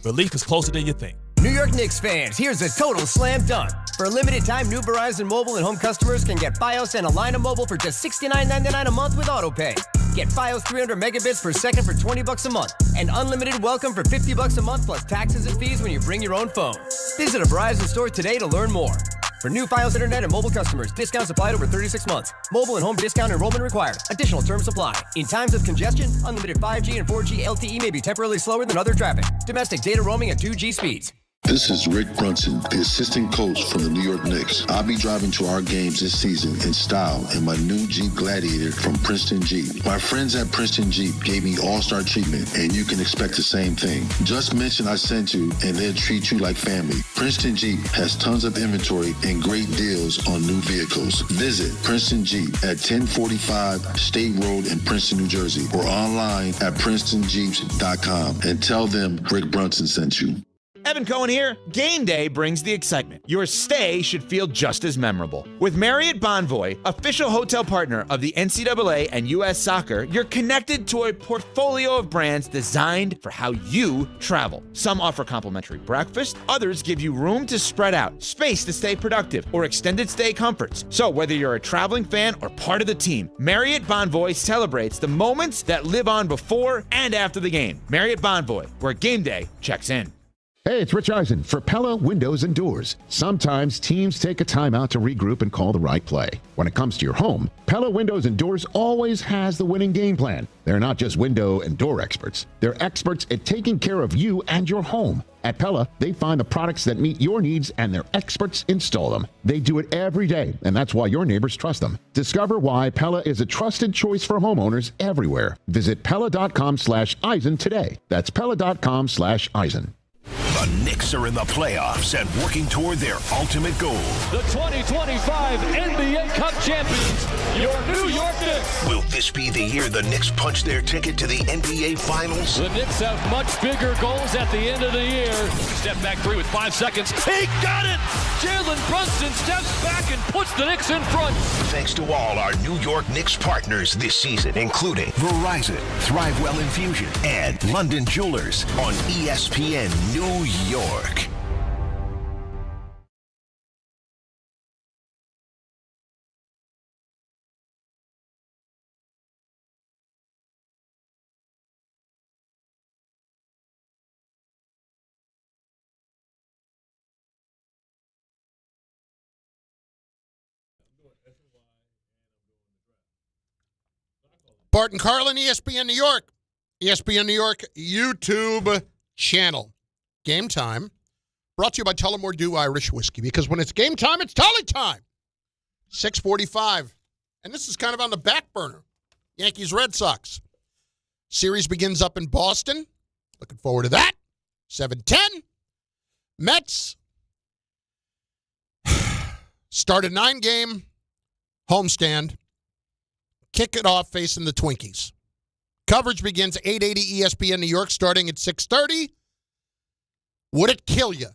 Relief is closer than you think. New York Knicks fans, here's a total slam dunk. For a limited time, new Verizon Mobile and home customers can get Fios and a line of mobile for just $69.99 a month with AutoPay. Get Fios 300 megabits per second for $20 a month and unlimited welcome for $50 a month plus taxes and fees when you bring your own phone. Visit a Verizon store today to learn more. For new Fios Internet and mobile customers, discounts applied over 36 months. Mobile and home discount enrollment required. Additional terms apply. In times of congestion, unlimited 5G and 4G LTE may be temporarily slower than other traffic. Domestic data roaming at 2G speeds. This is Rick Brunson, the assistant coach from the New York Knicks. I'll be driving to our games this season in style in my new Jeep Gladiator from Princeton Jeep. My friends at Princeton Jeep gave me all-star treatment, and you can expect the same thing. Just mention I sent you, and they'll treat you like family. Princeton Jeep has tons of inventory and great deals on new vehicles. Visit Princeton Jeep at 1045 State Road in Princeton, New Jersey, or online at PrincetonJeeps.com and tell them Rick Brunson sent you. Evan Cohen here. Game day brings the excitement. Your stay should feel just as memorable. With Marriott Bonvoy, official hotel partner of the NCAA and U.S. Soccer, you're connected to a portfolio of brands designed for how you travel. Some offer complimentary breakfast, others give you room to spread out, space to stay productive, or extended stay comforts. So whether you're a traveling fan or part of the team, Marriott Bonvoy celebrates the moments that live on before and after the game. Marriott Bonvoy, where game day checks in. Hey, it's Rich Eisen for Pella Windows and Doors. Sometimes teams take a timeout to regroup and call the right play. When it comes to your home, Pella Windows and Doors always has the winning game plan. They're not just window and door experts. They're experts at taking care of you and your home. At Pella, they find the products that meet your needs and their experts install them. They do it every day, and that's why your neighbors trust them. Discover why Pella is a trusted choice for homeowners everywhere. Visit Pella.com/Eisen today. That's Pella.com/Eisen. The Knicks are in the playoffs and working toward their ultimate goal. The 2025 NBA Cup champions, your New York Knicks. Will this be the year the Knicks punch their ticket to the NBA Finals? The Knicks have much bigger goals at the end of the year. Step back three with 5 seconds. He got it! Jalen Brunson steps back and puts the Knicks in front. Thanks to all our New York Knicks partners this season, including Verizon, Thrivewell Infusion, and London Jewelers on ESPN New York. Bart Carlin, ESPN New York. ESPN New York YouTube channel. Game time. Brought to you by Tullamore Dew Irish Whiskey, because when it's game time, it's Tully time. 6:45. And this is kind of on the back burner. Yankees, Red Sox. Series begins up in Boston. Looking forward to that. 7:10. Mets. Start a 9-game homestand. Kick it off facing the Twinkies. Coverage begins 8:80 ESPN New York, starting at 6:30. Would it kill you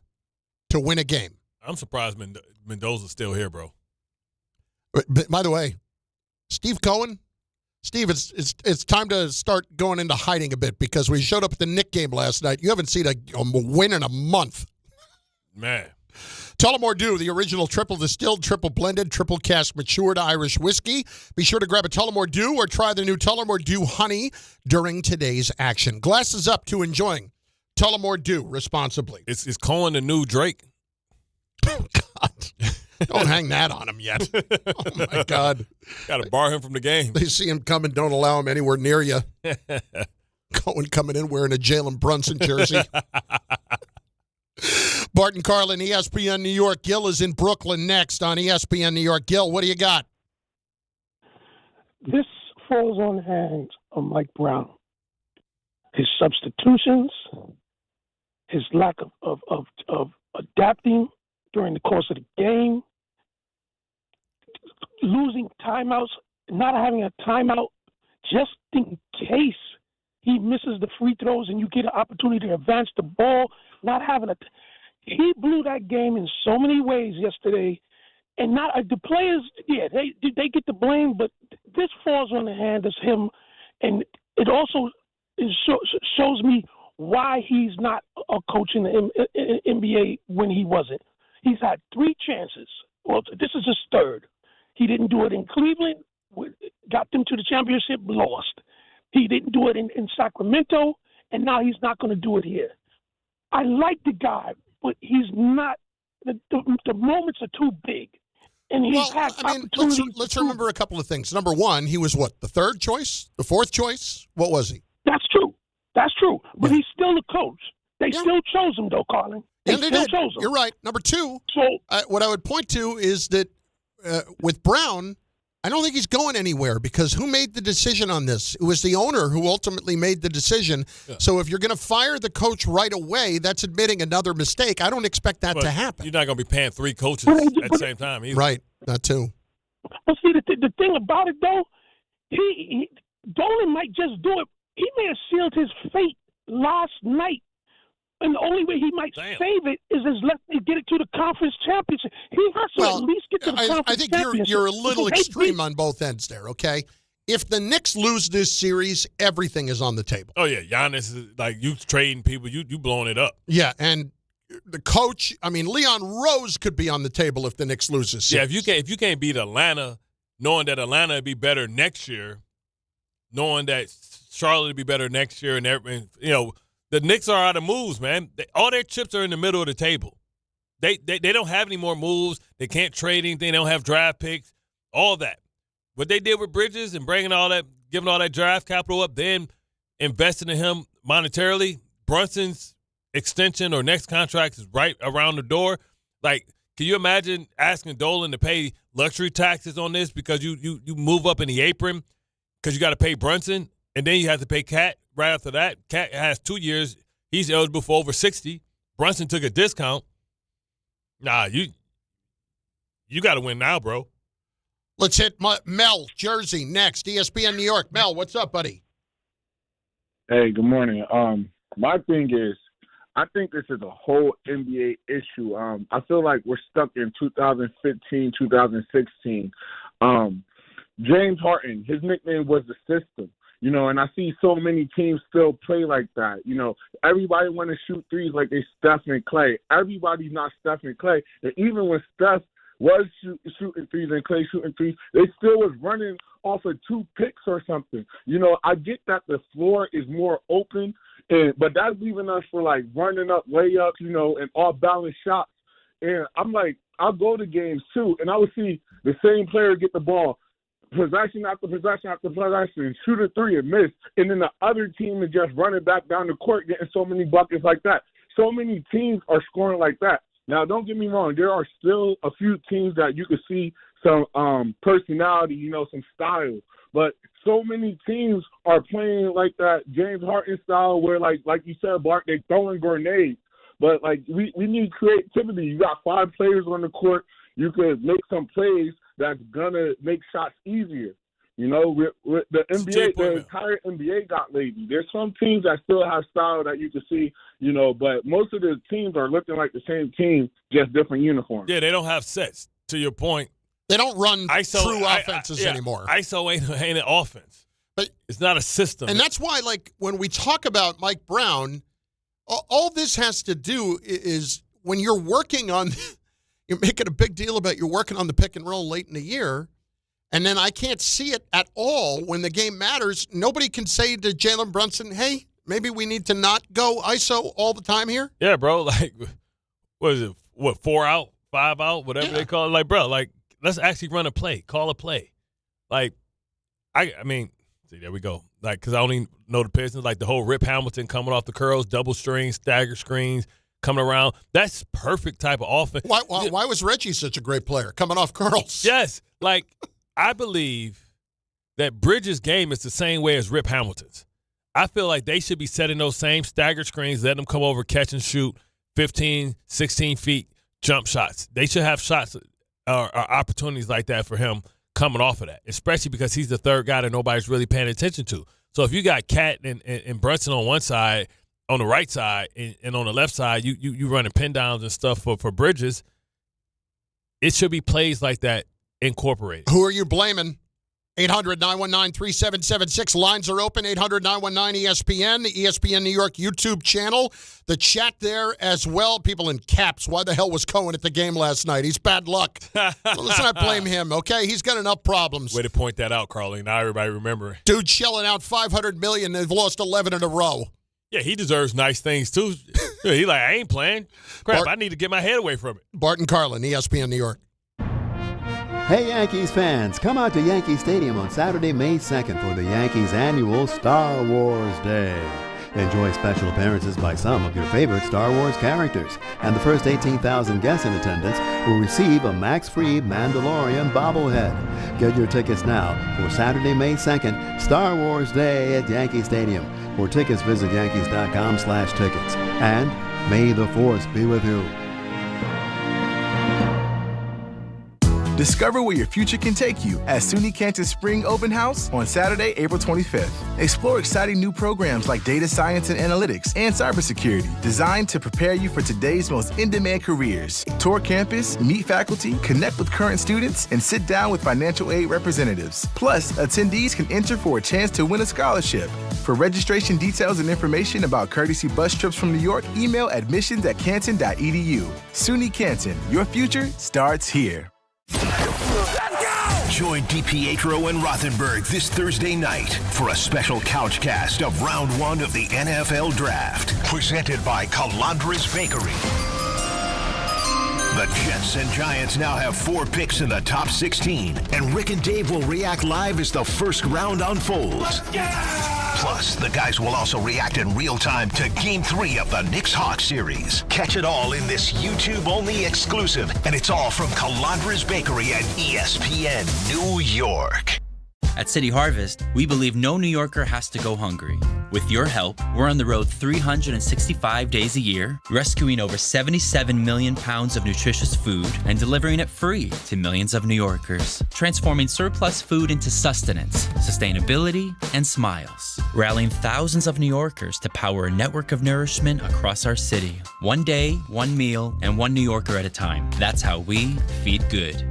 to win a game? I'm surprised Mendoza's still here, bro. But by the way, Steve Cohen, Steve, it's time to start going into hiding a bit, because we showed up at the Knicks game last night. You haven't seen a win in a month. Man. Tullamore Dew, the original triple distilled, triple blended, triple cask matured Irish whiskey. Be sure to grab a Tullamore Dew or try the new Tullamore Dew Honey during today's action. Glasses up to enjoying Tullamore Dew responsibly. Is Cohen the new Drake? Oh, God. Don't hang that on him yet. Oh, my God. Got to bar him from the game. They see him coming, don't allow him anywhere near you. Cohen coming in wearing a Jalen Brunson jersey. Bart Carlin, ESPN New York. Gil is in Brooklyn next on ESPN New York. Gil, what do you got? This falls on the hands of Mike Brown. His substitutions, his lack of adapting during the course of the game, losing timeouts, not having a timeout just in case he misses the free throws and you get an opportunity to advance the ball, not having he blew that game in so many ways yesterday. And not the players, yeah, they get the blame, but this falls on the hand of him. And it also shows me why he's not a coach in the NBA when he wasn't. He's had 3 chances. Well, this is his 3rd. He didn't do it in Cleveland, got them to the championship, lost. He didn't do it in Sacramento, and now he's not going to do it here. I like the guy, but he's not – the moments are too big. And he's had opportunities. Let's remember a couple of things. Number one, he was what, the 3rd choice? The 4th choice? What was he? That's true. That's true. But he's still the coach. They still chose him, though, Carlin. They still chose him. You're right. Number 2, what I would point to is that with Brown, I don't think he's going anywhere, because who made the decision on this? It was the owner who ultimately made the decision. Yeah. So if you're going to fire the coach right away, that's admitting another mistake. I don't expect that to happen. You're not going to be paying 3 coaches at the same time either. Right. That too. But see, the thing about it, though, Dolan might just do it. He may have sealed his fate last night. And the only way he might save it is get it to the conference championship. He has to at least get to the conference championship. I think you're a little extreme on both ends there, okay? If the Knicks lose this series, everything is on the table. Oh, yeah. Giannis is like, you trading people, you blowing it up. Yeah, and the coach, Leon Rose could be on the table if the Knicks lose this series. Yeah, if you can't beat Atlanta, knowing that Atlanta would be better next year, knowing that Charlotte would be better next year, and the Knicks are out of moves, man. All their chips are in the middle of the table. They don't have any more moves. They can't trade anything. They don't have draft picks, all that. What they did with Bridges and bringing all that, giving all that draft capital up, then investing in him monetarily, Brunson's extension or next contract is right around the door. Like, can you imagine asking Dolan to pay luxury taxes on this because you move up in the apron because you got to pay Brunson, and then you have to pay Cat right after that? Cat has 2 years. He's eligible for over 60. Brunson took a discount. Nah, you got to win now, bro. Let's hit Mel, Jersey, next. ESPN New York. Mel, what's up, buddy? Hey, good morning. My thing is, I think this is a whole NBA issue. I feel like we're stuck in 2015, 2016. James Harden, his nickname was the system, and I see so many teams still play like that. Everybody want to shoot threes like they Steph and Clay. Everybody's not Steph and Clay. And even when Steph was shooting threes and Clay shooting threes, they still was running off of 2 picks or something. I get that the floor is more open, but that's leaving us for, like, running up layups, and off-balance shots. And I'm like, I'll go to games, too, and I would see the same player get the ball possession after possession after possession and shoot a 3 and miss, and then the other team is just running back down the court getting so many buckets like that. So many teams are scoring like that. Now, don't get me wrong. There are still a few teams that you can see some personality, some style. But so many teams are playing like that James Harden style where, like you said, Bart, they throwing grenades. But, like, we need creativity. You got 5 players on the court. You could make some plays that's going to make shots easier. With the NBA, the entire NBA got lazy. There's some teams that still have style that you can see, but most of the teams are looking like the same team, just different uniforms. Yeah, they don't have sets, to your point. They don't run true offenses anymore. ISO ain't an offense. But it's not a system. And that's why, like, when we talk about Mike Brown, all this has to do is when you're working on – you're making a big deal about you're working on the pick and roll late in the year, and then I can't see it at all when the game matters. Nobody can say to Jalen Brunson, hey, maybe we need to not go ISO all the time here. Yeah, bro. Like, what is it? 4 out, 5 out, whatever they call it. Like, bro, like, let's actually run a play, call a play. Like, I mean, see, there we go. Like, because I only know the Pistons, like the whole Rip Hamilton coming off the curls, double strings, stagger screens, coming around. That's perfect type of offense. Why was Reggie such a great player, coming off curls? Yes. Like, I believe that Bridges' game is the same way as Rip Hamilton's. I feel like they should be setting those same stagger screens, letting them come over, catch and shoot 15, 16 feet, jump shots. They should have shots or opportunities like that for him coming off of that, especially because he's the third guy that nobody's really paying attention to. So if you got Cat and Brunson on one side, on the right side, and on the left side, you running pin downs and stuff for Bridges, it should be plays like that incorporated. Who are you blaming? 800-919-3776. Lines are open, 800-919-ESPN, the ESPN New York YouTube channel. The chat there as well. People in caps. Why the hell was Cohen at the game last night? He's bad luck. So let's not blame him, okay? He's got enough problems. Way to point that out, Carlin. Now everybody remember. Dude shelling out $500 million. They've lost 11 in a row. Yeah, he deserves nice things, too. He like, I ain't playing. Crap, I need to get my head away from it. Bart Carlin, ESPN New York. Hey Yankees fans, come out to Yankee Stadium on Saturday, May 2nd for the Yankees' annual Star Wars Day. Enjoy special appearances by some of your favorite Star Wars characters, and the first 18,000 guests in attendance will receive a max-free Mandalorian bobblehead. Get your tickets now for Saturday, May 2nd, Star Wars Day at Yankee Stadium. For tickets, visit yankees.com/tickets. And may the Force be with you. Discover where your future can take you at SUNY Canton Spring Open House on Saturday, April 25th. Explore exciting new programs like data science and analytics and cybersecurity designed to prepare you for today's most in-demand careers. Tour campus, meet faculty, connect with current students, and sit down with financial aid representatives. Plus, attendees can enter for a chance to win a scholarship. For registration details and information about courtesy bus trips from New York, email admissions@canton.edu. SUNY Canton, your future starts here. Join DiPietro and Rothenberg this Thursday night for a special couch cast of Round 1 of the NFL Draft. Presented by Calandra's Bakery. The Jets and Giants now have 4 picks in the top 16, and Rick and Dave will react live as the first round unfolds. Plus, the guys will also react in real time to Game 3 of the Knicks-Hawks series. Catch it all in this YouTube-only exclusive, and it's all from Calandra's Bakery at ESPN New York. At City Harvest, we believe no New Yorker has to go hungry. With your help, we're on the road 365 days a year, rescuing over 77 million pounds of nutritious food and delivering it free to millions of New Yorkers, transforming surplus food into sustenance, sustainability, and smiles, rallying thousands of New Yorkers to power a network of nourishment across our city. One day, one meal, and one New Yorker at a time. That's how we feed good.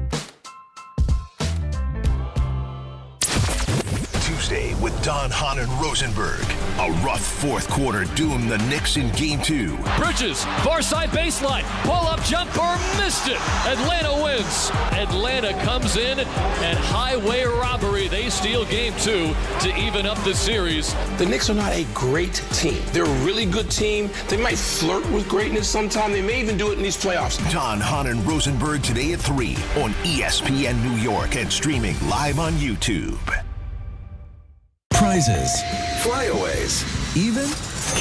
Tuesday with Don, Hahn, and Rosenberg. A rough fourth quarter doomed the Knicks in Game 2. Bridges, far side baseline, pull-up jumper, missed it. Atlanta wins. Atlanta comes in and highway robbery. They steal Game 2 to even up the series. The Knicks are not a great team. They're a really good team. They might flirt with greatness sometime. They may even do it in these playoffs. Don, Hahn, and Rosenberg today at 3 on ESPN New York and streaming live on YouTube. Prizes, flyaways, even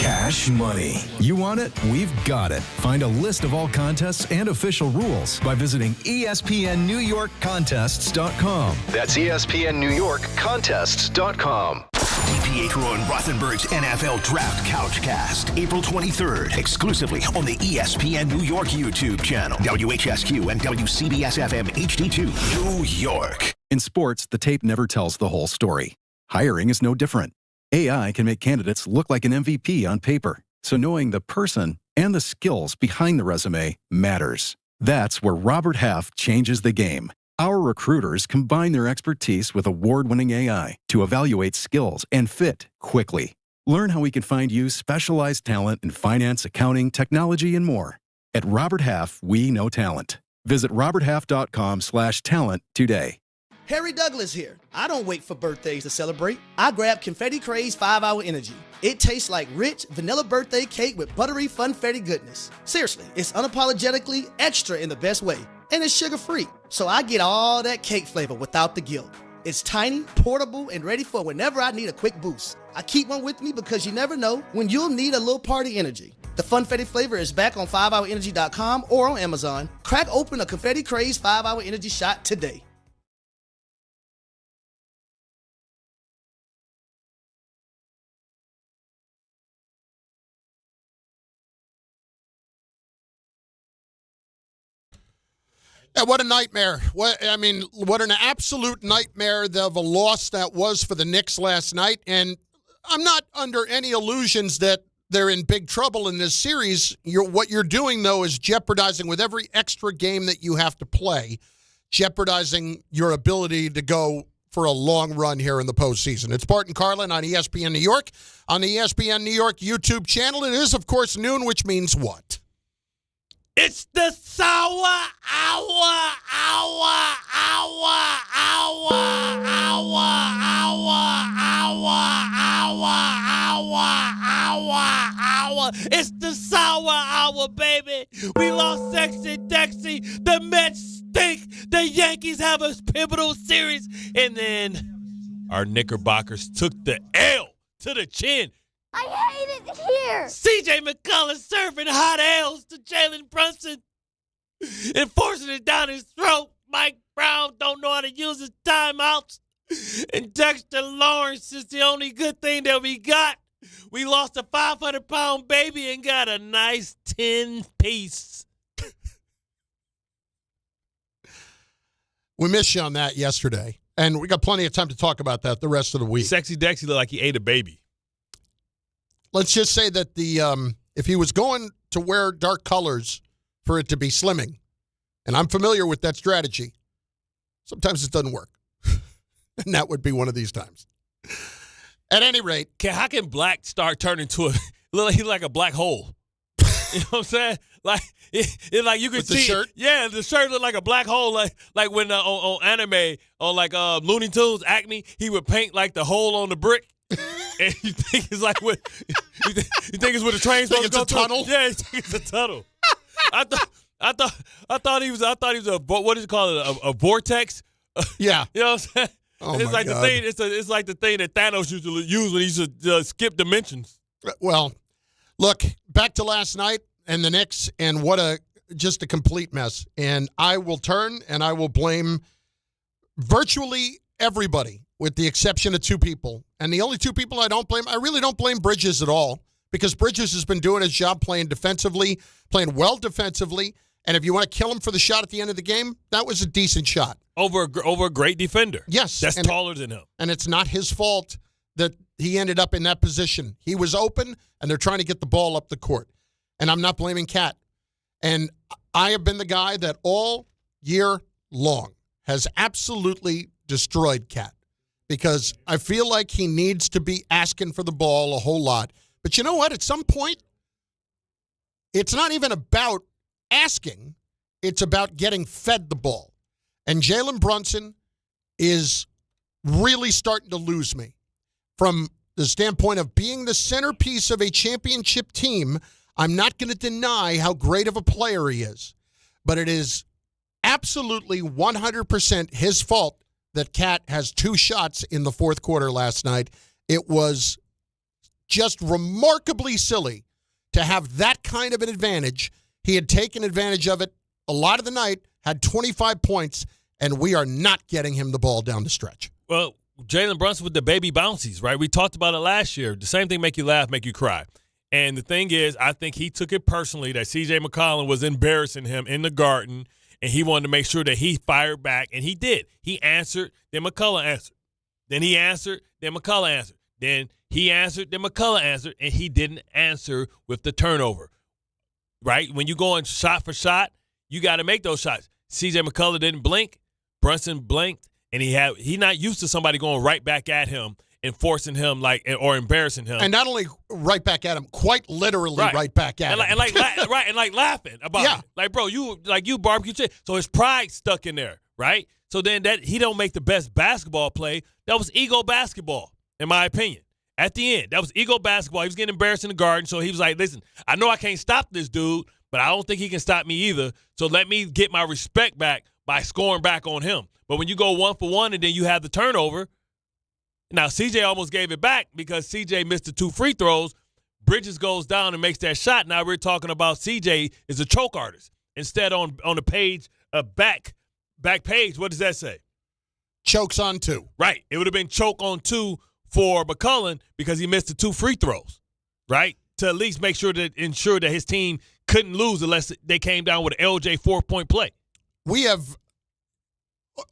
cash money. You want it? We've got it. Find a list of all contests and official rules by visiting ESPNNewYorkContests.com. That's ESPNNewYorkContests.com. DiPietro and Rothenberg's NFL Draft Couchcast, April 23rd, exclusively on the ESPN New York YouTube channel, WHSQ and WCBS-FM HD2, New York. In sports, the tape never tells the whole story. Hiring is no different. AI can make candidates look like an MVP on paper, so knowing the person and the skills behind the resume matters. That's where Robert Half changes the game. Our recruiters combine their expertise with award-winning AI to evaluate skills and fit quickly. Learn how we can find you specialized talent in finance, accounting, technology, and more. At Robert Half, we know talent. Visit roberthalf.com/talent today. Harry Douglas here. I don't wait for birthdays to celebrate. I grab Confetti Craze 5-Hour Energy. It tastes like rich vanilla birthday cake with buttery funfetti goodness. Seriously, it's unapologetically extra in the best way. And it's sugar-free, so I get all that cake flavor without the guilt. It's tiny, portable, and ready for whenever I need a quick boost. I keep one with me because you never know when you'll need a little party energy. The funfetti flavor is back on 5hourenergy.com or on Amazon. Crack open a Confetti Craze 5-Hour Energy shot today. What a nightmare. What an absolute nightmare of a loss that was for the Knicks last night. And I'm not under any illusions that they're in big trouble in this series. What you're doing, though, is jeopardizing with every extra game that you have to play, jeopardizing your ability to go for a long run here in the postseason. It's Bart Carlin on ESPN New York, on the ESPN New York YouTube channel. It is, of course, noon, which means what? It's the sour hour. It's the sour hour, baby. We lost Sexy Dexy. The Mets stink. The Yankees have a pivotal series. And then our Knickerbockers took the L to the chin. I hate it here. C.J. McCullough serving hot L's to Jalen Brunson and forcing it down his throat. Mike Brown don't know how to use his timeouts. And Dexter Lawrence is the only good thing that we got. We lost a 500-pound baby and got a nice 10-piece. We missed you on that yesterday. And we got plenty of time to talk about that the rest of the week. Sexy Dexy looked like he ate a baby. Let's just say that if he was going to wear dark colors for it to be slimming, and I'm familiar with that strategy, sometimes it doesn't work. And that would be one of these times. At any rate. How can black start turning to he's like a black hole? You know what I'm saying? like it's like you could With the see shirt? Yeah, the shirt looked like a black hole, like when on anime on like Looney Tunes Acme, he would paint like the hole on the brick. And you think it's like what? You think it's where the train's supposed to go it's a tunnel? through? Yeah, you think it's a tunnel. I thought he was a what is it called a vortex? Yeah. You know what I'm saying? Oh it's my like God. the thing. It's like the thing that Thanos used to use when he used to skip dimensions. Well, look, back to last night and the Knicks, and just a complete mess. And I will turn and I will blame virtually everybody with the exception of two people. And the only two people I really don't blame Bridges at all, because Bridges has been doing his job playing defensively, playing well defensively. And if you want to kill him for the shot at the end of the game, that was a decent shot. Over a great defender. Yes. That's taller than him. And it's not his fault that he ended up in that position. He was open, and they're trying to get the ball up the court. And I'm not blaming Cat. And I have been the guy that all year long has absolutely destroyed Cat, because I feel like he needs to be asking for the ball a whole lot. But you know what? At some point, it's not even about asking. It's about getting fed the ball. And Jalen Brunson is really starting to lose me from the standpoint of being the centerpiece of a championship team. I'm not going to deny how great of a player he is, but it is absolutely 100% his fault that Cat has 2 shots in the fourth quarter last night. It was just remarkably silly to have that kind of an advantage. He had taken advantage of it a lot of the night, had 25 points, and we are not getting him the ball down the stretch. Well, Jalen Brunson with the baby bouncies, right? We talked about it last year. The same thing make you laugh, make you cry. And the thing is, I think he took it personally that C.J. McCollum was embarrassing him in the Garden, and he wanted to make sure that he fired back, and he did. He answered, then McCullough answered. Then he answered, then McCullough answered. Then he answered, then McCullough answered, and he didn't answer with the turnover, right? When you go in shot for shot, you got to make those shots. C.J. McCullough didn't blink. Brunson blinked, and he not used to somebody going right back at him and forcing him or embarrassing him. And not only right back at him, quite literally right back at him. And like laughing about it. Like, bro, you barbecue chicken. So his pride stuck in there, right? So then that he don't make the best basketball play. That was ego basketball, in my opinion. At the end, that was ego basketball. He was getting embarrassed in the Garden, so he was like, listen, I know I can't stop this dude, but I don't think he can stop me either. So let me get my respect back by scoring back on him. But when you go 1-for-1 and then you have the turnover, now CJ almost gave it back because CJ missed the 2 free throws. Bridges goes down and makes that shot. Now we're talking about CJ is a choke artist. Instead on the page, back page, what does that say? Chokes on 2. Right. It would have been choke on 2 for McCullough because he missed the 2 free throws, right? To at least ensure that his team couldn't lose unless they came down with an LJ 4-point play. We have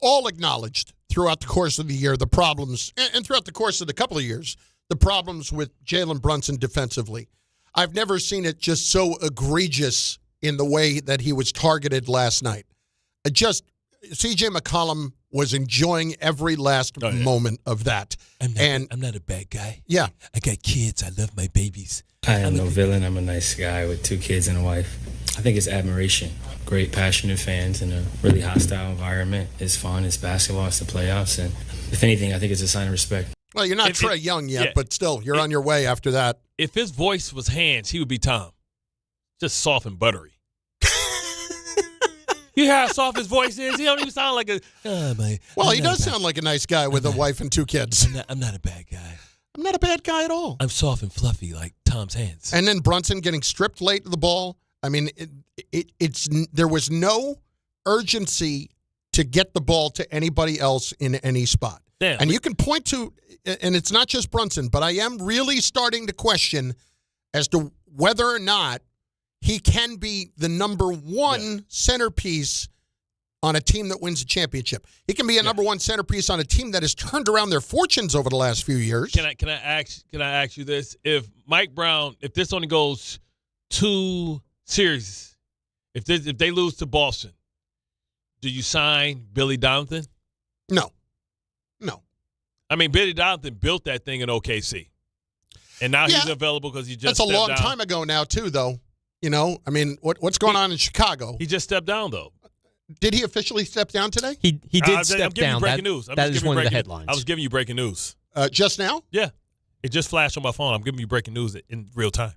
all acknowledged throughout the course of the year the problems, and throughout the course of the couple of years, the problems with Jalen Brunson defensively. I've never seen it just so egregious in the way that he was targeted last night. C.J. McCollum was enjoying every last moment of that. I'm not a bad guy. Yeah. I got kids. I love my babies. I am no villain. I'm a nice guy with 2 kids and a wife. I think it's admiration. Great, passionate fans in a really hostile environment. It's fun. It's basketball. It's the playoffs. And if anything, I think it's a sign of respect. Well, you're not Trae Young yet, but still, you're on your way after that. If his voice was hands, he would be Tom. Just soft and buttery. You hear how soft his voice is? He don't even sound like a... Well, he does sound like a nice guy with a wife and 2 kids. I'm not a bad guy. I'm not a bad guy at all. I'm soft and fluffy like Tom's hands. And then Brunson getting stripped late to the ball. I mean, there was no urgency to get the ball to anybody else in any spot. Damn. And you can point to, and it's not just Brunson, but I am really starting to question as to whether or not he can be the number 1 centerpiece on a team that wins a championship. He can be a number 1 centerpiece on a team that has turned around their fortunes over the last few years. Can I ask you this? If Mike Brown, if this only goes 2 series, if they lose to Boston, do you sign Billy Donovan? No. I mean, Billy Donovan built that thing in OKC, and now he's available because he just That's a long down. time ago now, too, though. You know, I mean, what's going on in Chicago? He just stepped down, though. Did he officially step down today? He did step I'm giving down. you breaking news. That is one of the headlines. I was giving you breaking news. Just now? Yeah. It just flashed on my phone. I'm giving you breaking news in real time.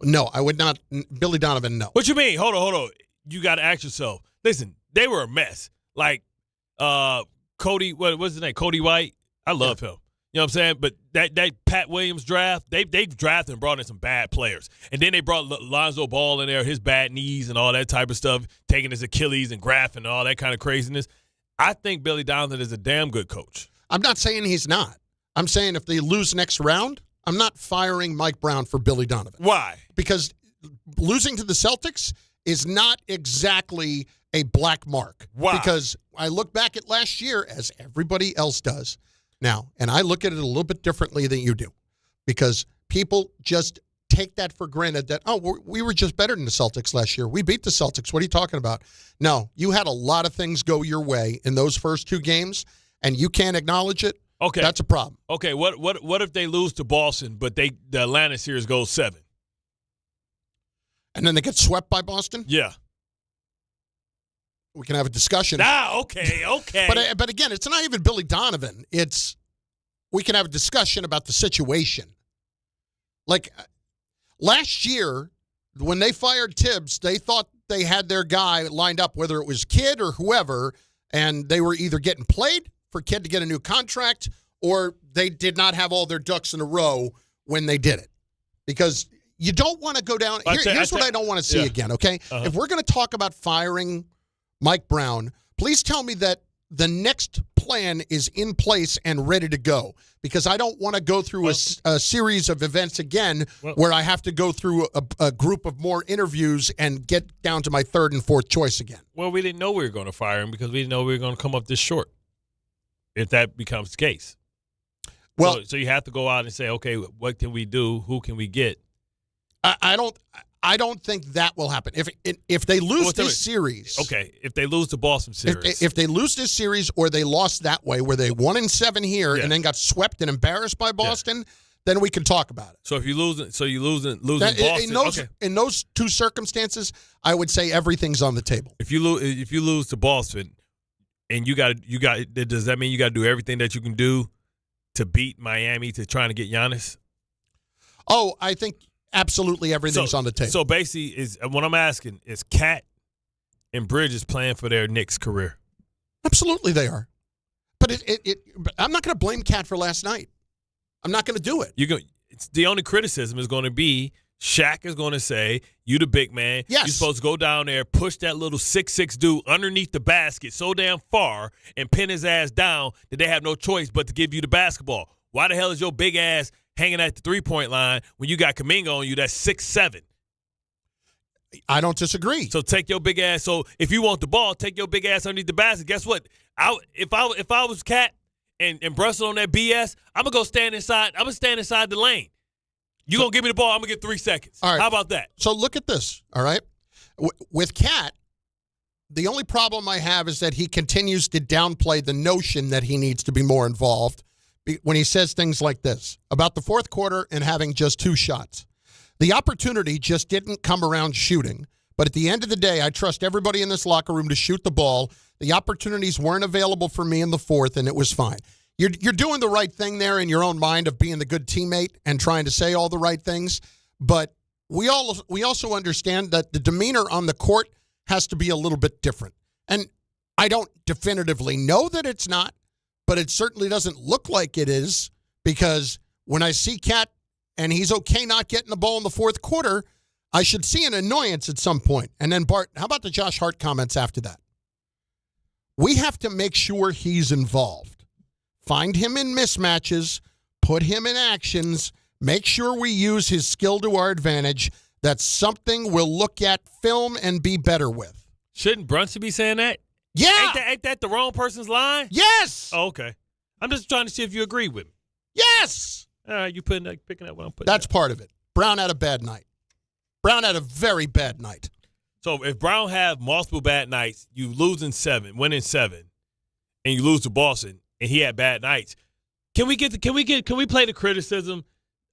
No, I would not. Billy Donovan, no. What you mean? Hold on. You got to ask yourself. Listen, they were a mess. Like Cody, what's his name? Cody White. I love him. You know what I'm saying? But that Pat Williams draft, they drafted and brought in some bad players. And then they brought Lonzo Ball in there, his bad knees and all that type of stuff, taking his Achilles and grafting and all that kind of craziness. I think Billy Donovan is a damn good coach. I'm not saying he's not. I'm saying if they lose next round, I'm not firing Mike Brown for Billy Donovan. Why? Because losing to the Celtics is not exactly a black mark. Why? Because I look back at last year, as everybody else does now, and I look at it a little bit differently than you do, because people just take that for granted that, we were just better than the Celtics last year. We beat the Celtics. What are you talking about? No, you had a lot of things go your way in those first two games, and you can't acknowledge it. Okay. That's a problem. Okay, what if they lose to Boston, but the Atlanta series goes 7? And then they get swept by Boston? Yeah. We can have a discussion. Okay. But again, it's not even Billy Donovan. We can have a discussion about the situation. Like last year, when they fired Tibbs, they thought they had their guy lined up, whether it was Kidd or whoever, and they were either getting played for Kidd to get a new contract, or they did not have all their ducks in a row when they did it. Because you don't want to go down. Here's what I don't want to see again, okay? Uh-huh. If we're going to talk about firing Mike Brown, please tell me that the next plan is in place and ready to go, because I don't want to go through a series of events again where I have to go through a group of more interviews and get down to my third and fourth choice again. Well, we didn't know we were going to fire him because we didn't know we were going to come up this short, if that becomes the case. Well, so you have to go out and say, okay, what can we do? Who can we get? I don't think that will happen. If they lose this series, okay. If they lose the Boston series, if they lose this series, or they lost that way, where they 1-7 here and then got swept and embarrassed by Boston, then we can talk about it. So if you losing Boston, in those two circumstances, I would say everything's on the table. If you lose to Boston, and you got, does that mean you got to do everything that you can do to beat Miami to trying to get Giannis? Oh, I think. Absolutely everything's on the table. So basically, what I'm asking is Cat and Bridges playing for their Knicks career? Absolutely they are. But I'm not going to blame Cat for last night. I'm not going to do it. It's the only criticism is going to be Shaq is going to say, you the big man. Yes. You're supposed to go down there, push that little 6'6" dude underneath the basket so damn far and pin his ass down that they have no choice but to give you the basketball. Why the hell is your big ass hanging at the three-point line when you got Kuminga on you that's 6'7"? I don't disagree. So take your big ass. So if you want the ball, take your big ass underneath the basket. Guess what? If I was Cat and Brunson on that BS, I'm gonna go stand inside. I'm gonna stand inside the lane. You gonna give me the ball? I'm gonna get 3 seconds. All right. How about that? So look at this. All right, with Cat, the only problem I have is that he continues to downplay the notion that he needs to be more involved when he says things like this about the fourth quarter and having just 2 shots. The opportunity just didn't come around shooting. But at the end of the day, I trust everybody in this locker room to shoot the ball. The opportunities weren't available for me in the fourth, and it was fine. You're doing the right thing there in your own mind of being the good teammate and trying to say all the right things. But we also understand that the demeanor on the court has to be a little bit different. And I don't definitively know that it's not, but it certainly doesn't look like it is, because when I see Cat and he's okay not getting the ball in the fourth quarter, I should see an annoyance at some point. And then, Bart, how about the Josh Hart comments after that? We have to make sure he's involved. Find him in mismatches, put him in actions, make sure we use his skill to our advantage. That's something we'll look at film and be better with. Shouldn't Brunson be saying that? Yeah. Ain't that the wrong person's line? Yes. Oh, okay. I'm just trying to see if you agree with me. Yes. All right, you picking up what I'm putting. That's part of it. Brown had a bad night. Brown had a very bad night. So if Brown have multiple bad nights, you losing 7, winning 7, and you lose to Boston, and he had bad nights. Can we play the criticism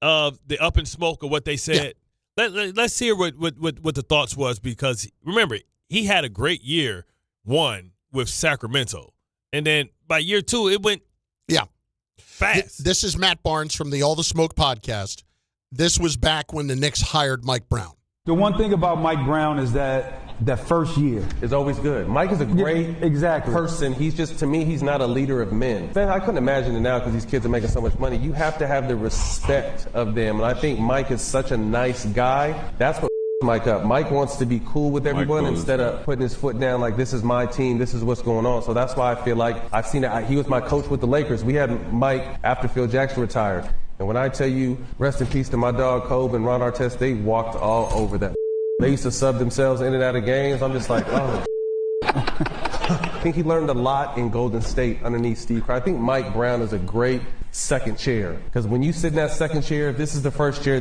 of the up in smoke of what they said? Yeah. Let's hear what the thoughts was, because remember, he had a great year one with Sacramento, and then by year two it went fast. This is Matt Barnes from the All the Smoke podcast. This was back when the Knicks hired Mike Brown. The one thing about Mike Brown is that first year is always good. Mike is a great person. He's just, to me, he's not a leader of men. I couldn't imagine it now because these kids are making so much money. You have to have the respect of them. And I think Mike is such a nice guy. That's what Mike up. Mike wants to be cool with everyone instead of putting his foot down like, this is my team, this is what's going on. So that's why I feel like I've seen it. He was my coach with the Lakers. We had Mike after Phil Jackson retired. And when I tell you, rest in peace to my dog Kobe and Ron Artest, they walked all over that. They used to sub themselves in and out of games. I'm just like, oh. I think he learned a lot in Golden State underneath Steve Kerr. I think Mike Brown is a great second chair, because when you sit in that second chair, if this is the first chair,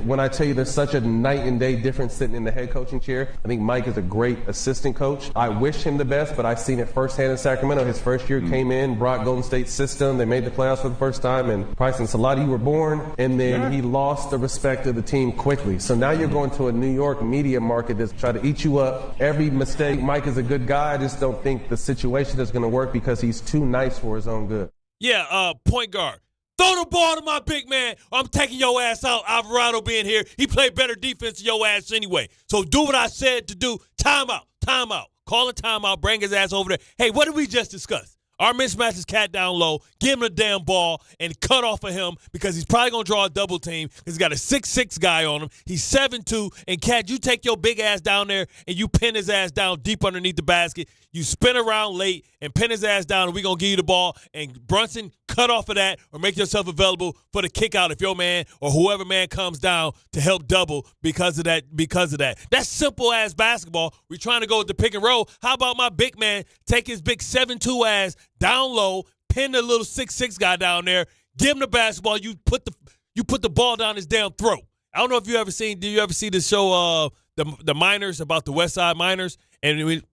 when I tell you there's such a night and day difference sitting in the head coaching chair, I think Mike is a great assistant coach. I wish him the best, but I've seen it firsthand in Sacramento. His first year came in, brought Golden State's system. They made the playoffs for the first time, and probably since a lot of you were born, and then he lost the respect of the team quickly. So now you're going to a New York media market that's trying to eat you up. Every mistake, Mike is a good guy. I just don't think the situation is going to work because he's too nice for his own good. Yeah, point guard. Throw the ball to my big man, or I'm taking your ass out. Alvarado being here, he played better defense than your ass anyway. So do what I said to do. Timeout. Call a timeout. Bring his ass over there. Hey, what did we just discuss? Our mismatch is cat down low. Give him a damn ball and cut off of him, because he's probably going to draw a double team. He's got a 6'6" guy on him. He's 7'2". And, Cat, you take your big ass down there and you pin his ass down deep underneath the basket. You spin around late and pin his ass down, and we're going to give you the ball. And Brunson, cut off of that or make yourself available for the kick out if your man or whoever man comes down to help double because of that. That's simple-ass basketball. We're trying to go with the pick and roll. How about my big man take his big 7'2" ass down low, pin the little 6'6" guy down there, give him the basketball, you put the ball down his damn throat. I don't know if you ever seen, did you ever see the show the Miners, about the West Side Miners, and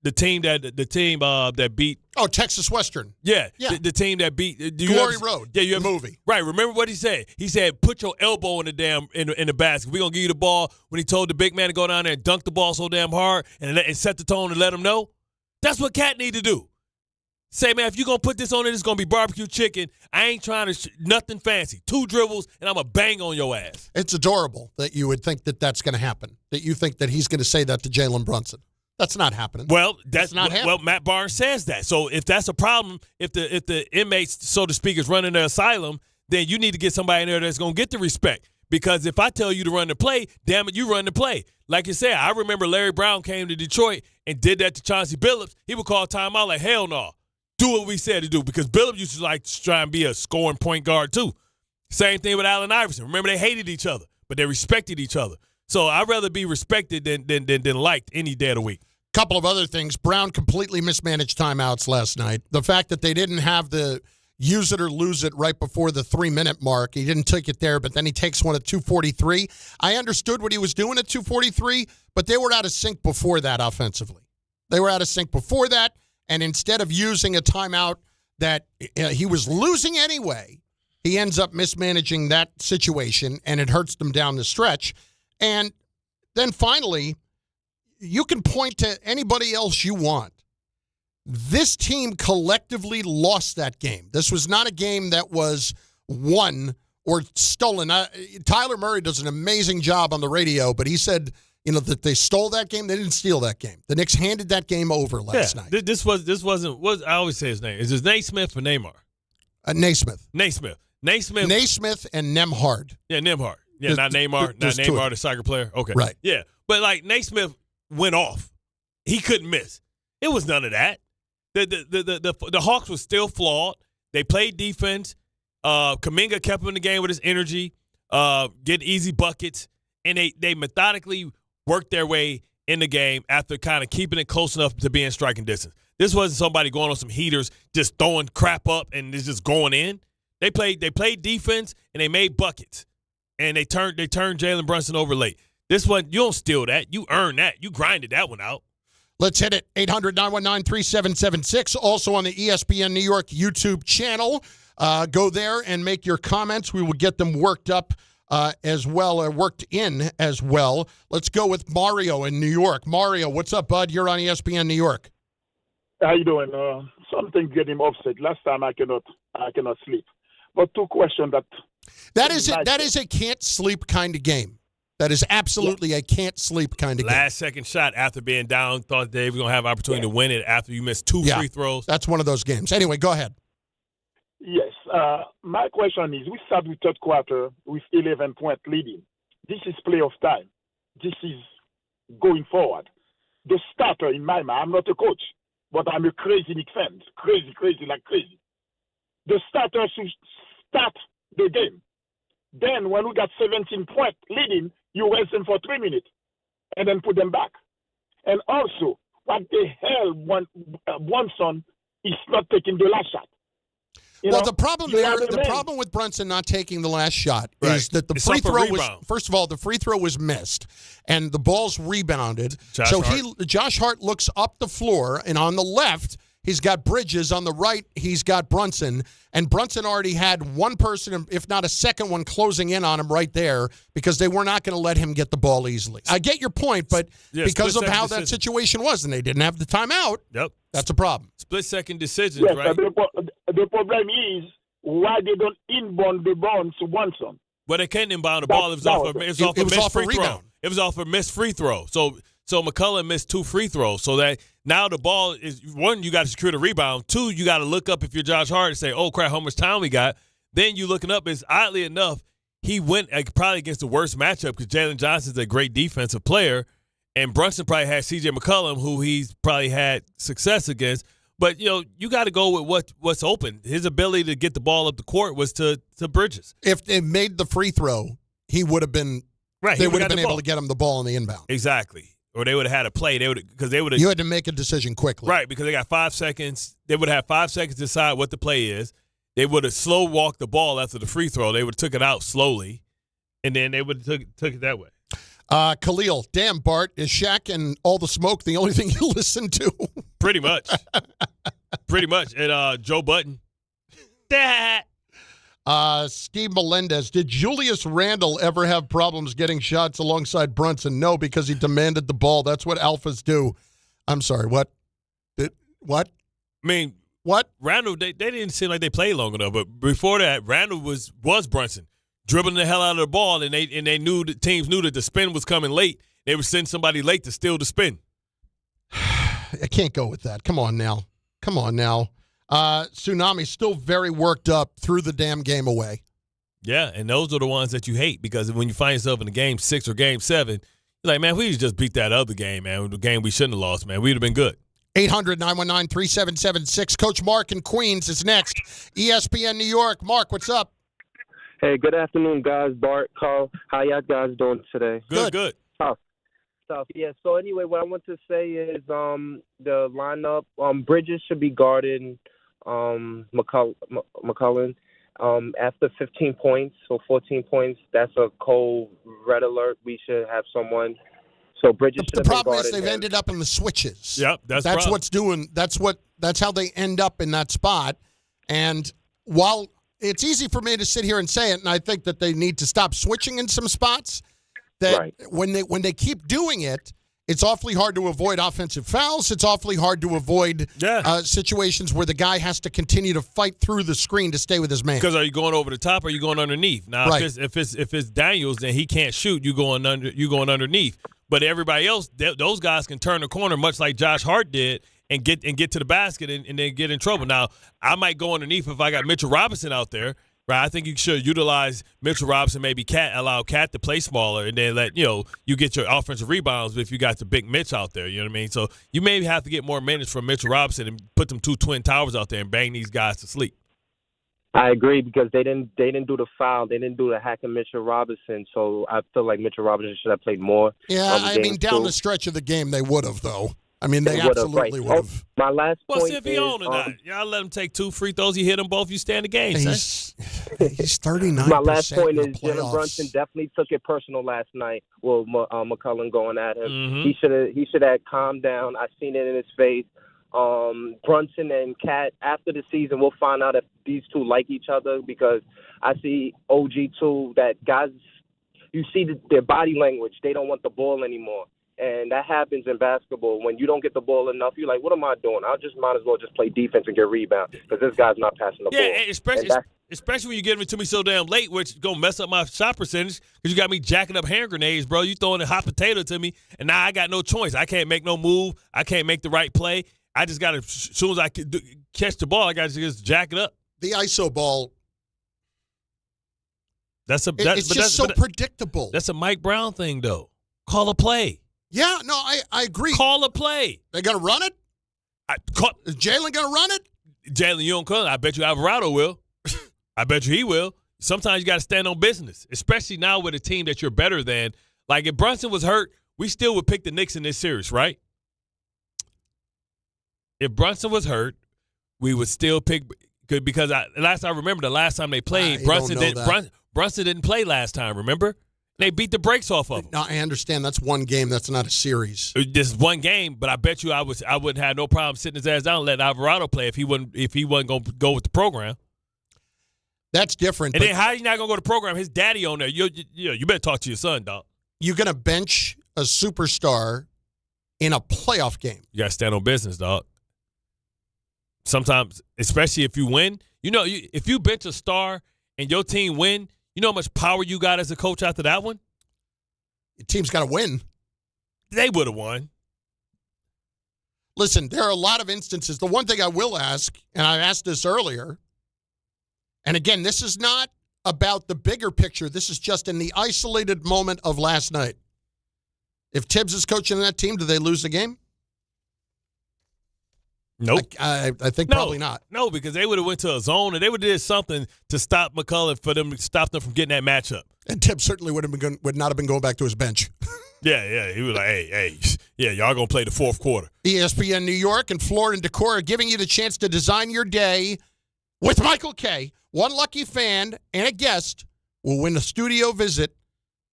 the team that beat Texas Western. Yeah. The team that beat Glory Road. Yeah, you movie. Right. Remember what he said? He said, "Put your elbow in the damn in the basket. We're gonna give you the ball." When he told the big man to go down there and dunk the ball so damn hard and set the tone and let him know. That's what Cat need to do. Say, man, if you're going to put this on it, it's going to be barbecue chicken. I ain't trying to nothing fancy. 2 dribbles, and I'm going to bang on your ass. It's adorable that you would think that that's going to happen, that you think that he's going to say that to Jalen Brunson. That's not happening. Well, that's not happening. Well, Matt Barnes says that. So if that's a problem, if the inmates, so to speak, is running their asylum, then you need to get somebody in there that's going to get the respect. Because if I tell you to run the play, damn it, you run the play. Like you said, I remember Larry Brown came to Detroit and did that to Chauncey Billups. He would call timeout like, hell no. Do what we said to do, because Billups used to like to try and be a scoring point guard too. Same thing with Allen Iverson. Remember, they hated each other, but they respected each other. So I'd rather be respected than liked any day of the week. Couple of other things. Brown completely mismanaged timeouts last night. The fact that they didn't have the use it or lose it right before the 3-minute mark. He didn't take it there, but then he takes one at 2:43. I understood what he was doing at 2:43, but they were out of sync before that offensively. They were out of sync before that. And instead of using a timeout that he was losing anyway, he ends up mismanaging that situation, and it hurts them down the stretch. And then finally, you can point to anybody else you want. This team collectively lost that game. This was not a game that was won or stolen. Tyler Murray does an amazing job on the radio, but he said, that they stole that game. They didn't steal that game. The Knicks handed that game over last night. This wasn't. What I always say his name is his Naismith or Neymar. Naismith. Naismith and Nemhard. Yeah, Nemhard. Yeah, not Neymar. Not Neymar, the soccer player. Okay. Right. Yeah, but like Naismith went off. He couldn't miss. It was none of that. The Hawks was still flawed. They played defense. Kuminga kept him in the game with his energy, getting easy buckets, and they methodically worked their way in the game after kind of keeping it close enough to be in striking distance. This wasn't somebody going on some heaters, just throwing crap up and it's just going in. They played defense and they made buckets, and they turned Jalen Brunson over late. This one, you don't steal that. You earn that. You grinded that one out. Let's hit it. 800-919-3776. Also on the ESPN New York YouTube channel. Go there and make your comments. We will get them worked up as well, or worked in as well. Let's go with Mario in New York. Mario, what's up, bud? You're on ESPN New York. How you doing? Something get him upset. Last time I cannot sleep. But two questions that is a can't sleep kind of game. That is absolutely a can't sleep kind of game. Last second shot after being down, thought they were going to have an opportunity to win it after you missed two free throws. That's one of those games. Anyway, go ahead. Yes. My question is, we start with third quarter with 11-point leading. This is playoff time. This is going forward. The starter in my mind, I'm not a coach, but I'm a crazy Knicks fan. Crazy like crazy. The starter should start the game. Then when we got 17-point leading, you rest them for 3 minutes and then put them back. And also, what the hell Brunson is not taking the last shot? The problem with Brunson not taking the last shot is that the free throw was, first of all, the free throw was missed, and the ball's rebounded. Josh Hart looks up the floor, and on the left, he's got Bridges. On the right, he's got Brunson. And Brunson already had one person, if not a second one, closing in on him right there because they were not going to let him get the ball easily. I get your point, but because of how that situation was, and they didn't have the timeout, that's a problem. Split-second decisions, yes, right? The problem is why they don't inbound the ball to Brunson. But they can't inbound the ball. It was off a missed free throw. It was off a missed free throw. So McCullough missed 2 free throws. So that now the ball is, one, you got to secure the rebound. 2, you got to look up if you're Josh Hart and say, oh, crap, how much time we got. Then you looking up is, oddly enough, he went probably against the worst matchup because Jalen Johnson's a great defensive player, and Brunson probably had C.J. McCollum, who he's probably had success against. But, you got to go with what's open. His ability to get the ball up the court was to Bridges. If they made the free throw, he would have been right. They would have been able to get him the ball on the inbound. Exactly. Or they would have had a play. You had to make a decision quickly. Right, because they got 5 seconds. They would have 5 seconds to decide what the play is. They would have slow walked the ball after the free throw. They would have took it out slowly, and then they would have took it that way. Khalil, damn, Bart, is Shaq and All the Smoke the only thing you listen to? Pretty much. Pretty much. And Joe Budden. Steve Melendez, did Julius Randle ever have problems getting shots alongside Brunson? No, because he demanded the ball. That's what alphas do. I'm sorry, what? What? I mean, what? Randle, they didn't seem like they played long enough, but before that, Randle was Brunson, dribbling the hell out of the ball, and they knew the teams knew that the spin was coming late. They would send somebody late to steal the spin. I can't go with that. Come on now. Tsunami still very worked up, threw the damn game away. Yeah, and those are the ones that you hate because when you find yourself in a game 6 or game 7, you're like, man, we just beat that other game, man. The game we shouldn't have lost, man. We'd have been good. 800-919-3776. Coach Mark in Queens is next. ESPN New York. Mark, what's up? Hey, good afternoon, guys. Bart, Carl, how y'all guys doing today? Good. Tough. Yeah, so anyway, what I want to say is the lineup, Bridges should be guarding McCullough after 15 points or 14 points. That's a cold red alert. We should have someone. So Bridges should have been guarded. The problem is they've ended up in the switches. Yep, that's what's doing. That's how they end up in that spot. And while it's easy for me to sit here and say it, and I think that they need to stop switching in some spots, that when they keep doing it, it's awfully hard to avoid offensive fouls. It's awfully hard to avoid situations where the guy has to continue to fight through the screen to stay with his man. Because are you going over the top or are you going underneath? Now, if it's Daniels, then he can't shoot. You going underneath. But everybody else, those guys can turn the corner, much like Josh Hart did, and get to the basket and then get in trouble. Now, I might go underneath if I got Mitchell Robinson out there. Right, I think you should utilize Mitchell Robinson, maybe allow Cat to play smaller, and then let you get your offensive rebounds if you got the big Mitch out there. You know what I mean? So you maybe have to get more minutes from Mitchell Robinson and put them 2 twin towers out there and bang these guys to sleep. I agree because they didn't do the foul, they didn't do the hack of Mitchell Robinson. So I feel like Mitchell Robinson should have played more. Yeah, I mean down the stretch of the game they would have though. I mean, they absolutely would have. My last point What's if he on or not? Y'all let him take 2 free throws. You hit them both. You stand the game. He's 39%. My last point is Jalen Brunson definitely took it personal last night. Well, McCullough going at him. Mm-hmm. He should have calmed down. I seen it in his face. Brunson and Cat, after the season, we'll find out if these two like each other, because I see OG too, that guys, you see their body language. They don't want the ball anymore. And that happens in basketball. When you don't get the ball enough, you're like, what am I doing? Might as well just play defense and get rebound, because this guy's not passing the ball. Yeah, especially when you give it to me so damn late, which is going to mess up my shot percentage, because you got me jacking up hand grenades, bro. You throwing a hot potato to me, and now I got no choice. I can't make no move. I can't make the right play. I just got to, as soon as I catch the ball, I got to just jack it up. The ISO ball. It's just so predictable. That's a Mike Brown thing, though. Call a play. Yeah, no, I agree. Call a play. They going to run it? Is Jalen going to run it? Jalen, you don't call it. I bet you Alvarado will. I bet you he will. Sometimes you got to stand on business, especially now with a team that you're better than. Like, if Brunson was hurt, we still would pick the Knicks in this series, right? If Brunson was hurt, we would still pick, because last I remember, the last time they played, Brunson didn't play last time, remember? They beat the brakes off of him. No, I understand. That's one game. That's not a series. This is one game, but I bet you I wouldn't have no problem sitting his ass down and letting Alvarado play if he wasn't going to go with the program. That's different. And then how you not going to go to the program? His daddy on there. You better talk to your son, dog. You're going to bench a superstar in a playoff game. You got to stand on business, dog. Sometimes, especially if you win, if you bench a star and your team win, you know how much power you got as a coach after that one? Your team's got to win. They would have won. Listen, there are a lot of instances. The one thing I will ask, and I asked this earlier, and again, this is not about the bigger picture. This is just in the isolated moment of last night. If Tibbs is coaching that team, do they lose the game? Nope. I think probably not. No, because they would have went to a zone and they would have did something to stop McCullough, for them to stop them from getting that matchup. And Tibbs certainly would not have been going back to his bench. Yeah. He was like, hey, y'all going to play the fourth quarter. ESPN New York and Floor & Decor are giving you the chance to design your day with Michael K. One lucky fan and a guest will win a studio visit,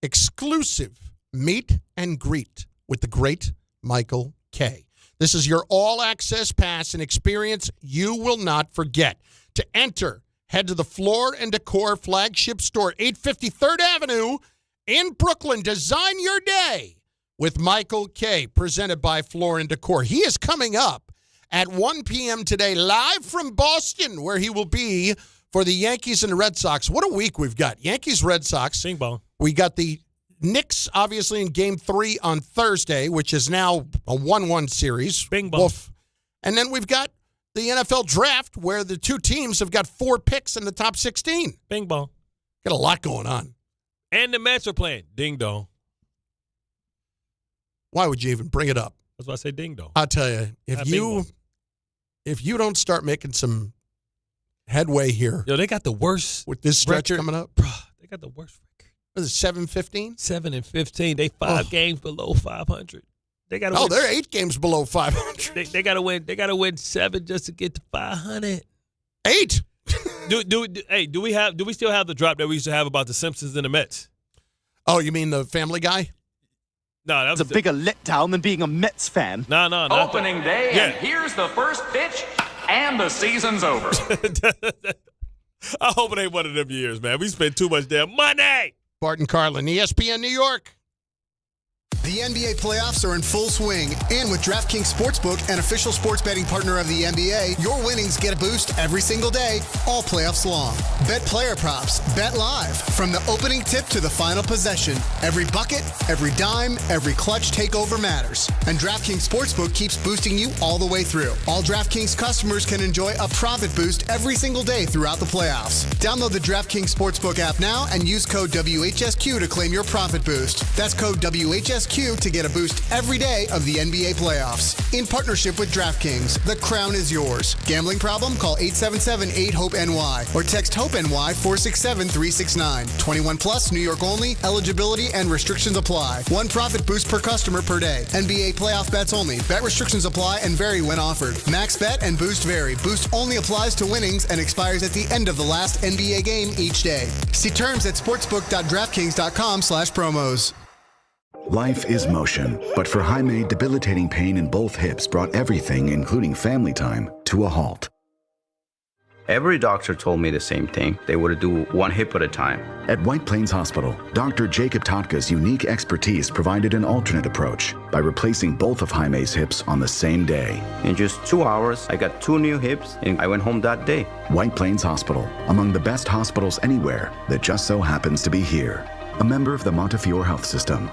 exclusive meet and greet with the great Michael K. This is your all-access pass and experience you will not forget. To enter, head to the Floor & Decor flagship store, 850 3rd Avenue in Brooklyn. Design your day with Michael K., presented by Floor & Decor. He is coming up at 1 p.m. today, live from Boston, where he will be for the Yankees and the Red Sox. What a week we've got. Yankees-Red Sox. Bing bong. We got the Knicks, obviously, in Game 3 on Thursday, which is now a 1-1 series. Bing bong. Woof. And then we've got the NFL Draft, where the two teams have got 4 picks in the top 16. Bing bong. Got a lot going on. And the Mets are playing. Ding dong. Why would you even bring it up? That's why I say ding dong. I'll tell you, if you don't start making some headway here. Yo, they got the worst. With this stretch record coming up. Bro, they got the worst record. What is it, 7-15? 7-15. They 5 games below 500. They got. Oh, they're 8 games below 500. They got to win. They got to win 7 just to get to 500. 8. Do we still have the drop that we used to have about the Simpsons and the Mets? Oh, you mean the Family Guy? No, that was a bigger letdown than being a Mets fan. No. Opening day, and here's the first pitch, and the season's over. I hope it ain't one of them years, man. We spent too much damn money. Bart Carlin, ESPN New York. The NBA playoffs are in full swing, and with DraftKings Sportsbook, an official sports betting partner of the NBA, your winnings get a boost every single day, all playoffs long. Bet player props, bet live, from the opening tip to the final possession. Every bucket, every dime, every clutch takeover matters. And DraftKings Sportsbook keeps boosting you all the way through. All DraftKings customers can enjoy a profit boost every single day throughout the playoffs. Download the DraftKings Sportsbook app now and use code WHSQ to claim your profit boost. That's code WHSQ to get a boost every day of the NBA playoffs. In partnership with DraftKings, the crown is yours. Gambling problem? Call 877-8-HOPE-NY or text HOPE-NY 467-369. 21 plus, New York only. Eligibility and restrictions apply. One profit boost per customer per day. NBA playoff bets only. Bet restrictions apply and vary when offered. Max bet and boost vary. Boost only applies to winnings and expires at the end of the last NBA game each day. See terms at sportsbook.draftkings.com/promos. Life is motion, but for Jaime, debilitating pain in both hips brought everything, including family time, to a halt. Every doctor told me the same thing. They would do one hip at a time. At White Plains Hospital, Dr. Jacob Totka's unique expertise provided an alternate approach by replacing both of Jaime's hips on the same day. In just 2 hours, I got 2 new hips, and I went home that day. White Plains Hospital, among the best hospitals anywhere that just so happens to be here. A member of the Montefiore Health System.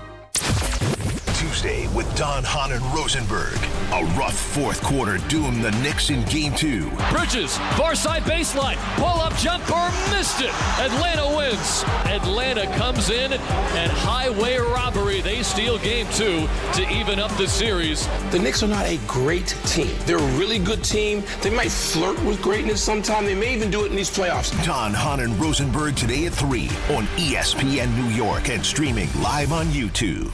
Tuesday with Don, Hahn, and Rosenberg. A rough fourth quarter doomed the Knicks in Game 2. Bridges, far side baseline, pull-up jumper, missed it. Atlanta wins. Atlanta comes in and highway robbery. They steal Game 2 to even up the series. The Knicks are not a great team. They're a really good team. They might flirt with greatness sometime. They may even do it in these playoffs. Don, Hahn, and Rosenberg today at 3 on ESPN New York and streaming live on YouTube.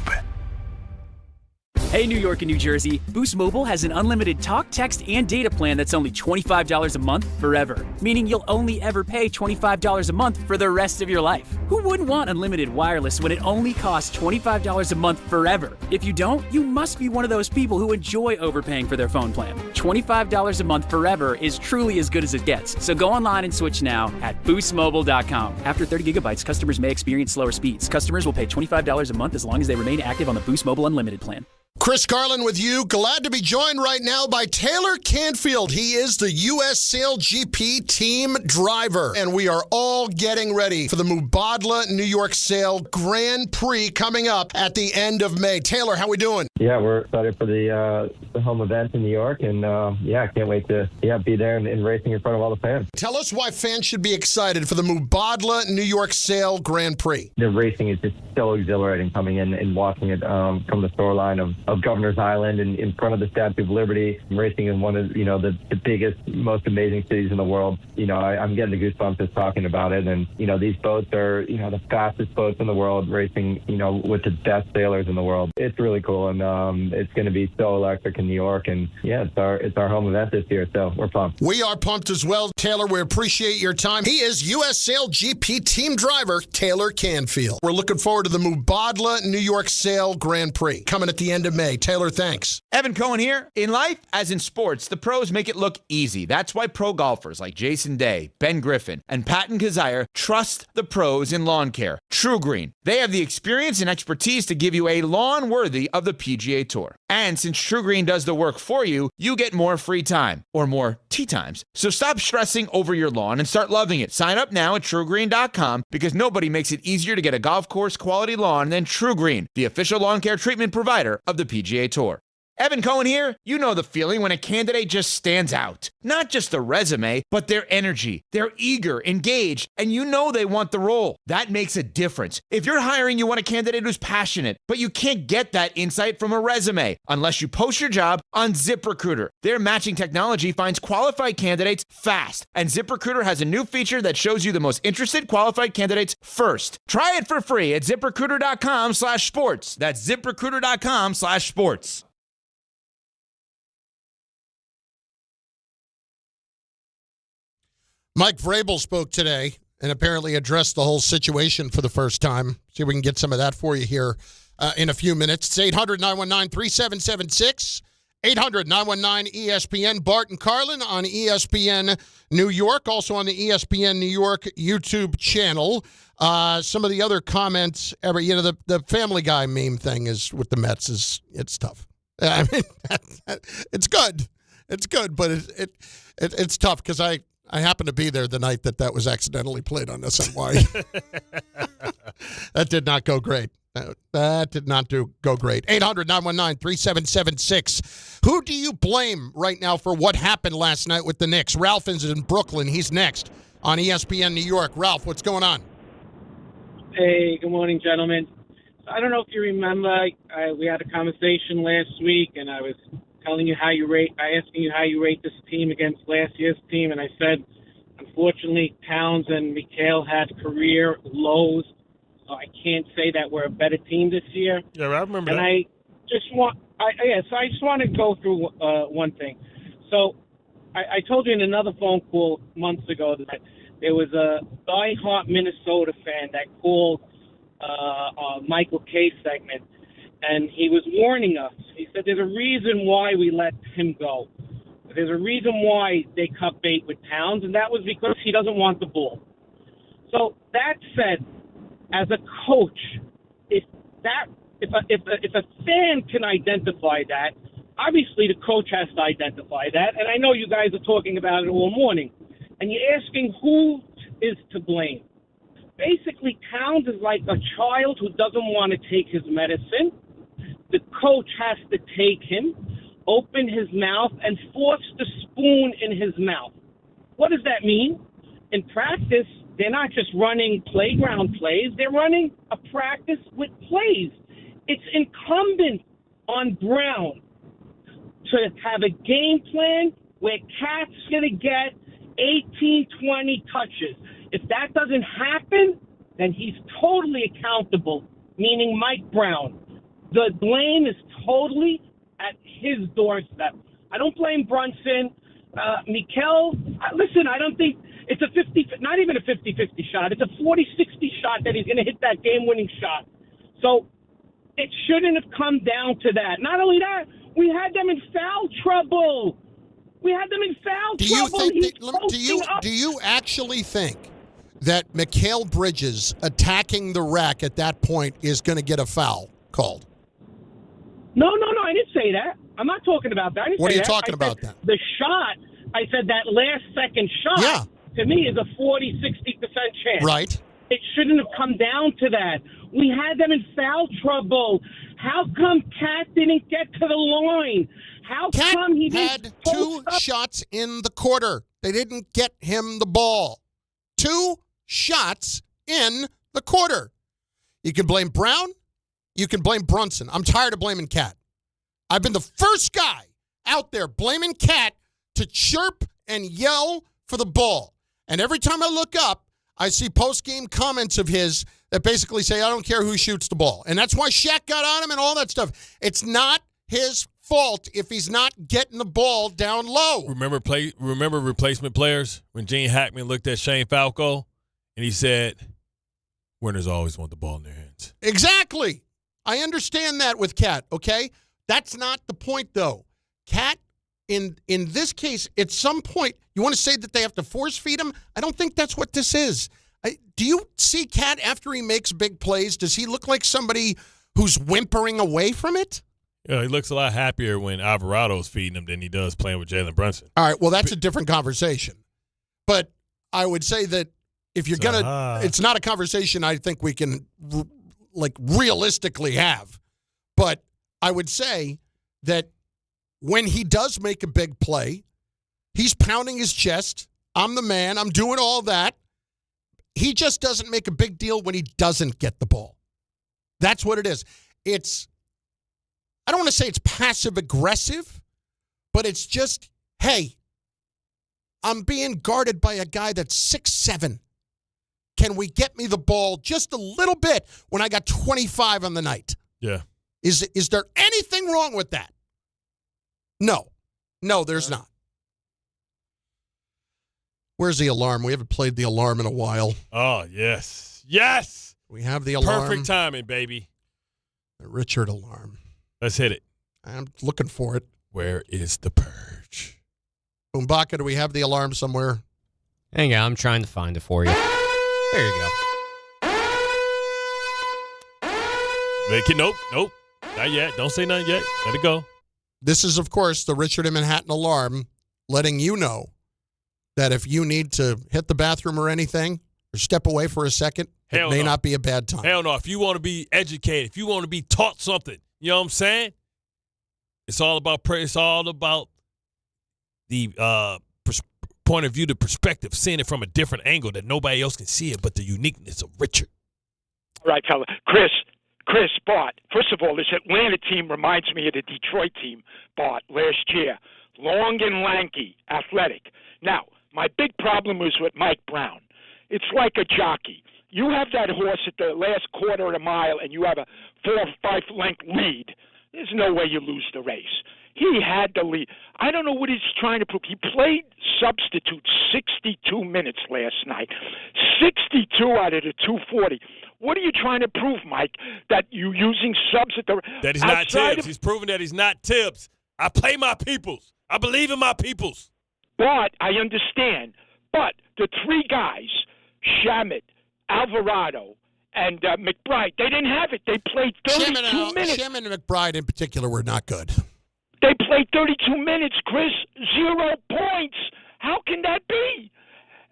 Hey, New York and New Jersey, Boost Mobile has an unlimited talk, text, and data plan that's only $25 a month forever, meaning you'll only ever pay $25 a month for the rest of your life. Who wouldn't want unlimited wireless when it only costs $25 a month forever? If you don't, you must be one of those people who enjoy overpaying for their phone plan. $25 a month forever is truly as good as it gets, so go online and switch now at boostmobile.com. After 30 gigabytes, customers may experience slower speeds. Customers will pay $25 a month as long as they remain active on the Boost Mobile Unlimited plan. Chris Carlin with you. Glad to be joined right now by Taylor Canfield. He is the U.S. Sail GP team driver. And we are all getting ready for the Mubadala New York Sail Grand Prix coming up at the end of May. Taylor, how we doing? Yeah, we're excited for the home event in New York. And, I can't wait to be there and racing in front of all the fans. Tell us why fans should be excited for the Mubadala New York Sail Grand Prix. The racing is just so exhilarating coming in and watching it from the shoreline of Governor's Island and in front of the Statue of Liberty, racing in one of, the biggest, most amazing cities in the world. I'm getting the goosebumps just talking about it. And, these boats are, the fastest boats in the world, racing, with the best sailors in the world. It's really cool. And it's going to be so electric in New York. And it's our home event this year. So we're pumped. We are pumped as well. Taylor, we appreciate your time. He is U.S. Sail GP team driver, Taylor Canfield. We're looking forward to the Mubadala New York Sail Grand Prix coming at the end of May. Taylor, thanks. Evan Cohen here. In life, as in sports, the pros make it look easy. That's why pro golfers like Jason Day, Ben Griffin, and Patton Kazire trust the pros in lawn care. True Green. They have the experience and expertise to give you a lawn worthy of the PGA Tour. And since True Green does the work for you, you get more free time, or more tee times. So stop stressing over your lawn and start loving it. Sign up now at TrueGreen.com because nobody makes it easier to get a golf course quality lawn than True Green, the official lawn care treatment provider of the PGA Tour. Evan Cohen here. You know the feeling when a candidate just stands out. Not just the resume, but their energy. They're eager, engaged, and you know they want the role. That makes a difference. If you're hiring, you want a candidate who's passionate, but you can't get that insight from a resume unless you post your job on ZipRecruiter. Their matching technology finds qualified candidates fast, and ZipRecruiter has a new feature that shows you the most interested qualified candidates first. Try it for free at ZipRecruiter.com/sports. That's ZipRecruiter.com/sports. Mike Vrabel spoke today and apparently addressed the whole situation for the first time. See if we can get some of that for you here in a few minutes. It's 800-919-3776, 800-919-ESPN. Bart and Carlin on ESPN New York, also on the ESPN New York YouTube channel. Some of the other comments, the Family Guy meme thing is with the Mets it's tough. I mean, it's good. It's good, but it's tough because I happened to be there the night that was accidentally played on SNY. That did not go great. That did not go great. 800-919-3776. Who do you blame right now for what happened last night with the Knicks? Ralph is in Brooklyn. He's next on ESPN New York. Ralph, what's going on? Hey, good morning, gentlemen. I don't know if you remember, we had a conversation last week, and I was asking you how you rate this team against last year's team, and I said, unfortunately, Towns and Mikhail had career lows, so I can't say that we're a better team this year. Yeah, I remember and that. I just want to go through one thing. So I told you in another phone call months ago that there was a diehard Minnesota fan that called Michael K segment, and he was warning us. He said there's a reason why we let him go. There's a reason why they cut bait with Towns, and that was because he doesn't want the ball. So that said, as a coach, if a fan can identify that, obviously the coach has to identify that. And I know you guys are talking about it all morning, and you're asking who is to blame. Basically, Towns is like a child who doesn't want to take his medicine. The coach has to take him, open his mouth, and force the spoon in his mouth. What does that mean? In practice, they're not just running playground plays. They're running a practice with plays. It's incumbent on Brown to have a game plan where Cat's going to get 18, 20 touches. If that doesn't happen, then he's totally accountable, meaning Mike Brown. The blame is totally at his doorstep. I don't blame Brunson. Mikel, listen, I don't think it's a 50, not even a 50-50 shot. It's a 40-60 shot that he's going to hit that game-winning shot. So it shouldn't have come down to that. Not only that, we had them in foul trouble. Do you actually think that Mikal Bridges attacking the rack at that point is going to get a foul called? No, I didn't say that. I'm not talking about that. What are you talking about then? The shot, I said that last second shot, to me, is a 40-60% chance. Right. It shouldn't have come down to that. We had them in foul trouble. How come Cat didn't get to the line? How come he had 2 shots in the quarter? They didn't get him the ball. 2 shots in the quarter. You can blame Brown. You can blame Brunson. I'm tired of blaming Cat. I've been the first guy out there blaming Cat to chirp and yell for the ball. And every time I look up, I see post-game comments of his that basically say, I don't care who shoots the ball. And that's why Shaq got on him and all that stuff. It's not his fault if he's not getting the ball down low. Remember replacement players when Gene Hackman looked at Shane Falco and he said, winners always want the ball in their hands. Exactly. I understand that with Cat, okay? That's not the point, though. Cat, in this case, at some point, you want to say that they have to force feed him? I don't think that's what this is. Do you see Cat after he makes big plays? Does he look like somebody who's whimpering away from it? Yeah, he looks a lot happier when Alvarado's feeding him than he does playing with Jalen Brunson. All right, well, that's a different conversation. But I would say that if you're going to – it's not a conversation I think we can, realistically have. But I would say that when he does make a big play, he's pounding his chest. I'm the man. I'm doing all that. He just doesn't make a big deal when he doesn't get the ball. That's what it is. I don't want to say it's passive-aggressive, but it's just, hey, I'm being guarded by a guy that's 6'7". Can we get me the ball just a little bit when I got 25 on the night? Yeah. Is there anything wrong with that? No. No, there's not. Where's the alarm? We haven't played the alarm in a while. Oh, yes. Yes! We have the alarm. Perfect timing, baby. The Richard alarm. Let's hit it. I'm looking for it. Where is the purge? Umbaka, do we have the alarm somewhere? Hang on, I'm trying to find it for you. There you go. Nope. Not yet. Don't say nothing yet. Let it go. This is, of course, the Richard in Manhattan alarm letting you know that if you need to hit the bathroom or anything or step away for a second, it may not be a bad time. Hell no. If you want to be educated, if you want to be taught something, you know what I'm saying? It's all about the point of view, the perspective, seeing it from a different angle that nobody else can see it, but the uniqueness of Richard. All right, fella. Chris, Bart, first of all, this Atlanta team reminds me of the Detroit team, Bart, last year. Long and lanky, athletic. Now, my big problem was with Mike Brown. It's like a jockey. You have that horse at the last quarter of the mile and you have a 4 or 5 length lead. There's no way you lose the race. He had the lead. I don't know what he's trying to prove. He played substitute 62 minutes last night. 62 out of the 240. What are you trying to prove, Mike? That you using subs at the that he's not Tibbs. He's proven that he's not Tibbs. I play my peoples. I believe in my peoples. But I understand. But the three guys, Shamet, Alvarado, and McBride, they didn't have it. They played 32 minutes. Shamet and McBride in particular were not good. They played 32 minutes, Chris. 0 points. How can that be?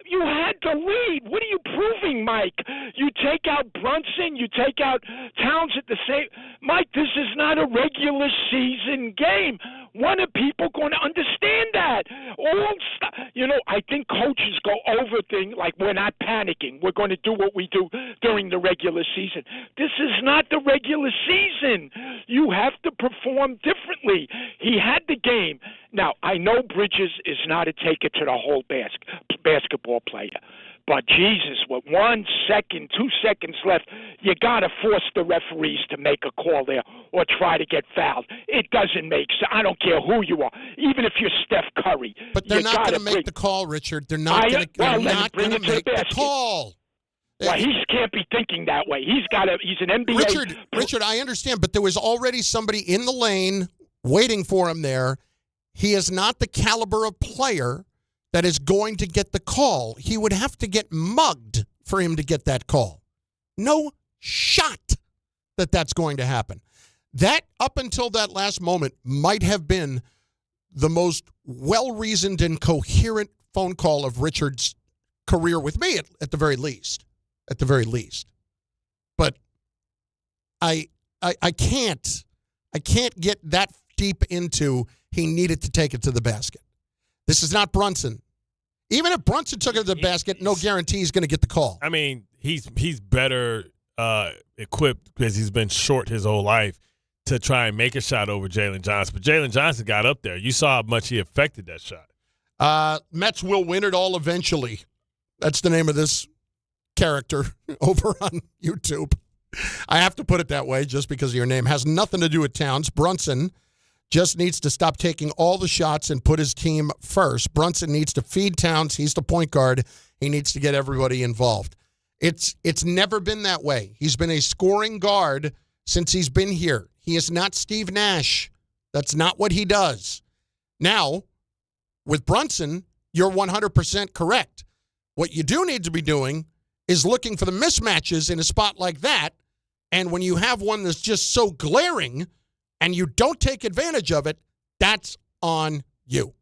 You had the lead. What are you proving, Mike? You take out Brunson. You take out Towns at the same. Mike, this is not a regular season game. When are people going to understand that? I think coaches go over things like we're not panicking. We're going to do what we do during the regular season. This is not the regular season. You have to perform differently. He had the game. Now, I know Bridges is not a take it to the whole basketball player. But, Jesus, with 1 second, 2 seconds left, you got to force the referees to make a call there or try to get fouled. It doesn't make sense. I don't care who you are, even if you're Steph Curry. But they're not going to make the call, Richard. They're not going to make the call. Well, he can't be thinking that way. He's an NBA. Richard, I understand, but there was already somebody in the lane waiting for him there. He is not the caliber of player that is going to get the call. He would have to get mugged for him to get that call. No shot that that's going to happen. That, up until that last moment, might have been the most well-reasoned and coherent phone call of Richard's career with me, at the very least. At the very least. But I can't get that deep into he needed to take it to the basket. This is not Brunson. Even if Brunson took it to the basket, no guarantee he's going to get the call. I mean, he's better equipped because he's been short his whole life to try and make a shot over Jalen Johnson. But Jalen Johnson got up there. You saw how much he affected that shot. Mets will win it all eventually. That's the name of this character over on YouTube. I have to put it that way just because of your name. Has nothing to do with Towns. Brunson just needs to stop taking all the shots and put his team first. Brunson needs to feed Towns. He's the point guard. He needs to get everybody involved. It's never been that way. He's been a scoring guard since he's been here. He is not Steve Nash. That's not what he does. Now, with Brunson, you're 100% correct. What you do need to be doing is looking for the mismatches in a spot like that, and when you have one that's just so glaring and you don't take advantage of it, that's on you.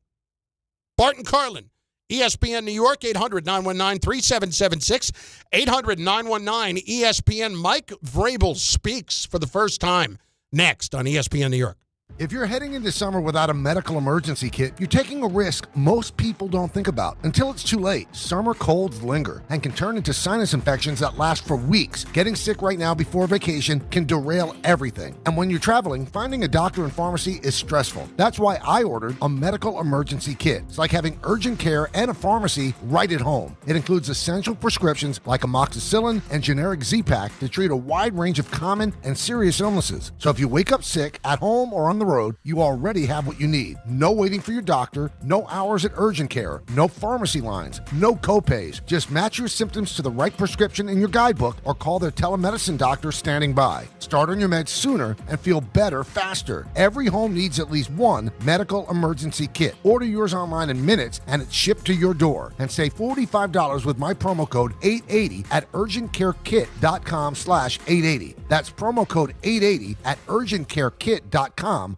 Bart Carlin, ESPN New York, 800-919-3776, 800-919-ESPN. Mike Vrabel speaks for the first time next on ESPN New York. If you're heading into summer without a medical emergency kit, you're taking a risk most people don't think about until it's too late. Summer colds linger and can turn into sinus infections that last for weeks. Getting sick right now before vacation can derail everything. And when you're traveling, finding a doctor and pharmacy is stressful. That's why I ordered a medical emergency kit. It's like having urgent care and a pharmacy right at home. It includes essential prescriptions like amoxicillin and generic Z-Pak to treat a wide range of common and serious illnesses. So if you wake up sick at home or on the road, you already have what you need. No waiting for your doctor, no hours at urgent care, no pharmacy lines, no copays. Just match your symptoms to the right prescription in your guidebook or call their telemedicine doctor standing by. Start on your meds sooner and feel better faster. Every home needs at least one medical emergency kit. Order yours online in minutes and it's shipped to your door. And save $45 with my promo code 880 at urgentcarekit.com/880. That's promo code 880 at urgentcarekit.com/880.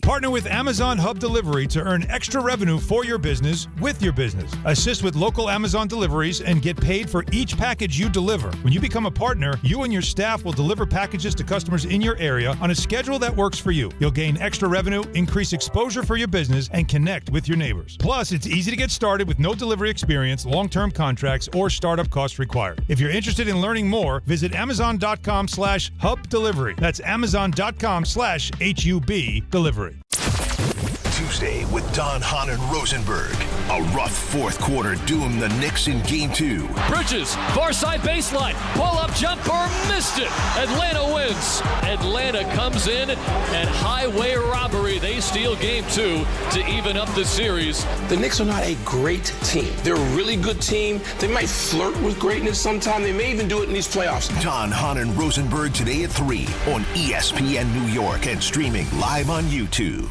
Partner with Amazon Hub Delivery to earn extra revenue for your business with your business. Assist with local Amazon deliveries and get paid for each package you deliver. When you become a partner, you and your staff will deliver packages to customers in your area on a schedule that works for you. You'll gain extra revenue, increase exposure for your business, and connect with your neighbors. Plus, it's easy to get started with no delivery experience, long-term contracts, or startup costs required. If you're interested in learning more, visit Amazon.com/Hub Delivery. That's Amazon.com/HUB Delivery. 2 Tuesday with Don, Hahn, and Rosenberg. A rough fourth quarter doomed the Knicks in Game 2. Bridges, far side baseline, pull-up jumper, missed it. Atlanta wins. Atlanta comes in and highway robbery. They steal Game 2 to even up the series. The Knicks are not a great team. They're a really good team. They might flirt with greatness sometime. They may even do it in these playoffs. Don, Hahn, and Rosenberg today at 3 on ESPN New York and streaming live on YouTube.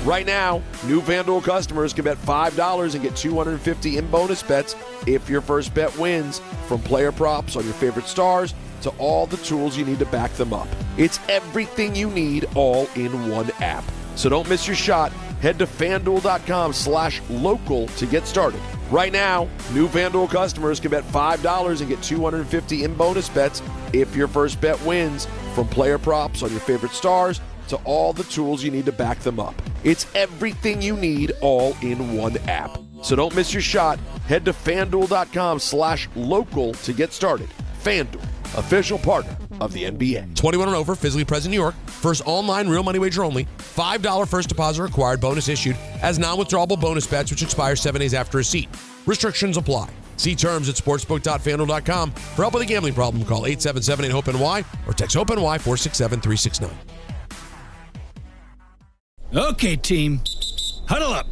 Right now, new FanDuel customers can bet $5 and get $250 in bonus bets if your first bet wins. From player props on your favorite stars to all the tools you need to back them up. It's everything you need all in one app. So don't miss your shot. Head to FanDuel.com/local to get started. Right now, new FanDuel customers can bet $5 and get $250 in bonus bets if your first bet wins. From player props on your favorite stars to all the tools you need to back them up. It's everything you need all in one app. So don't miss your shot. Head to FanDuel.com/local to get started. FanDuel, official partner of the NBA. 21 and over, physically present in New York. First online real money wager only. $5 first deposit required. Bonus issued as non-withdrawable bonus bets, which expire 7 days after receipt. Restrictions apply. See terms at sportsbook.fanduel.com. For help with a gambling problem, call 877-8-HOPE-NY or text HOPE-NY 467-369. Okay, team. Huddle up.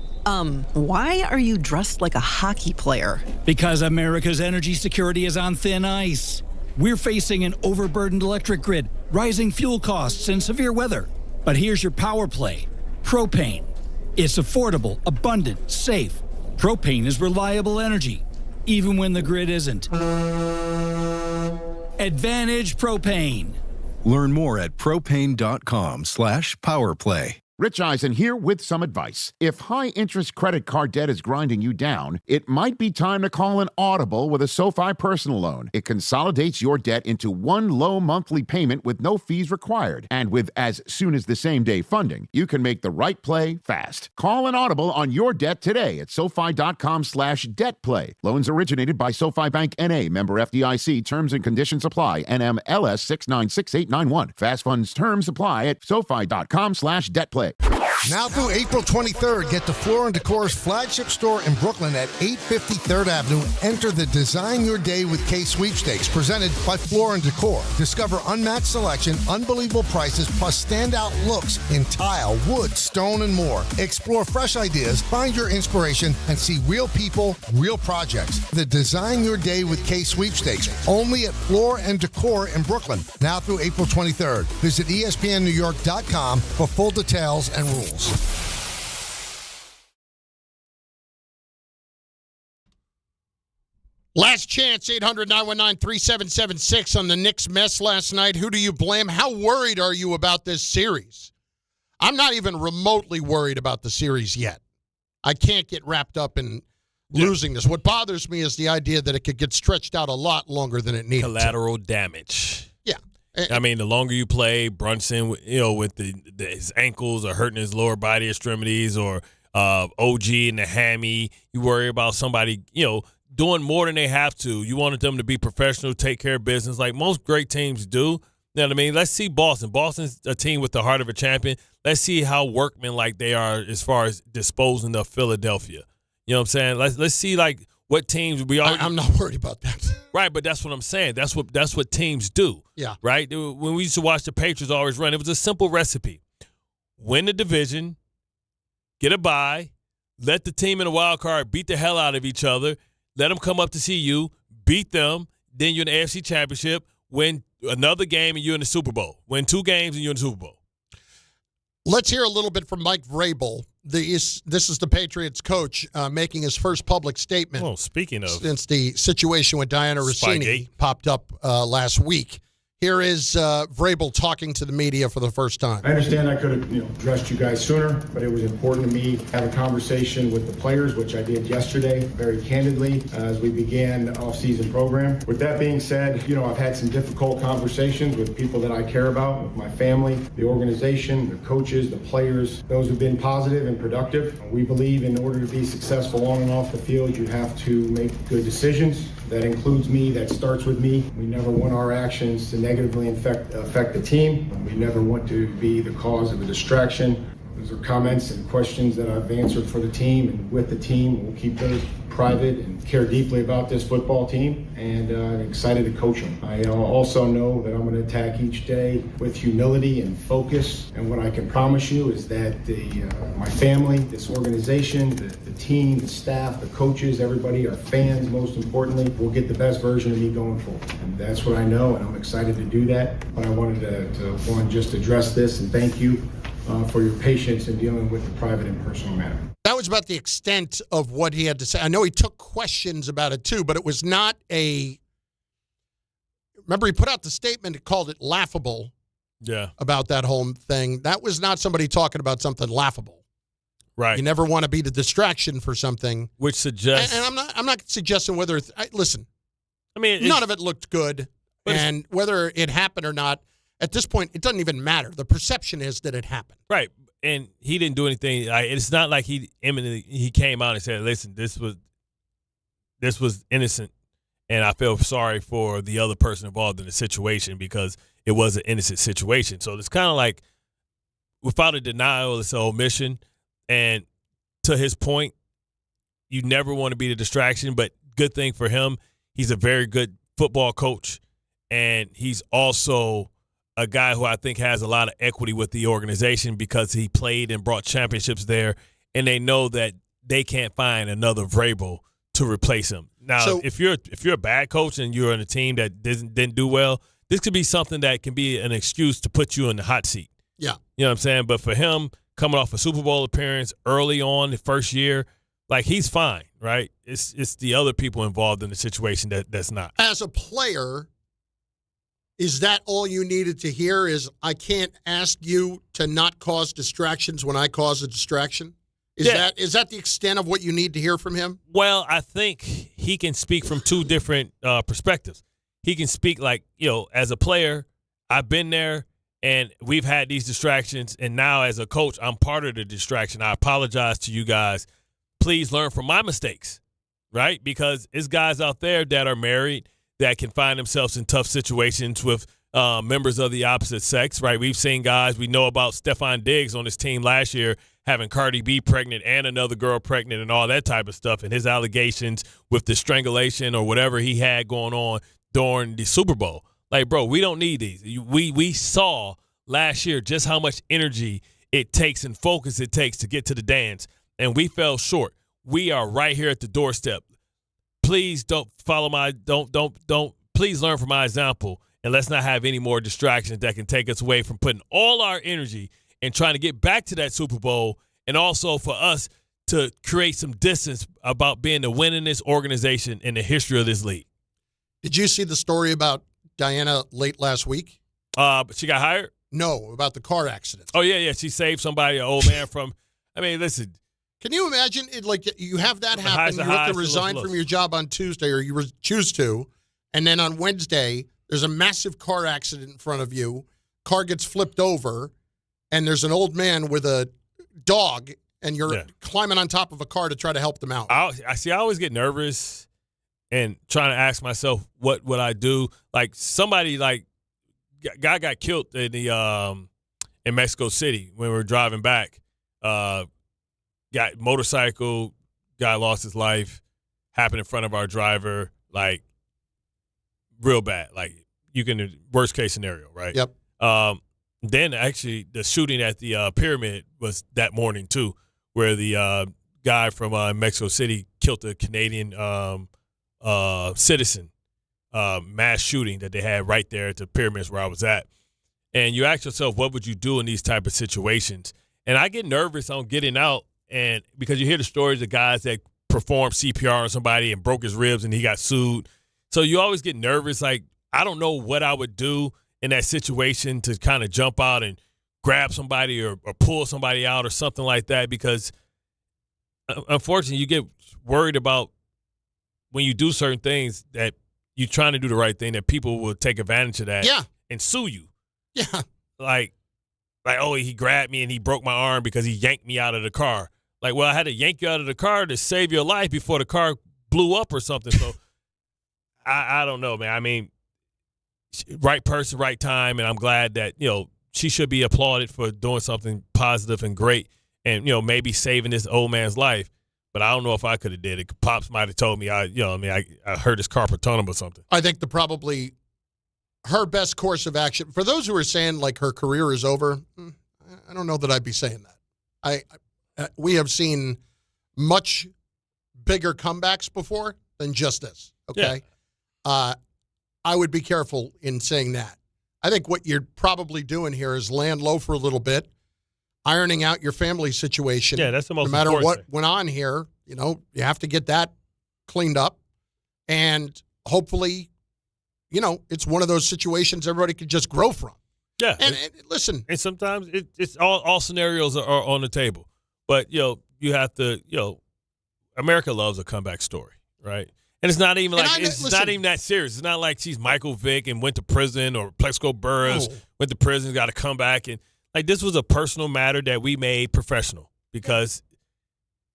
Why are you dressed like a hockey player? Because America's energy security is on thin ice. We're facing an overburdened electric grid, rising fuel costs, and severe weather. But here's your power play. Propane. It's affordable, abundant, safe. Propane is reliable energy, even when the grid isn't. Advantage Propane. Learn more at propane.com/powerplay. Rich Eisen here with some advice. If high-interest credit card debt is grinding you down, it might be time to call an audible with a SoFi personal loan. It consolidates your debt into one low monthly payment with no fees required. And with as soon as the same day funding, you can make the right play fast. Call an audible on your debt today at SoFi.com/debtplay. Loans originated by SoFi Bank N.A., member FDIC. Terms and conditions apply. NMLS 6968891. Fast funds terms apply at SoFi.com/debtplay. Now through April 23rd, get to Floor & Decor's flagship store in Brooklyn at 850 3rd Avenue. Enter the Design Your Day with K sweepstakes presented by Floor & Decor. Discover unmatched selection, unbelievable prices, plus standout looks in tile, wood, stone, and more. Explore fresh ideas, find your inspiration, and see real people, real projects. The Design Your Day with K sweepstakes, only at Floor & Decor in Brooklyn. Now through April 23rd. Visit ESPNNewYork.com for full details and rules. Last chance, 800-919-3776 on the Knicks mess last night. Who do you blame? How worried are you about this series? I'm not even remotely worried about the series yet. I can't get wrapped up in losing this. What bothers me is the idea that it could get stretched out a lot longer than it needed. Collateral damage. Yeah. I mean, the longer you play, Brunson, with his ankles or hurting his lower body extremities, or OG and the hammy, you worry about somebody, doing more than they have to. You wanted them to be professional, take care of business like most great teams do. You know what I mean? Let's see Boston. Boston's a team with the heart of a champion. Let's see how workmanlike they are as far as disposing of Philadelphia. You know what I'm saying? Let's see what teams we are. I'm not worried about that. Right, but that's what I'm saying. That's what teams do. Yeah. Right? When we used to watch the Patriots always run, it was a simple recipe. Win the division, get a bye, let the team in the wild card beat the hell out of each other, let them come up to see you, beat them, then you're in the AFC Championship, win another game and you're in the Super Bowl. Win 2 games and you're in the Super Bowl. Let's hear a little bit from Mike Vrabel. This is the Patriots coach making his first public statement. Well, speaking of, since the situation with Diana Rossini popped up last week. Here is Vrabel talking to the media for the first time. I understand I could have addressed you guys sooner, but it was important to me to have a conversation with the players, which I did yesterday, very candidly, as we began the off-season program. With that being said, I've had some difficult conversations with people that I care about, with my family, the organization, the coaches, the players. Those have been positive and productive. We believe in order to be successful on and off the field, you have to make good decisions. That includes me, that starts with me. We never want our actions to negatively affect the team. We never want to be the cause of a distraction. Those are comments and questions that I've answered for the team and with the team. We'll keep those private and care deeply about this football team, and I'm excited to coach them. I also know that I'm going to attack each day with humility and focus, and what I can promise you is that my family, this organization, the team, the staff, the coaches, everybody, our fans, most importantly, will get the best version of me going forward. And that's what I know, and I'm excited to do that. But I wanted to just address this and thank you for your patience in dealing with the private and personal matter. That was about the extent of what he had to say. I know he took questions about it too, but it was not a. Remember, he put out the statement and called it laughable. Yeah. About that whole thing. That was not somebody talking about something laughable. Right. You never want to be the distraction for something. Which suggests. And I'm not suggesting whether. Listen. I mean, none of it looked good, and whether it happened or not. At this point, it doesn't even matter. The perception is that it happened. Right. And he didn't do anything. It's not like he came out and said, listen, this was innocent, and I feel sorry for the other person involved in the situation because it was an innocent situation. So it's kind of like without a denial, it's an omission. And to his point, you never want to be the distraction, but good thing for him, he's a very good football coach, and he's also a guy who I think has a lot of equity with the organization because he played and brought championships there, and they know that they can't find another Vrabel to replace him. Now, if you're a bad coach and you're on a team that didn't do well, this could be something that can be an excuse to put you in the hot seat. Yeah. You know what I'm saying? But for him, coming off a Super Bowl appearance early on the first year, like he's fine, right? It's the other people involved in the situation that's not. As a player, is that all you needed to hear is I can't ask you to not cause distractions when I cause a distraction? Is that the extent of what you need to hear from him? Well, I think he can speak from two different perspectives. He can speak like, as a player, I've been there and we've had these distractions, and now as a coach, I'm part of the distraction. I apologize to you guys. Please learn from my mistakes, right? Because it's guys out there that are married that can find themselves in tough situations with members of the opposite sex, right? We've seen guys, we know about Stephon Diggs on his team last year having Cardi B pregnant and another girl pregnant and all that type of stuff, and his allegations with the strangulation or whatever he had going on during the Super Bowl. Like, bro, we don't need these. We saw last year just how much energy it takes and focus it takes to get to the dance, and we fell short. We are right here at the doorstep. Please don't follow please learn from my example, and let's not have any more distractions that can take us away from putting all our energy and trying to get back to that Super Bowl, and also for us to create some distance about being the winningest organization in the history of this league. Did you see the story about Diana late last week? She got hired? No, about the car accident. Oh, yeah. She saved somebody, an old man from – I mean, listen – can you imagine it? Like you have that happen, you have to resign from your job on Tuesday, or you choose to, and then on Wednesday there's a massive car accident in front of you. Car gets flipped over, and there's an old man with a dog, and you're climbing on top of a car to try to help them out. I always get nervous and trying to ask myself, what would I do? Like somebody guy got killed in Mexico City when we were driving back. Got motorcycle, guy lost his life, happened in front of our driver, like real bad. Like worst case scenario, right? Yep. Then actually the shooting at the pyramid was that morning too, where the guy from Mexico City killed a Canadian citizen, mass shooting that they had right there at the pyramids where I was at. And you ask yourself, what would you do in these type of situations? And I get nervous on getting out. And because you hear the stories of guys that performed CPR on somebody and broke his ribs and he got sued. So you always get nervous. Like, I don't know what I would do in that situation to kind of jump out and grab somebody or pull somebody out or something like that, because unfortunately you get worried about when you do certain things that you're trying to do the right thing, that people will take advantage of that and sue you. Yeah. Like, oh, he grabbed me and he broke my arm because he yanked me out of the car. Like, well, I had to yank you out of the car to save your life before the car blew up or something. So I don't know, man. I mean, right person, right time, and I'm glad that, she should be applauded for doing something positive and great and, maybe saving this old man's life. But I don't know if I could have did it. Pops might have told me, I heard his carpal tunnel or something. I think probably her best course of action, for those who are saying, like, her career is over, I don't know that I'd be saying that. We have seen much bigger comebacks before than just this, okay? Yeah. I would be careful in saying that. I think what you're probably doing here is laying low for a little bit, ironing out your family situation. Yeah, that's the most important. No matter what thing. Went on here, you have to get that cleaned up. And hopefully, it's one of those situations everybody could just grow from. Yeah. And listen. And sometimes it's all scenarios are on the table. But, you have to, America loves a comeback story, right? And it's not even not even that serious. It's not like she's Michael Vick and went to prison, or Plexico Burress went to prison, got to come back. And, like, this was a personal matter that we made professional because,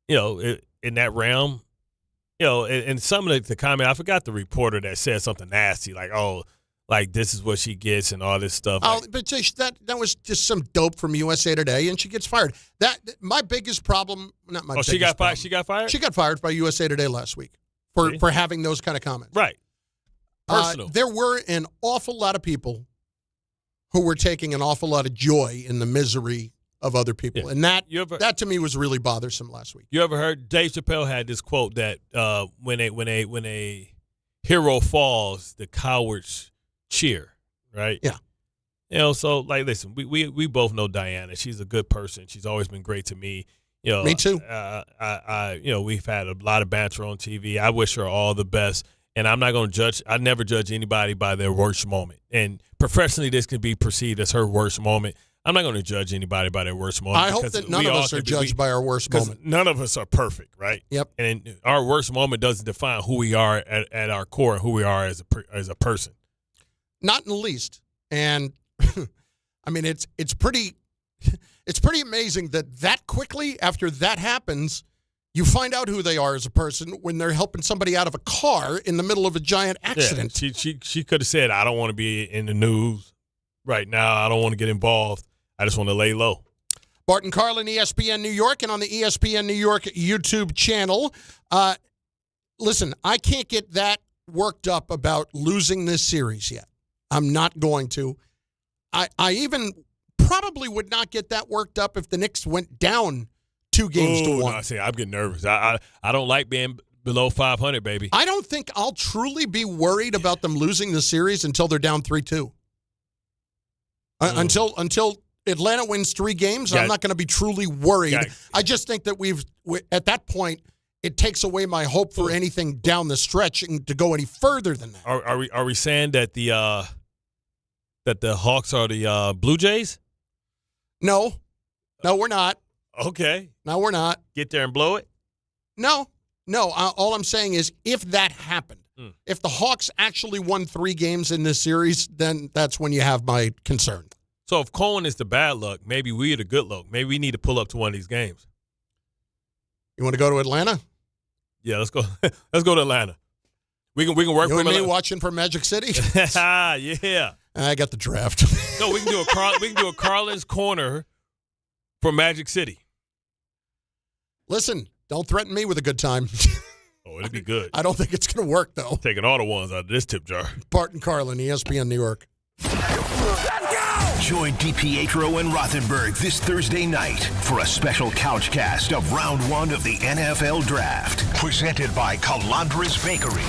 in that realm, and some of the comment, I forgot the reporter that said something nasty, like, oh, like, this is what she gets and all this stuff. But that was just some dope from USA Today, and she gets fired. My biggest problem, not my biggest she got problem. fired? She got fired? She got fired by USA Today last week for having those kind of comments. Right. Personal. There were an awful lot of people who were taking an awful lot of joy in the misery of other people. Yeah. And that to me was really bothersome last week. You ever heard Dave Chappelle had this quote that when a hero falls, the cowards cheer, right? Yeah. So, like, listen, we both know Diana. She's a good person. She's always been great to me. Me too. We've had a lot of banter on TV. I wish her all the best. And I'm not going to judge. I never judge anybody by their worst moment. And professionally, this could be perceived as her worst moment. I'm not going to judge anybody by their worst moment. I hope that none of us are judged by our worst moment. None of us are perfect, right? Yep. And our worst moment doesn't define who we are at our core and who we are as a person. Not in the least. And I mean, it's pretty amazing that quickly after that happens, you find out who they are as a person when they're helping somebody out of a car in the middle of a giant accident. Yeah, she could have said, I don't want to be in the news right now. I don't want to get involved. I just want to lay low. Bart Carlin, ESPN New York, and on the ESPN New York YouTube channel. Listen, I can't get that worked up about losing this series yet. I'm not going to. I even probably would not get that worked up if the Knicks went down 2 games to 1. No, see, I'm getting nervous. I don't like being below 500, baby. I don't think I'll truly be worried about them losing the series until they're down 3-2. Until Atlanta wins 3 games, I'm not going to be truly worried. I just think that at that point, it takes away my hope for anything down the stretch and to go any further than that. Are we saying that the Hawks are the Blue Jays? No, we're not. Okay. No, we're not. Get there and blow it? No. All I'm saying is if that happened, if the Hawks actually won 3 games in this series, then that's when you have my concern. So if Cohen is the bad luck, maybe we are the good luck. Maybe we need to pull up to one of these games. You want to go to Atlanta? Yeah, let's go. Let's go to Atlanta. We can work. You and me watching for Magic City. Yeah. I got the draft. No, we can do a Carlin's Corner for Magic City. Listen, don't threaten me with a good time. Oh, it'd be good. I don't think it's going to work, though. Taking all the ones out of this tip jar. Bart Carlin, ESPN New York. Join DiPietro and Rothenberg this Thursday night for a special couch cast of Round 1 of the NFL Draft. Presented by Calandra's Bakery.